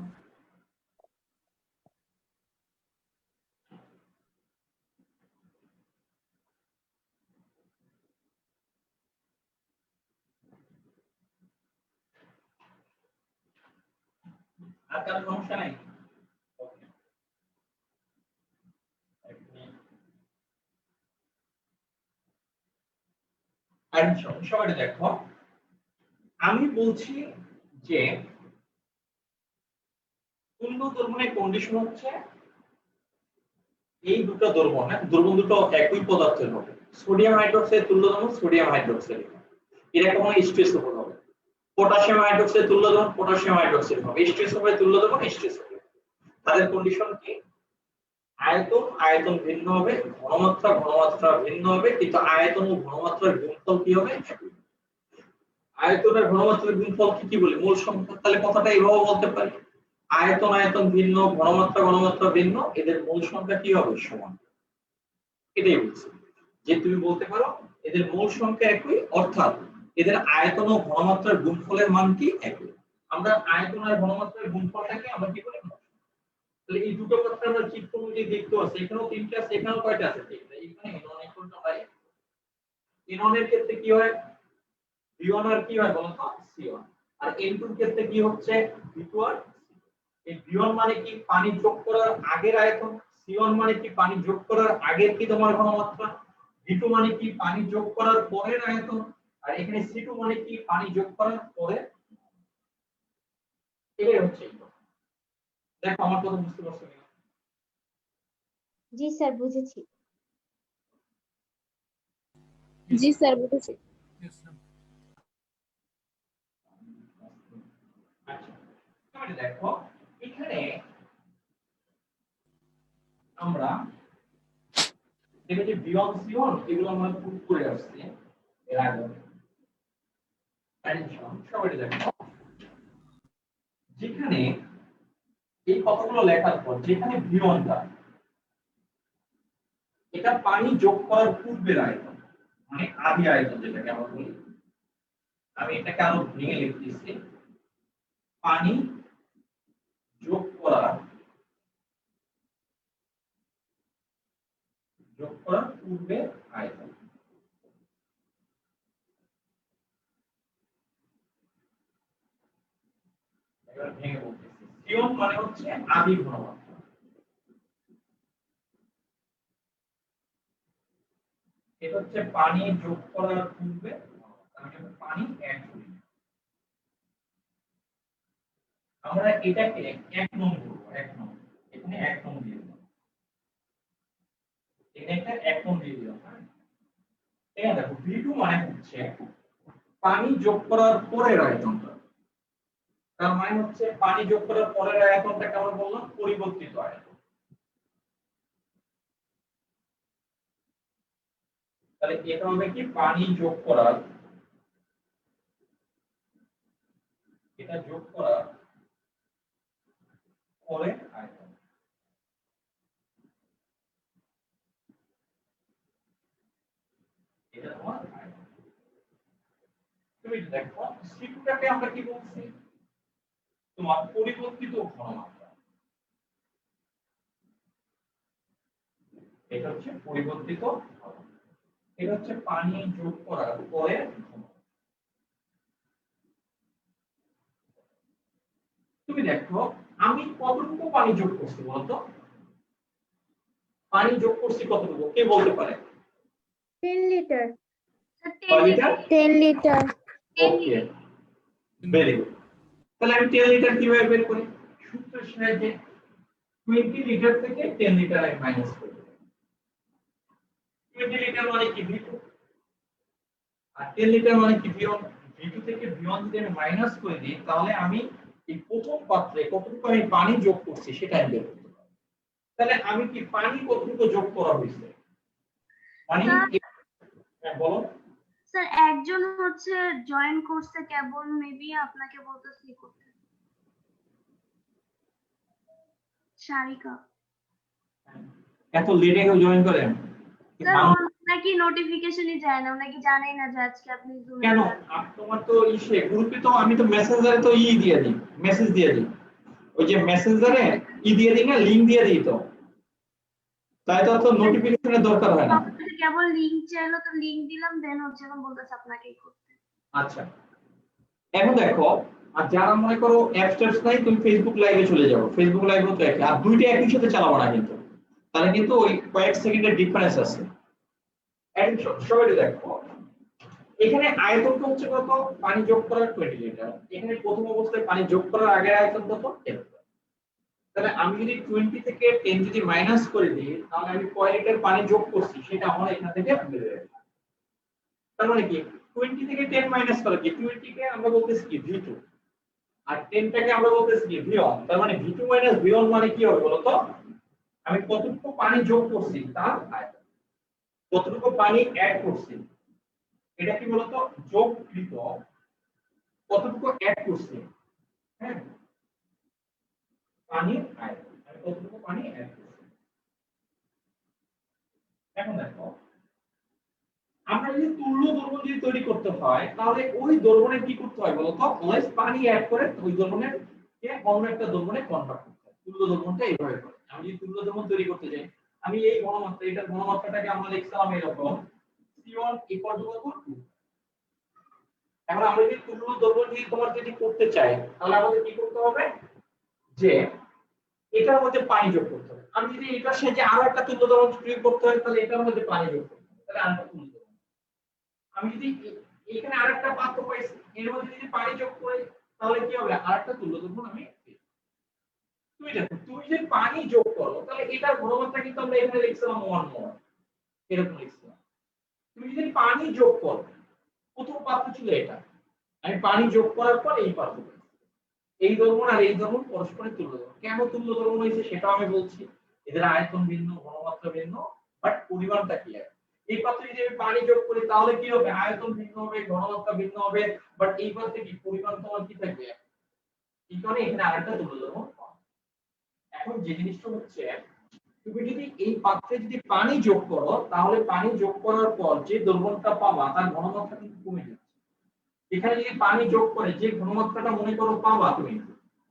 আর কার সমস্যা নাই? সবাই দেখো, আমি বলছি যে তুল্য দ্রবণের কন্ডিশন হচ্ছে এই দুটো দ্রবণ, দ্রবণ দুটো একই পদার্থের হবে। সোডিয়াম হাইড্রোক্সাইড তুল্য দ্রবণ সোডিয়াম হাইড্রোক্সাইড, এটা কখনো স্ট্রেস হবে। পটাশিয়াম হাইড্রোক্সাইড তুল্য দ্রবণ পটাশিয়াম হাইড্রোক্সাইড হবে, স্ট্রেস হবে তুল্য দ্রবণ স্ট্রেস হবে। তাদের কন্ডিশন কি, আয়তন আয়তন ভিন্ন হবে, ঘনমাত্রা ঘনমাত্রা ভিন্ন হবে, কিন্তু আয়তন ও ঘনমাত্রার গুণফল কি হবে একই। আয়তনের ঘনমাত্রার গুণফল কি বলি, মূল সংখ্যা। তাহলে কথাটা এইভাবে বলতে পারি, আয়তন আয়তন ভিন্ন, ঘনমাত্রা ঘনমাত্রা ভিন্ন, এদের মূল সংখ্যা কি হবে সমান। এটাই বলছি যে তুমি বলতে পারো এদের মূল সংখ্যা একই, অর্থাৎ এদের আয়তন ও ঘনমাত্রার গুণফলের মান কি একই। আমরা আয়তন আর ঘনমাত্রার গুণফলটাকে আমরা কি বলি। তাহলে এই দুটো কথা আমরা ঠিক করে যে দেখতে পাচ্ছি, এখানেও তিনটা আছে, এখানেও কয়টা আছে, এখানে n1 equal to y, n1 এর ক্ষেত্রে কি হয় v1 আর কি হয় বলতো c1, আর n2 এর ক্ষেত্রে কি হচ্ছে v2 আর c। এই v1 মানে কি পানি যোগ করার আগের আয়তন, c1 মানে কি পানি যোগ করার আগের কি তোমার ঘনমাত্রা, v2 মানে কি পানি যোগ করার পরের আয়তন, আর এখানে c2 মানে কি পানি যোগ করার পরে। এটাই হচ্ছে। দেখো আমার কথা বুঝতে পারছো কিনা? জি স্যার বুঝেছি। জি স্যার বুঝেছি। আচ্ছা তাহলে দেখো এখানে আমরা দেখেছি v1 c1 এগুলো আমরা প্রুফ করে আসছি এর আগে। সবাই দেখো যেখানে এই কথাগুলো লেখার পর যেখানে v1 টা এটা পানি যোগ করার পূর্বের আয়তন, মানে আদি আয়তন যেটাকে আমরা বলি, আমি এটাকে আরো ভেঙে লিখতেছি, পানি যোগ করার পূর্বের আয়তন। এবার ভেঙে বলতেছি, c1 মানে হচ্ছে আদি ঘনমাত্রা, এটা হচ্ছে পানি যোগ করার পূর্বে, আমি যখন পানি অ্যাড করি আমরা এটাকে 1 নং করব, 1 নং এখানে 1 নং দিয়ে দিলাম, এখানে একটা 1 নং দিয়ে দিলাম। এখানে দেখো v2 মানে হচ্ছে পানি যোগ করার পরের আয়তনটা, তার মানে হচ্ছে পানি যোগ করার পরের আয়তনটাকে আমরা বললাম পরিবর্তিত আয়তন। তাহলে এটা হবে কি পানি যোগ করার, এটা যোগ করার পরে আয়তন। এটা তোমার আয়তন। তুমি দেখো সিটুটাকে আমরা কি বলছি, তোমার পরিবর্তিত ঘনমাত্রা। এটা হচ্ছে পরিবর্তিত ঘনমাত্রা। এটা হচ্ছে পানি যোগ করার পরে ঘনমাত্রা। তুমি দেখো আমি কতটুকু পানি যোগ করছি বলতো, পানি যোগ করছি কতটুকু কে বলতে পারে? 10 লিটার। কয় লিটার? 10 লিটার। ওকে, ভেরি গুড। তাহলে আমি 10 লিটার কিভাবে বের করি? সূত্রের সাহায্যে 20 লিটার থেকে 10 লিটার আমি মাইনাস করি। 20 লিটার মানে কি V2, আর 10 লিটার মানে কি V1। V2 থেকে V1 যদি আমি মাইনাস করে দিই তাহলে আমি এই প্রথম পাত্রে কতটুকু আমি পানি যোগ করছি সেটা আমি বের করতে পারবো। তাহলে আমি কি পানি কতটুকু যোগ করা হয়েছে মানে হ্যাঁ বলো। স্যার একজন হচ্ছে জয়েন করছে কেবল, মেবি আপনাকে বলতেছি করতে। সারিকা এত লেটে কেউ জয়েন করেন স্যার, নাকি নোটিফিকেশনই যায় না, নাকি জানেই না যে আজকে আপনি জুমে কেন? তোমার তো ইসে গ্রুপে তো আমি তো মেসেঞ্জারে তো দিয়ে দিই, মেসেজ দিয়ে দিই, ওই যে মেসেঞ্জারে দিয়ে দিই না, লিংক দিয়ে দিই, তো তাই তো নোটিফিকেশনের দরকার হয় না। কেবল লিংক চাইলো তো লিংক দিলাম, দেন হচ্ছে এখন বলতেছে আপনাকেই করতে। আচ্ছা এখন দেখো, আর যারা মনে করো অ্যাপস নাই তুমি ফেসবুক লাইভে চলে যাও, ফেসবুক লাইভে তো একই, আর দুইটা একই সাথে চালাবো না কিন্তু, তাহলে কিন্তু ওই কয়েক সেকেন্ডের ডিফারেন্স আছে। সবাই দেখো এখানে আয়তনটা হচ্ছে কত, পানি যোগ করার 20 লিটার। এখানে প্রথম অবস্থায় পানি যোগ করার আগে আয়তন কত 10। তাহলে আমি যদি 20 থেকে 10 যদি মাইনাস করে দিই তাহলে আমি কয় লিটার পানি যোগ করছি সেটা আমার এখান থেকে বের হয়ে যাবে। তার মানে কি 20 থেকে 10 মাইনাস করা কি, 20 কে আমরা বলতেছি কি V2 আর 10 টাকে আমরা বলতেছি কি V1। তার মানে V2 মাইনাস V1 মানে কি হবে বলো তো, আমি কতটুকু পানি যোগ করছি তার আয়তন, কতটুকু পানি অ্যাড করছি এটা কি বলতো যোগকৃত, কতটুকু অ্যাড করছি, হ্যাঁ পানির আয়তন, আমি কতটুকু পানি অ্যাড করছি। এখন দেখো আমরা যদি তুল্য দ্রবণ যদি তৈরি করতে হয় তাহলে ওই দ্রবণে কি করতে হয় বলতো, অলওয়েজ পানি অ্যাড করে ওই দ্রবণের কে অন্য একটা দ্রবণে কনভার্ট করতে হয়। তুল্য দ্রবণটা এইভাবে করে, আমি যদি তুল্য দ্রবণ তৈরি করতে যাই, আমি এই ঘনমাত্রা, এটার ঘনমাত্রাটাকে আমরা লিখছিলাম এরকম C1 = 2। এখন আমরা যদি তুল্য দ্রবণ যদি করতে চাই তাহলে আমাদের কি করতে হবে, যে এটার মধ্যে পানি যোগ করতে হবে। আমি যদি এটার সাথে আরো একটা তুল্য দ্রবণ তৈরি করতে হয় তাহলে এটার মধ্যে পানি যোগ করতে হবে, তাহলে আরেকটা তুল্য দ্রবণ। আমি যদি এখানে আরেকটা পাত্র পাইছি এর মধ্যে যদি পানি যোগ করি তাহলে কি হবে, আরেকটা তুল্য দ্রবণ আমি পেয়ে যাবো। তুমি দেখো তুমি যদি পানি যোগ করো তাহলে এটার ঘনমাত্রা কিন্তু আমরা এখানে লিখছিলাম 1 মোল, এরকম লিখছিলাম। তুমি যদি পানি যোগ করো, প্রথম পাত্র ছিল এটা, আমি পানি যোগ করার পর এই পাত্র, এই দ্রবণ আর এই দ্রবণ পরস্পরের তুল্য দ্রবণ। কেন তুল্য দ্রবণ হয়েছে সেটাও আমি বলছি, এদের আয়তন ভিন্ন, ঘনমাত্রা ভিন্ন, বাট পরিমাণটা কি এক। এই পাত্রে যদি আমি পানি যোগ করি তাহলে কি হবে, আয়তন ভিন্ন হবে, ঘনমাত্রা ভিন্ন হবে, বাট এই পাত্রে কি পরিমাণ তোমার কি থাকবে, এই কারণে এখানে আরেকটা তুল্য দ্রবণ পাবে। এখন যে জিনিসটা হচ্ছে, তুমি যদি এই পাত্রে যদি পানি যোগ করো তাহলে পানি যোগ করার পর যে দ্রবণটা পাবা তার ঘনমাত্রা কিন্তু কমে যাচ্ছে। এখানে যদি পানি যোগ করে যে ঘনমাত্রাটা মনে করো পাবা, তুমি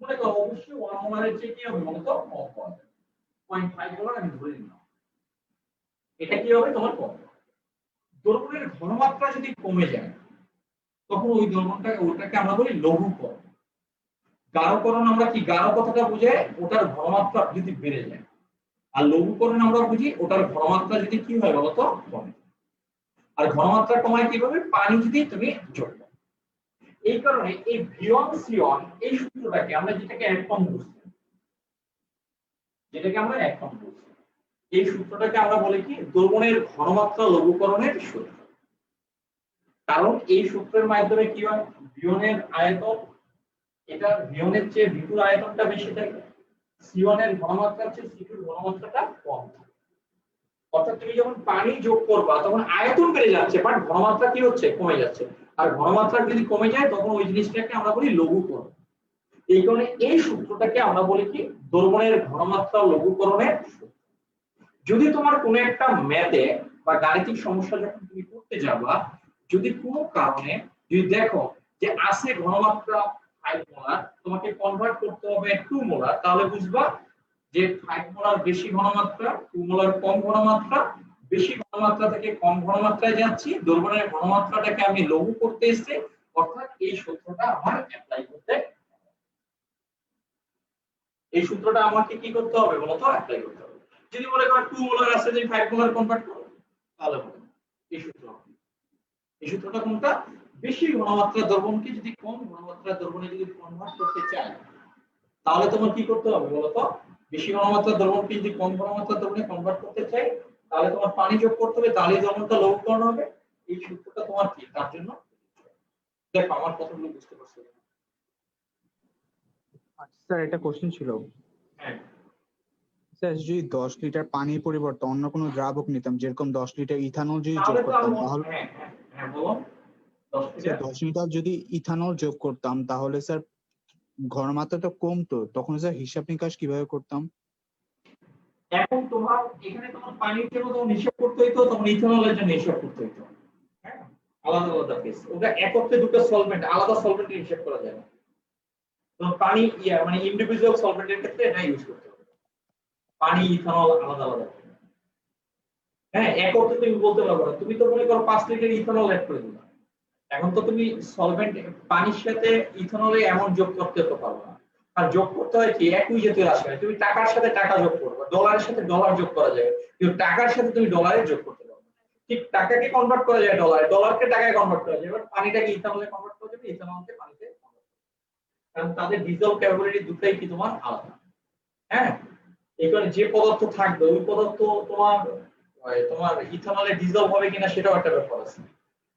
মনে করো অবশ্যই 1 মোলারের চেয়ে কি হবে বলতো কম পাবে, 0.5 মোলার আমি ধরে নিলাম, এটা কি হবে তোমার কম। দ্রবণের ঘনমাত্রা যদি কমে যায় তখন ওই ওটাকে আমরা বলি লঘুকরণ। গাঢ়করণ আমরা কি, গাঢ় কথাটা বোঝায় ওটার ঘনমাত্রা যদি বেড়ে যায়, আর লঘুকরণ আমরা বুঝি ওটার ঘনমাত্রা যদি কি হয় বলতো কমে। আর ঘনমাত্রা কমায় কিভাবে, পানি যদি তুমি যোগ করো। এই কারণে এই V1 C1 এই সূত্রটাকে আমরা যেটাকে এক ফর্ম বলছি, এই সূত্রটাকে আমরা বলি কি দ্রবণের ঘনমাত্রা লঘুকরণের সূত্র। কারণ এই সূত্রের মাধ্যমে কি হয়, V1 এর আয়তন, এটা V1 এর চেয়ে V2 এর আয়তনটা বেশি থাকে, C1 এর ঘনমাত্রার চেয়ে C2 এর ঘনমাত্রাটা কম থাকে। অর্থাৎ তুমি যখন পানি যোগ করবা তখন আয়তন বেড়ে যাচ্ছে বাট ঘনমাত্রা কি হচ্ছে, কমে যাচ্ছে। আর ঘনমাত্রা যদি কমে যায় তখন ওই জিনিসটাকে আমরা বলি লঘুকরণ। এই কারণে এই সূত্রটাকে আমরা বলি কি, দ্রবণের ঘনমাত্রা লঘুকরণের সূত্র। যদি তোমার কোনো একটা ম্যাথে বা গাণিতিক সমস্যা যখন তুমি করতে যাবা, যদি কোনো কারণে যদি দেখো যে আছে ঘনমাত্রা 5 মোলার, তোমাকে কনভার্ট করতে হবে 2 মোলার, তাহলে বুঝবা যে 5 মোলার বেশি ঘনমাত্রা, 2 মোলার কম ঘনমাত্রা, বেশি ঘনমাত্রা থেকে কম ঘনমাত্রায় যাচ্ছি, দ্রবণের ঘনমাত্রাটাকে আমি লঘু করতে এসেছি, অর্থাৎ এই সূত্রটা আমার অ্যাপ্লাই করতে, এই সূত্রটা আমাকে কি করতে হবে বলতো, অ্যাপ্লাই করতে হবে। যদি মনে করো 2 মোলার আছে যদি 5 মোলার কনভার্ট করো, তাহলে হবে এই সূত্র। এই সূত্রটা কোনটা, বেশি ঘনমাত্রা দ্রবণকে যদি কম ঘনমাত্রা দ্রবণে যদি কনভার্ট করতে চাই, তাহলে তোমার কি করতে হবে বলতো, বেশি ঘনমাত্রা দ্রবণকে যদি কম ঘনমাত্রা দ্রবণে কনভার্ট করতে চাই, তাহলে তোমার পানি যোগ করতে হবে, তাহলে দ্রবণটা লঘুকরণ হবে। এই সূত্রটা তোমার কি, তার জন্য দেখো আমার কথাগুলো বুঝতে পারছো? স্যার এটা কোশ্চেন ছিল। হ্যাঁ স্যার যদি 10 লিটার পানির পরিবর্তে অন্য কোনো দ্রাবক নিতাম, যেরকম 10 লিটার ইথানল যদি যোগ তাহলে তো করতাম, তাহলে হ্যাঁ হ্যাঁ বলো 10 স্যার 10 লিটার যদি ইথানল যোগ করতাম তাহলে স্যার ঘনমাত্রাটা কমতো, তখন স্যার হিসাব নিকাশ কিভাবে করতাম? এখন তোমার এখানে তোমার পানির জন্য তখন হিসাব করতে হইতো, তখন ইথানলের জন্য হিসাব করতে হইতো। হ্যাঁ আলাদা আলাদা কেস, ওটা একত্রে দুটো সলভেন্ট, আলাদা সলভেন্টের হিসাব করা যায় না। তো পানি মানে ইন্ডিভিজুয়াল সলভেন্টের ক্ষেত্রে এটা ইউজ করতে হবে, পানি ইথানল আলাদা আলাদা। হ্যাঁ একত্রে তুমি বলতে পারবে না, তুমি তো মনে করো 5 লিটার ইথানল অ্যাড করে দিলা, এখন তো তুমি সলভেন্ট পানির সাথে ইথানলে এমন যোগ করতে তো পারবে না। আর যোগ করতে হয় কি, একই জাতীয় রাশি, তুমি টাকার সাথে টাকা যোগ করবে, ডলারের সাথে ডলার যোগ করা যায়, কিন্তু টাকার সাথে তুমি ডলারে যোগ করতে পারবে না। ঠিক টাকাকে কনভার্ট করা যায় ডলারে, ডলারকে টাকায় কনভার্ট করা যায়, এবার পানিটাকে ইথানলে কনভার্ট করা যাবে, ইথানলকে পানিতে কনভার্ট করা যাবে, কারণ তাদের ডিজলভ ক্যাপাবিলিটি দুটোই কি তোমার আলাদা। হ্যাঁ এখানে যে পদার্থ থাকবে ওই পদার্থ তোমার ইথানলে ডিজলভ হবে কিনা সেটাও একটা ব্যাপার আছে,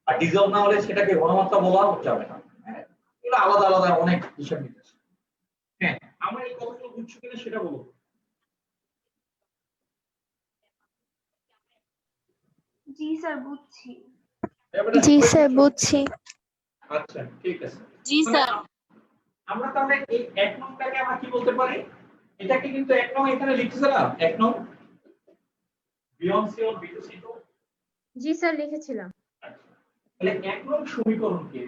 আর ডিজলভ না হলে সেটাকে ঘনমাত্রা বলা যাবে না। হ্যাঁ এগুলো আলাদা আলাদা অনেক হিসাব নিকাশ। হ্যাঁ আমরা এই কথাগুলো বুঝছো কিনা সেটা বলবো। জি স্যার বুঝছি। জি স্যার বুঝছি। আচ্ছা ঠিক আছে। জি স্যার। আমরা তাহলে এই 1 নংটাকে আমরা কি বলতে পারি, এটাকে কিন্তু 1 নং এখানে লিখছিলাম, 1 নং বিয়ন্সি ও বিটুসি তো। জি স্যার লিখেছিলাম। তাহলে 1 নং সমীকরণকে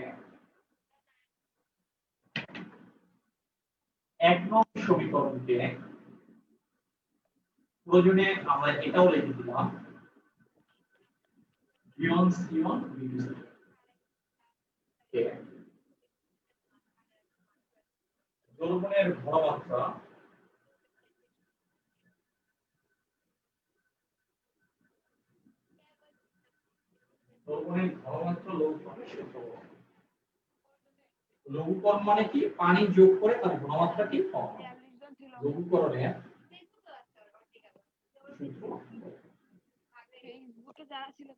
1 নং সমীকরণকে প্রয়োজনে আমরা এটাও লিখে দিলাম বিয়ন্সি ও বিটুসি। দ্রবণের ঘনমাত্রা লঘুকরণের সূত্র। লঘুকরণ মানে কি, পানি যোগ করে তার ঘনমাত্রাটি কম হয়। লঘুকরণের সূত্র,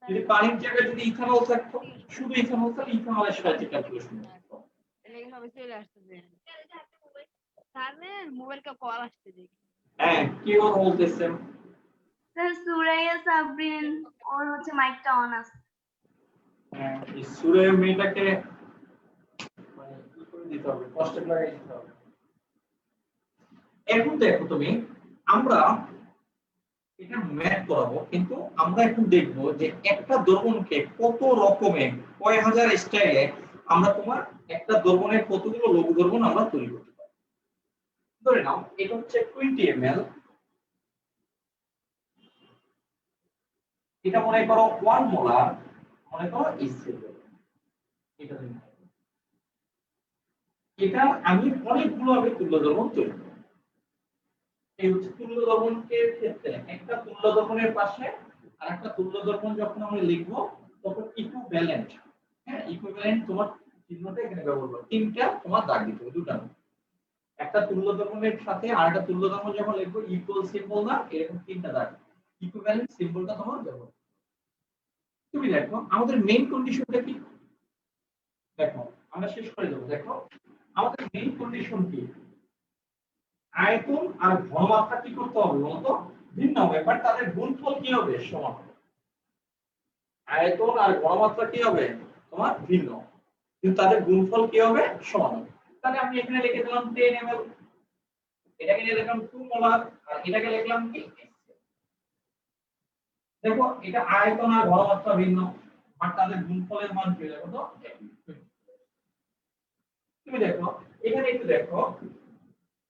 যদি পানির জায়গায় যদি ইথানল থাকতো, শুধু ইথানল, তাহলে ইথানলের সাহায্যে ক্যালকুলেশন করতে। হ্যাঁ কি ওর বলতেছেন স্যার সুরাইয়া সাবরিন ওর হচ্ছে মাইকটা অন আছে। হ্যাঁ এই সুরের মেয়েটাকে মানে কি করে দিতে হবে, কষ্ট লাগাই দিতে হবে। এখন দেখো তুমি, আমরা এটা ম্যাথ করাবো, কিন্তু আমরা এখন দেখবো যে একটা দ্রবণকে কত রকমের কয় হাজার স্টাইলে আমরা তোমার একটা দ্রবণের কতগুলো লঘু দ্রবণ আমরা তৈরি করতে পারি। ধরে নাও এটা হচ্ছে 20 ml, এটা মনে করো 1 মোলার, মনে করো এটা আমি অনেকগুলো আমি তুল্য দ্রবণ তৈরি করব। এই হচ্ছে তুল্য দ্রবণের ক্ষেত্রে একটা তুল্য দ্রবণের পাশে আর একটা তুল্য দ্রবণ যখন আমরা লিখবো তখন ইকুইভ্যালেন্ট, হ্যাঁ ইকুইভ্যালেন্ট তোমার চিহ্নটা এখানে ব্যবহার করবে, তিনটা তোমার দাগ দিতে হবে, দুটো না। একটা তুল্য দ্রবণের সাথে আরেকটা তুল্য দ্রবণ যখন লিখবো ইকুয়াল সিম্বল না, এরকম তিনটা দাগ, ইকুইভ্যালেন্ট সিম্বলটা তোমার ব্যবহার। তুমি দেখো আমাদের মেইন কন্ডিশনটা কি, দেখো আমরা শেষ করে দেবো। দেখো আমাদের মেইন কন্ডিশন কি, আয়তন আর ঘনমাত্রা কি করতে হবে বলতো ভিন্ন হবে, বাট তাদের গুণফল কি হবে? সমান হবে। আয়তন আর ঘনমাত্রা কি হবে তোমার ভিন্ন, কিন্তু তাদের গুণফল কি হবে? সমান হবে। তাহলে আমি এখানে লিখে দিলাম 10 ml, এটাকে নিয়ে লিখলাম 2 মোলার, আর এটাকে লিখলাম কি? দেখো এটা আয়তন আর ঘনমাত্রা ভিন্ন, বাট তাদের গুণফলের মান কি হবে? তো একই। তুমি দেখো এখানে একটু দেখো,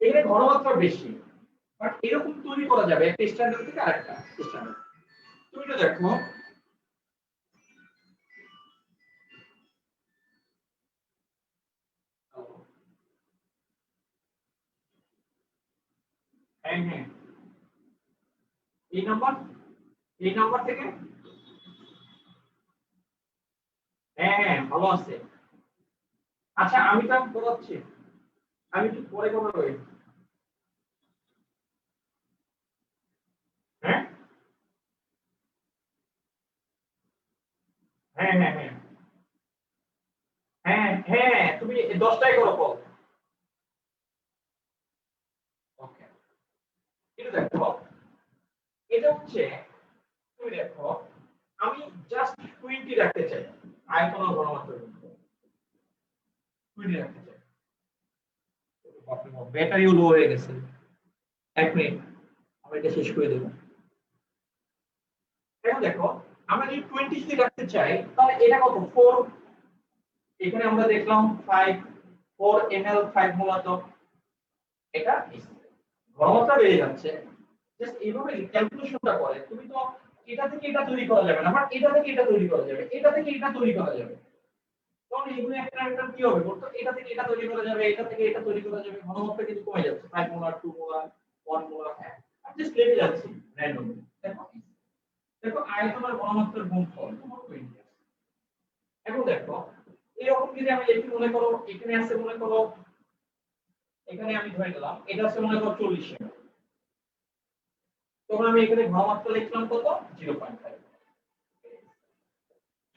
এখানে ঘনমাত্রা বেশি, বাট এরকম তৈরি করা যাবে একটা স্ট্যান্ডার্ড থেকে আরেকটা স্ট্যান্ডার্ড। তুমি তো দেখো হ্যাঁ এই নাম্বার থেকে হ্যাঁ ভালো আছে। আচ্ছা আমি তো বলাচ্ছি, আমি একটু পরে কথা বলি। হ্যাঁ হ্যাঁ হ্যাঁ হ্যাঁ হ্যাঁ হ্যাঁ তুমি 10টায় করো কল। ওকে এটা দেখো, এটা হচ্ছে তুমি দেখো আমি জাস্ট 20 রাখতে চাই, আয়তন আর ঘনমাত্রা 20 রাখতে চাই। ব্যাটারিও লো হয়ে গেছে, 1 মিনিট আমি এটা শেষ করে দেব। এখন দেখো আমরা যদি 20 যদি রাখতে চাই তাহলে এটা কত? 4, এখানে আমরা দেখলাম 5 4 ml 5 মোলার, তো এটা ঘনমাত্রা বেড়ে যাচ্ছে। জাস্ট এইভাবে ক্যালকুলেশনটা করে, তুমি তো এটা থেকে এটা তৈরি করা যাবে না, বাট এটা থেকে এটা তৈরি করা যাবে, এটা থেকে এটা তৈরি করা যাবে। তখন এগুলো একটা কি হবে বলতো? এটা থেকে এটা তৈরি করা যাবে, এটা থেকে এটা তৈরি করা যাবে, ঘনমাত্রা কিন্তু কমে যাচ্ছে, 5 মোলার 2 মোলার 1 মোলার। হ্যাঁ আমি জাস্ট লিখে যাচ্ছি র্যান্ডমলি। দেখো দেখো আয়তন আর ঘনমাত্রার গুণফল তোমার 20 আছে। এখন দেখো এরকম যদি আমি লিখি, মনে করো এখানে আছে, মনে করো এখানে আমি ধরে নিলাম এটা আছে মনে করো 40 ml, তখন আমি এখানে ঘনমাত্রা লিখলাম কত? 0.5।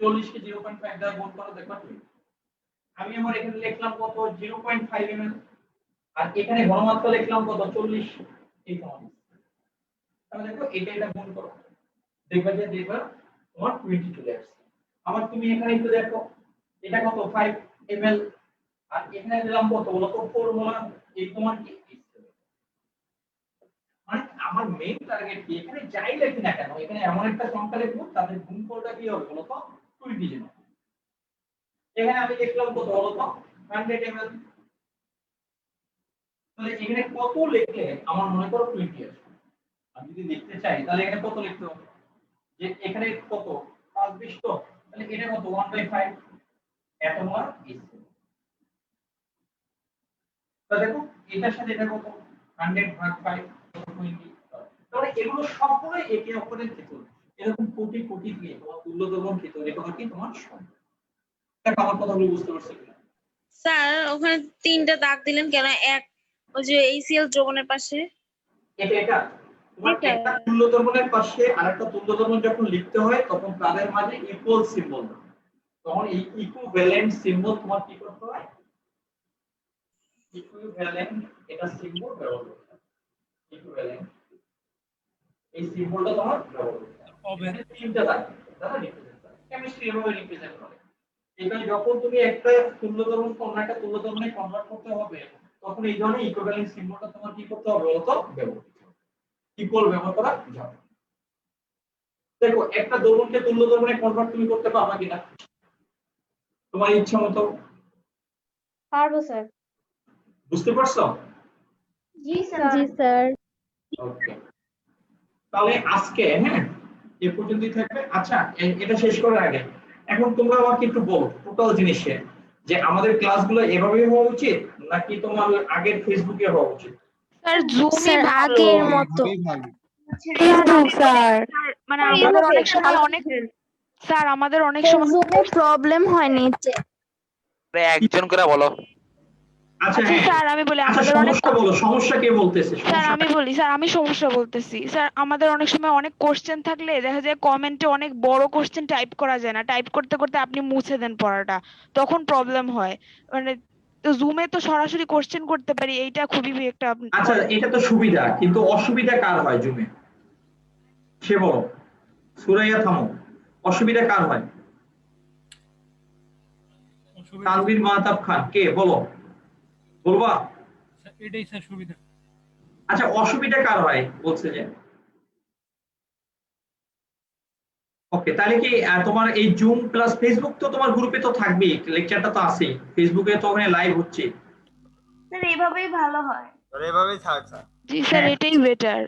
40 কে 0.5 দ্বারা গুণ করো, দেখো আমি আমার এখানে লিখলাম কত? 0.5 ml, আর এখানে ঘনমাত্রা লিখলাম কত? 40। এই সমান, তাহলে দেখো এটা গুণ করো, দেখবে তোমার 20 চলে আসছে। আবার তুমি এখানে একটু দেখো এটা কত? 5 ml, আর এখানে দিলাম কত? বলো তো 4 মোলার। এই তোমার কি? মানে আমার মেইন টার্গেট কি? এখানে যাই লেখি না কেন, এখানে এমন একটা সংখ্যা লিখবো তাদের গুণফলটা কি হবে বলো তো? 20 জন। এখানে আমি লিখলাম কত বলো তো? 100 ml। তাহলে এখানে কত লিখলে আমার মনে করো 20 আসবে। আমি যদি লিখতে চাই তাহলে এখানে কত লিখতে হবে? যে এখানে কত? 5 20, তো তাহলে এটা কত? 1/5 এত মোলার এসে। তো দেখো এটার সাথে এটা কত? 100 ভাগ 5 20। তাহলে এগুলো সবগুলো একে অপরের ক্ষেত্র, এরকম কোটি কোটি দিয়ে তোমার তুল্য দ্রবণ ক্ষেত্র লেখা কি তোমার সম্ভব। দেখো আমার কথাগুলো বুঝতে পারছো কিনা? স্যার ওখানে 3টা দাগ দিলেন কেন? এক ওই যে ACL দ্রবণের পাশে। এটা তোমার একটা তুল্য দ্রবণের পাশে আরেকটা তুল্য দ্রবণ যখন লিখতে হয় তখন তাদের মাঝে ইকুয়াল সিম্বল, তখন এই ইকুইভ্যালেন্ট সিম্বল তোমার কি করতে হয়? ইকুইভ্যালেন্ট এটা সিম্বল ব্যবহার করতে হয়। ইকুইভ্যালেন্ট এই সিম্বলটা তোমার ব্যবহার করতে হবে। এখানে 3টা থাকে, তারা রিপ্রেজেন্ট করে, কেমিস্ট্রি এভাবে রিপ্রেজেন্ট করে। এখানে যখন তুমি একটা তুল্য দ্রবণ অন্য একটা তুল্য দ্রবণে কনভার্ট করতে হবে তখন এই ধরনের ইকুইভ্যালেন্ট সিম্বলটা তোমার কি করতে হবে বলতো? ব্যবহার করতে হবে। ইকুয়াল ব্যবহার করা যাবে। দেখো একটা দ্রবণকে তুল্য দ্রবণে কনভার্ট তুমি করতে পারবা কিনা তোমার ইচ্ছা মতো? পারবো স্যার। বুঝতে পারছো? জি স্যার। ওকে তাহলে আজকে হ্যাঁ এই পর্যন্তই থাকবে। আচ্ছা এটা শেষ করার আগে এখন তোমরা আমাকে একটু বলো টোটাল জিনিসে যে আমাদের ক্লাসগুলো এভাবেই হওয়া উচিত নাকি তোমার আগের ফেসবুকে হওয়া উচিত? স্যার জুমই আগের মতো। স্যার মানে আমাদের অনেক সময় স্যার আমাদের অনেক সময় প্রবলেম হয় নিচে। একজন করে বলো। আচ্ছা স্যার আমি বলি আমাদের অনেক সমস্যা বলো, সমস্যা কে বলতেছে? স্যার আমি বলি, স্যার আমি সমস্যা বলতেছি। স্যার আমাদের অনেক সময় অনেক কোশ্চেন থাকলে দেখা যায় কমেন্টে অনেক বড় কোশ্চেন টাইপ করা যায় না, টাইপ করতে করতে আপনি মুছে দেন পড়াটা, তখন প্রবলেম হয়। মানে তো জুমে তো সরাসরি কোশ্চেন করতে পারি, এইটা খুবই একটা আচ্ছা এটা তো সুবিধা, কিন্তু অসুবিধা কার হয় জুমে? সে বলো। সুরাইয়া থামো। অসুবিধা কার হয়? তানভীর মাহতাব খান, কে বলো, বলবা? এটাই স্যার সুবিধা। আচ্ছা, অসুবিধা কার হয় বলছে যে? ওকে, তাহলে কি তোমার এই জুম প্লাস ফেসবুক তো তোমার গ্রুপে তো থাকবেই, লেকচারটা তো আছে ফেসবুকে, তো ওখানে লাইভ হচ্ছে। স্যার এইভাবেই ভালো হয়। এভাবেই থাক স্যার। জি স্যার, এটাই বেটার।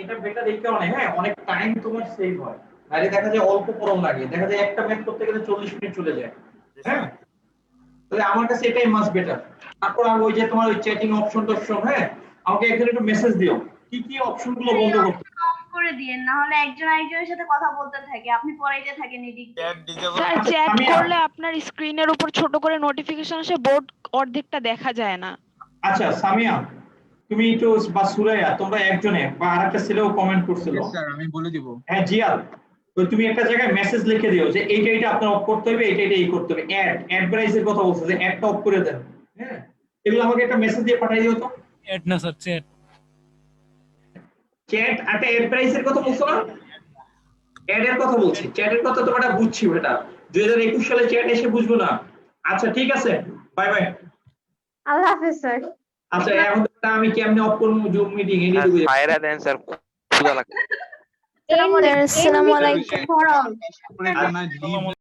এটা বেটার এই কারণে, হ্যাঁ, অনেক টাইম তোমার সেভ হয়। বাইরে দেখা যায় অল্প পড়ন লাগে, দেখা যায় একটা ম্যাথ করতে গেলে 40 মিনিট চলে যায়। হ্যাঁ, তাহলে আমার কাছে এটাই মাস্ট বেটার। তারপর আর ওই যে তোমার ওই চ্যাটিং অপশন, হ্যাঁ, আমাকে একদিন একটু মেসেজ দিও কি কি অপশনগুলো বন্ধ করতে। অফ করে দিয়েন, না হলে একজন আরেকজনের সাথে কথা বলতে থাকে, আপনি পড়াইতে থাকেন এদিক দিয়ে। স্যার চ্যাট করলে আপনার স্ক্রিনের উপর ছোট করে নোটিফিকেশন আসে, বোর্ড অর্ধেকটা দেখা যায় না। আচ্ছা সামিয়া, তুমি একটু, বা সুরাইয়া, তোমরা একজনে বা আরেকটা ছেলেও কমেন্ট করছিল। স্যার আমি বলে দিব। হ্যাঁ জিয়াল, তো তুমি একটা জায়গায় মেসেজ লিখে দিও যে এইটা আপনার অফ করতে হবে, এইটা এই করতে হবে। অ্যাড প্রাইসের কথা বলছে যে অ্যাডটা অফ করে দেন। হ্যাঁ, এগুলো আমাকে একটা মেসেজ দিয়ে পাঠিয়ে দিও তো। অ্যাড না স্যার, চ্যাট। চ্যাট একটা অ্যাড প্রাইসের কথা বলছো না? অ্যাড এর কথা বলছি, চ্যাটের কথা তো এটা বুঝছি, এটা 2021 সালে চ্যাট এসে বুঝবো না। আচ্ছা ঠিক আছে, বাই বাই। আল্লাহ হাফেজ স্যার। আচ্ছা এখন আমি কেমনে অফ করব জুম মিটিং এ নিয়ে বুঝে। ফায়ার দেন স্যার, ক্ষুধা লাগছে। আসসালামু আলাইকুম।